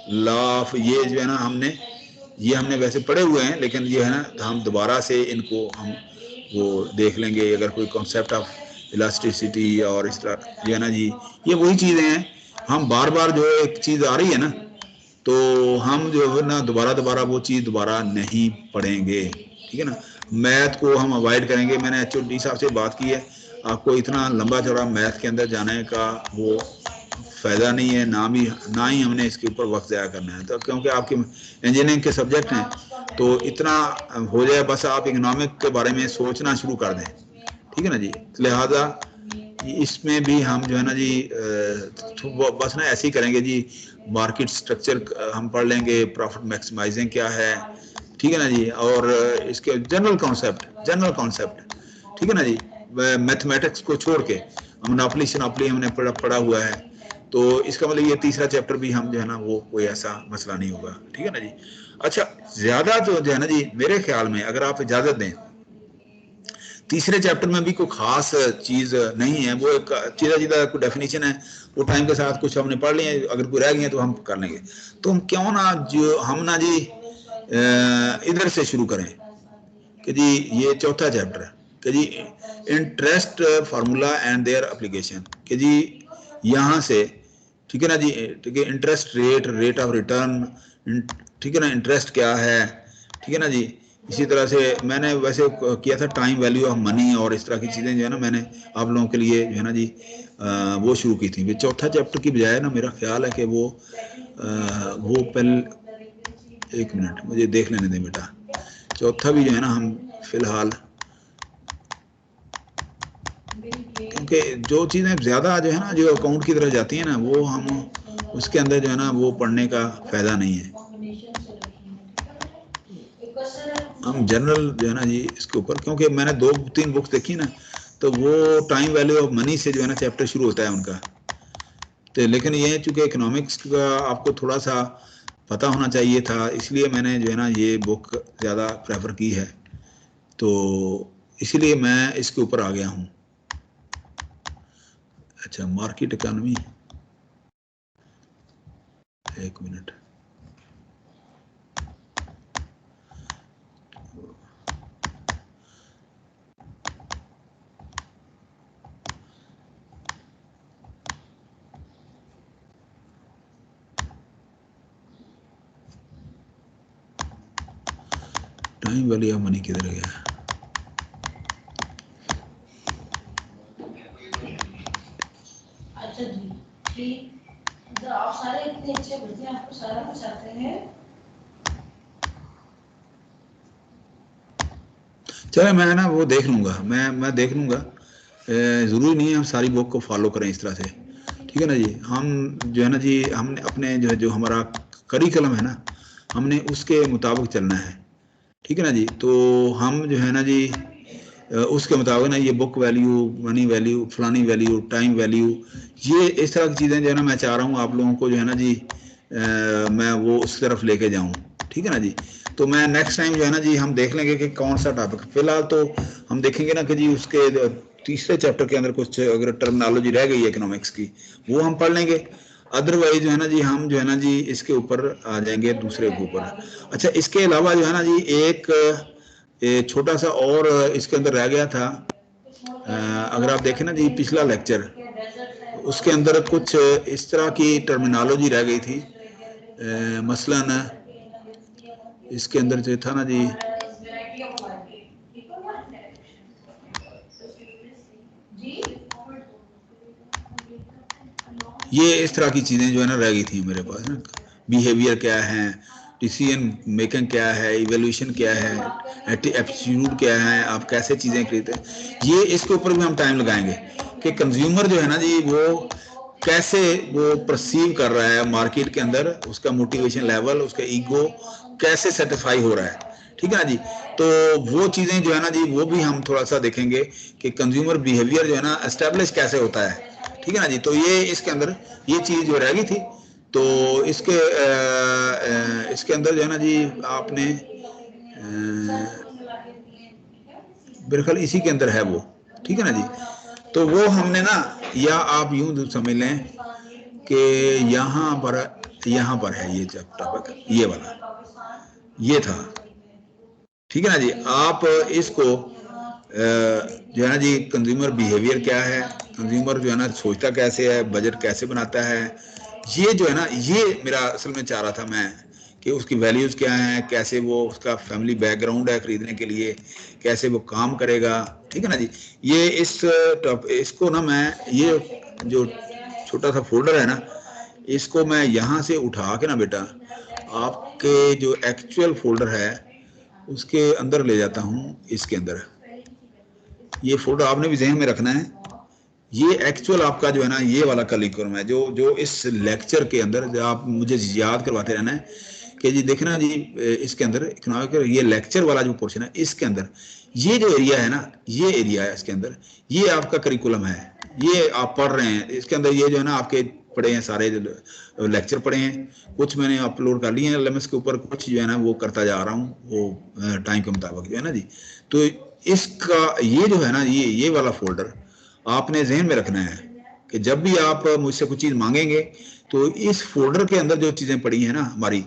law of, ये जो है ना हमने वैसे पढ़े हुए हैं, लेकिन ये है ना हम दोबारा से इनको हम वो देख लेंगे। अगर कोई कॉन्सेप्ट ऑफ इलास्टिसिटी और इस तरह जो है ना जी, ये वही चीज़ें हैं। हम बार बार जो एक चीज़ आ रही है ना, तो हम जो है ना दोबारा वो चीज़ दोबारा नहीं पढ़ेंगे, ठीक है ना। मैथ को हम अवॉइड करेंगे। मैंने HOD साहब से बात की है, आपको इतना लंबा चौड़ा मैथ के अंदर जाने का वो फ़ायदा नहीं है, ना ही हमने इसके ऊपर वक्त ज़ाया करना है। तो क्योंकि आपके इंजीनियरिंग के सब्जेक्ट हैं, तो इतना हो जाए बस आप इकोनॉमिक के बारे में सोचना शुरू कर दें, ठीक है ना जी। लिहाजा इसमें भी हम जो है ना जी बस ना ऐसे ही करेंगे जी। मार्केट स्ट्रक्चर हम पढ़ लेंगे, प्रॉफिट मैक्सिमाइजिंग क्या है, ठीक है ना जी, और इसके जनरल कॉन्सेप्ट, ठीक है ना जी। मैथमेटिक्स को छोड़ के मोनोपोली शनोपोली हमने पढ़ा हुआ है, तो इसका मतलब ये तीसरा चैप्टर भी हम जो है ना वो कोई ऐसा मसला नहीं होगा, ठीक है ना जी। अच्छा, ज्यादा तो जो है ना जी मेरे ख्याल में अगर आप इजाजत दें, तीसरे चैप्टर में भी कोई खास चीज नहीं है, वो एक सीधा कोई डेफिनेशन है, वो टाइम के साथ कुछ हमने पढ़ लिए, अगर कोई रह गई है तो हम कर लेंगे। तो हम क्यों ना जो हम ना जी इधर से शुरू करें कि जी ये चौथा चैप्टर है कि जी interest formula and their application, कि जी यहाँ से, ठीक है ना जी, ठीक है, इंटरेस्ट रेट ऑफ रिटर्न, ठीक है ना, इंटरेस्ट क्या है, ठीक है ना जी। इसी तरह से मैंने वैसे किया था टाइम वैल्यू ऑफ मनी और इस तरह की चीज़ें जो है ना मैंने आप लोगों के लिए जो है ना जी वो शुरू की थी। चौथा चैप्टर की बजाय ना मेरा ख्याल है कि वो पहले, एक मिनट मुझे देख लेने दें बेटा, चौथा भी जो है ना हम फिलहाल, क्योंकि जो चीज़ें ज़्यादा जो है ना जो अकाउंट की तरफ जाती हैं ना, वो हम उसके अंदर जो है ना वो पढ़ने का फ़ायदा नहीं है। हम जनरल जो है ना जी इसके ऊपर, क्योंकि मैंने 2-3 बुक्स देखी ना, तो वो टाइम वैल्यू ऑफ मनी से जो है ना चैप्टर शुरू होता है उनका। तो लेकिन ये चूँकि इकोनॉमिक्स का आपको थोड़ा सा पता होना चाहिए था, इसलिए मैंने जो है ना ये बुक ज़्यादा प्रेफर की है, तो इसीलिए मैं इसके ऊपर आ गया हूँ। अच्छा, मार्केट इकोनॉमी, एक minute, time value of money किधर गया? अच्छा जी, ठीक, आप सारे इतने अच्छे बच्चे हैं, आपको सारा कुछ आते हैं। चलो मैं ना वो देख लूँगा, मैं देख लूँगा। ज़रूरी नहीं है हम सारी बुक को फॉलो करें इस तरह से, ठीक है ना जी। हम जो है ना जी हमने अपने जो हमारा करिकुलम है ना, हमने उसके मुताबिक चलना है, ठीक है ना जी। तो हम जो है ना जी उसके मुताबिक ना ये बुक वैल्यू, मनी वैल्यू, फलानी वैल्यू, टाइम वैल्यू, ये इस तरह की चीज़ें जो है ना मैं चाह रहा हूँ आप लोगों को जो है ना जी मैं वो उस तरफ लेके जाऊँ, ठीक है ना जी। तो मैं नेक्स्ट टाइम जो है ना जी हम देख लेंगे कि कौन सा टॉपिक, फिलहाल तो हम देखेंगे ना कि जी उसके तीसरे चैप्टर के अंदर कुछ अगर टर्मिनोलॉजी रह गई है इकोनॉमिक्स की, वो हम पढ़ लेंगे। अदरवाइज जो है ना जी हम जो है ना जी इसके ऊपर आ जाएंगे दूसरे के ऊपर। अच्छा, इसके अलावा जो है ना जी एक छोटा सा और इसके अंदर रह गया था, अगर आप देखें ना जी पिछला लेक्चर, उसके अंदर कुछ इस तरह की टर्मिनोलॉजी रह गई थी, मसलन इसके अंदर जो था ना जी, ये इस तरह की चीज़ें जो है ना रह गई थी मेरे पास ना। बिहेवियर क्या है, डिसीजन मेकिंग क्या है, इवेल्यूशन क्या है, एप्टीट्यूड क्या है, आप कैसे चीज़ें खरीदते हैं, ये इसके ऊपर भी हम टाइम लगाएंगे कि कंज्यूमर जो है ना जी वो कैसे वो परसीव कर रहा है मार्केट के अंदर, उसका मोटिवेशन लेवल, उसका ईगो कैसे सेटिस्फाई हो रहा है, ठीक है ना जी। तो वो चीज़ें जो है ना जी वो भी हम थोड़ा सा देखेंगे कि कंज्यूमर बिहेवियर जो है ना एस्टेब्लिश कैसे होता है, ठीक है ना जी। तो ये इसके अंदर ये चीज़ जो रह गई थी, तो इसके अंदर जो है ना जी आपने बिल्कुल इसी के अंदर है वो, ठीक है ना जी। तो वो हमने ना, या आप यूं समझ लें कि यहाँ पर है ये टॉपिक, ये वाला ये था, ठीक है ना जी। आप इसको जो है ना जी, कंज्यूमर बिहेवियर क्या है, कंज्यूमर जो है ना सोचता कैसे है, बजट कैसे बनाता है, ये जो है ना, ये मेरा असल में चाह रहा था मैं कि उसकी वैल्यूज़ क्या हैं, कैसे वो उसका फैमिली बैकग्राउंड है खरीदने के लिए, कैसे वो काम करेगा, ठीक है ना जी। ये इसको ना मैं, ये जो छोटा सा फोल्डर है ना, इसको मैं यहाँ से उठा के ना बेटा आपके जो एक्चुअल फोल्डर है उसके अंदर ले जाता हूँ। इसके अंदर ये फोल्डर आपने भी जहन में रखना है। ये एक्चुअल आपका जो है ना ये वाला करिकुलम है, जो इस लेक्चर के अंदर जो आप मुझे याद करवाते रहना है कि जी देखना जी, इसके अंदर इकोनॉमिक, ये लेक्चर वाला जो पोर्शन है इसके अंदर ये जो एरिया है ना, ये एरिया है इसके अंदर, ये आपका करिकुलम है, ये आप पढ़ रहे हैं। इसके अंदर ये जो है ना आपके पढ़े हैं, सारे जो लेक्चर पढ़े हैं, कुछ मैंने अपलोड कर लिए हैं LMS के ऊपर, कुछ जो है ना वो करता जा रहा हूँ वो टाइम के मुताबिक जो है ना जी। तो इसका ये जो है ना ये वाला फोल्डर आपने जहन में रखना है कि जब भी आप मुझसे कुछ चीज़ मांगेंगे तो इस फोल्डर के अंदर जो चीज़ें पड़ी हैं ना हमारी,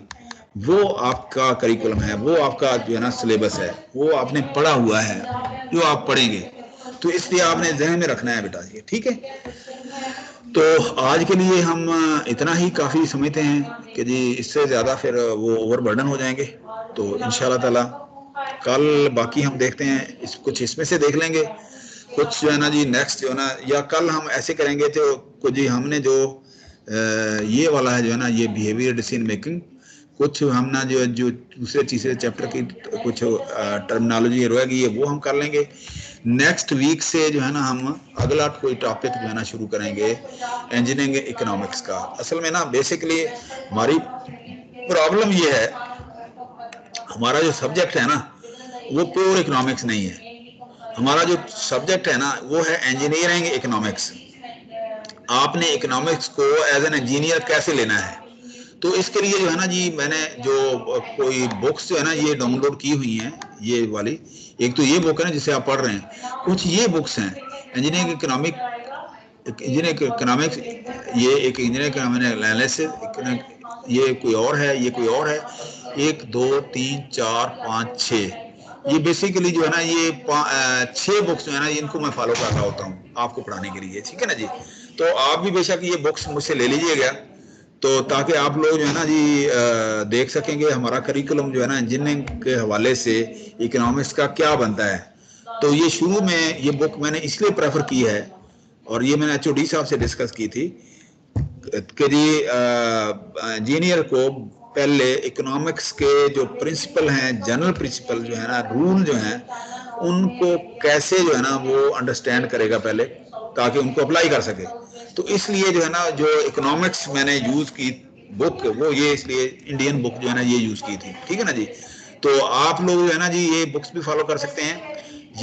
वो आपका करिकुलम है, वो आपका जो है ना सिलेबस है, वो आपने पढ़ा हुआ है जो आप पढ़ेंगे। तो इसलिए आपने जहन में रखना है बेटा ये, ठीक है। तो आज के लिए हम इतना ही काफ़ी समझते हैं कि जी इससे ज़्यादा फिर वो ओवरबर्डन हो जाएंगे। तो इंशाल्लाह ताला कल बाकी हम देखते हैं, कुछ इसमें से देख लेंगे, कुछ जो है ना जी नेक्स्ट जो है ना, या कल हम ऐसे करेंगे तो कुछ जी हमने जो ये वाला है जो है ना ये बिहेवियर डिसीजन मेकिंग, कुछ हम ना जो दूसरे तीसरे चैप्टर की कुछ टर्मिनोलॉजी रहेगी वो हम कर लेंगे। नेक्स्ट वीक से जो है ना हम अगला कोई टॉपिक जो है ना शुरू करेंगे इंजीनियरिंग इकोनॉमिक्स का। असल में ना बेसिकली हमारी प्रॉब्लम ये है, हमारा जो सब्जेक्ट है ना वो प्योर इकोनॉमिक्स नहीं है, हमारा जो सब्जेक्ट है ना वो है इंजीनियरिंग इकोनॉमिक्स। आपने इकोनॉमिक्स को एज एन इंजीनियर कैसे लेना है, तो इसके लिए जो है ना जी मैंने जो कोई बुक्स जो है ना ये डाउनलोड की हुई हैं, ये वाली एक तो ये बुक है ना जिसे आप पढ़ रहे हैं, कुछ ये बुक्स हैं इंजीनियरिंग इकोनॉमिक्स, ये एक इंजीनियरिंग एनालिसिस, ये कोई और है, ये कोई और है, 1 2 3 4 5 6, ये बेसिकली जो है ना ये 6 बुक्स जो है ना इनको मैं फॉलो कर रहा होता हूँ आपको पढ़ाने के लिए, ठीक है ना जी। तो आप भी बेशक ये बुक्स मुझसे ले लीजिएगा, तो ताकि आप लोग जो है ना जी देख सकेंगे हमारा करिकुलम जो है ना इंजीनियरिंग के हवाले से इकोनॉमिक्स का क्या बनता है। तो ये शुरू में ये बुक मैंने इसलिए प्रेफर की है, और ये मैंने HOD साहब से डिस्कस की थी कि जी इंजीनियर को पहले इकोनॉमिक्स के जो प्रिंसिपल हैं, जनरल प्रिंसिपल जो है ना, रूल जो हैं, उनको कैसे जो है ना वो अंडरस्टैंड करेगा पहले, ताकि उनको अप्लाई कर सके। तो इसलिए जो है ना जो इकोनॉमिक्स मैंने यूज़ की बुक, वो ये इसलिए इंडियन बुक जो है ना ये यूज़ की थी, ठीक है ना जी। तो आप लोग जो है ना जी ये बुक्स भी फॉलो कर सकते हैं,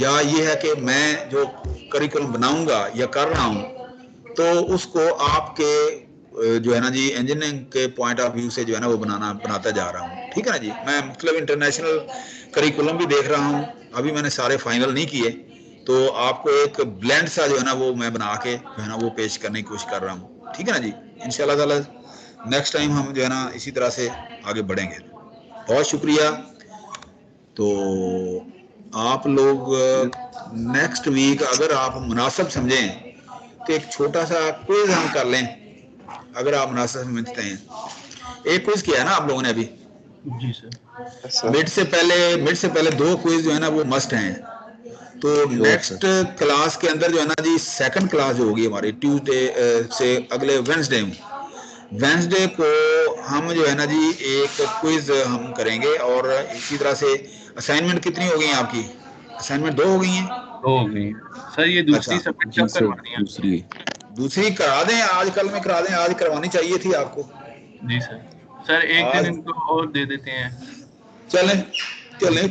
या ये है कि मैं जो करिकुलम बनाऊंगा या कर रहा हूँ तो उसको आपके जो है ना जी इंजीनियरिंग के पॉइंट ऑफ व्यू से जो है ना वो बनाता जा रहा हूँ, ठीक है ना जी। मैं मतलब इंटरनेशनल करिकुलम भी देख रहा हूँ, अभी मैंने सारे फाइनल नहीं किए, तो आपको एक ब्लेंड सा जो है ना वो मैं बना के जो है ना वो पेश करने की कोशिश कर रहा हूँ, ठीक है ना जी। इंशाल्लाह ताला नेक्स्ट टाइम हम जो है ना इसी तरह से आगे बढ़ेंगे। बहुत शुक्रिया। तो आप लोग नेक्स्ट वीक अगर आप मुनासिब समझें तो एक छोटा सा क्विज हम कर लें, अगर आप मुनासिब समझते हैं। एक क्विज किया है ना आप लोगों ने अभी? जी सर। मिड से पहले 2 क्विज जो है ना वो मस्ट हैं। तो नेक्स्ट क्लास के अंदर जो है ना जी सेकंड क्लास जो होगी हमारी ट्यूसडे से अगले वेंसडे को हम जो है ना जी एक क्विज हम करेंगे, और इसी तरह से असाइनमेंट कितनी हो गई हैं आपकी? असाइनमेंट 2 हो गई हैं? 2 हो गई सर। ये दूसरी सबमिट कब करवानी है? दूसरी करा दें, आज कल में करा दें, आज करवानी चाहिए थी आपको। जी सर एक दिन इनको और दे देते हैं। चलें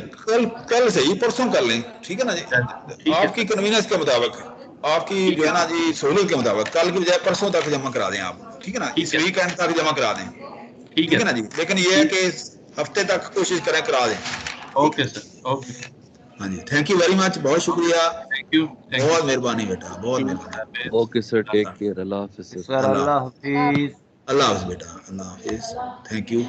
कल से ही परसों कर लें, ठीक है ना जी। आपकी कन्वीनियंस के मुताबिक, आपकी जो है ना जी सहूलियत के मुताबिक कल की बजाय परसों तक जमा करा दें आप, ठीक है ना, ठीक इस है। वीकेंड तक जमा करा दें, ठीक ठीक है ना है जी। लेकिन ये है कि हफ्ते तक कोशिश करें करा दें। ओके सर, ओके हाँ जी, थैंक यू वेरी मच, बहुत शुक्रिया, थैंक यू बहुत मेहरबानी बेटा, बहुत मेहरबानी। ओके सर, टेक केयर, अल्लाह हाफिज सर। सर अल्लाह हाफिज। अल्लाह हाफिज बेटा, अल्लाह हाफिज, थैंक यू।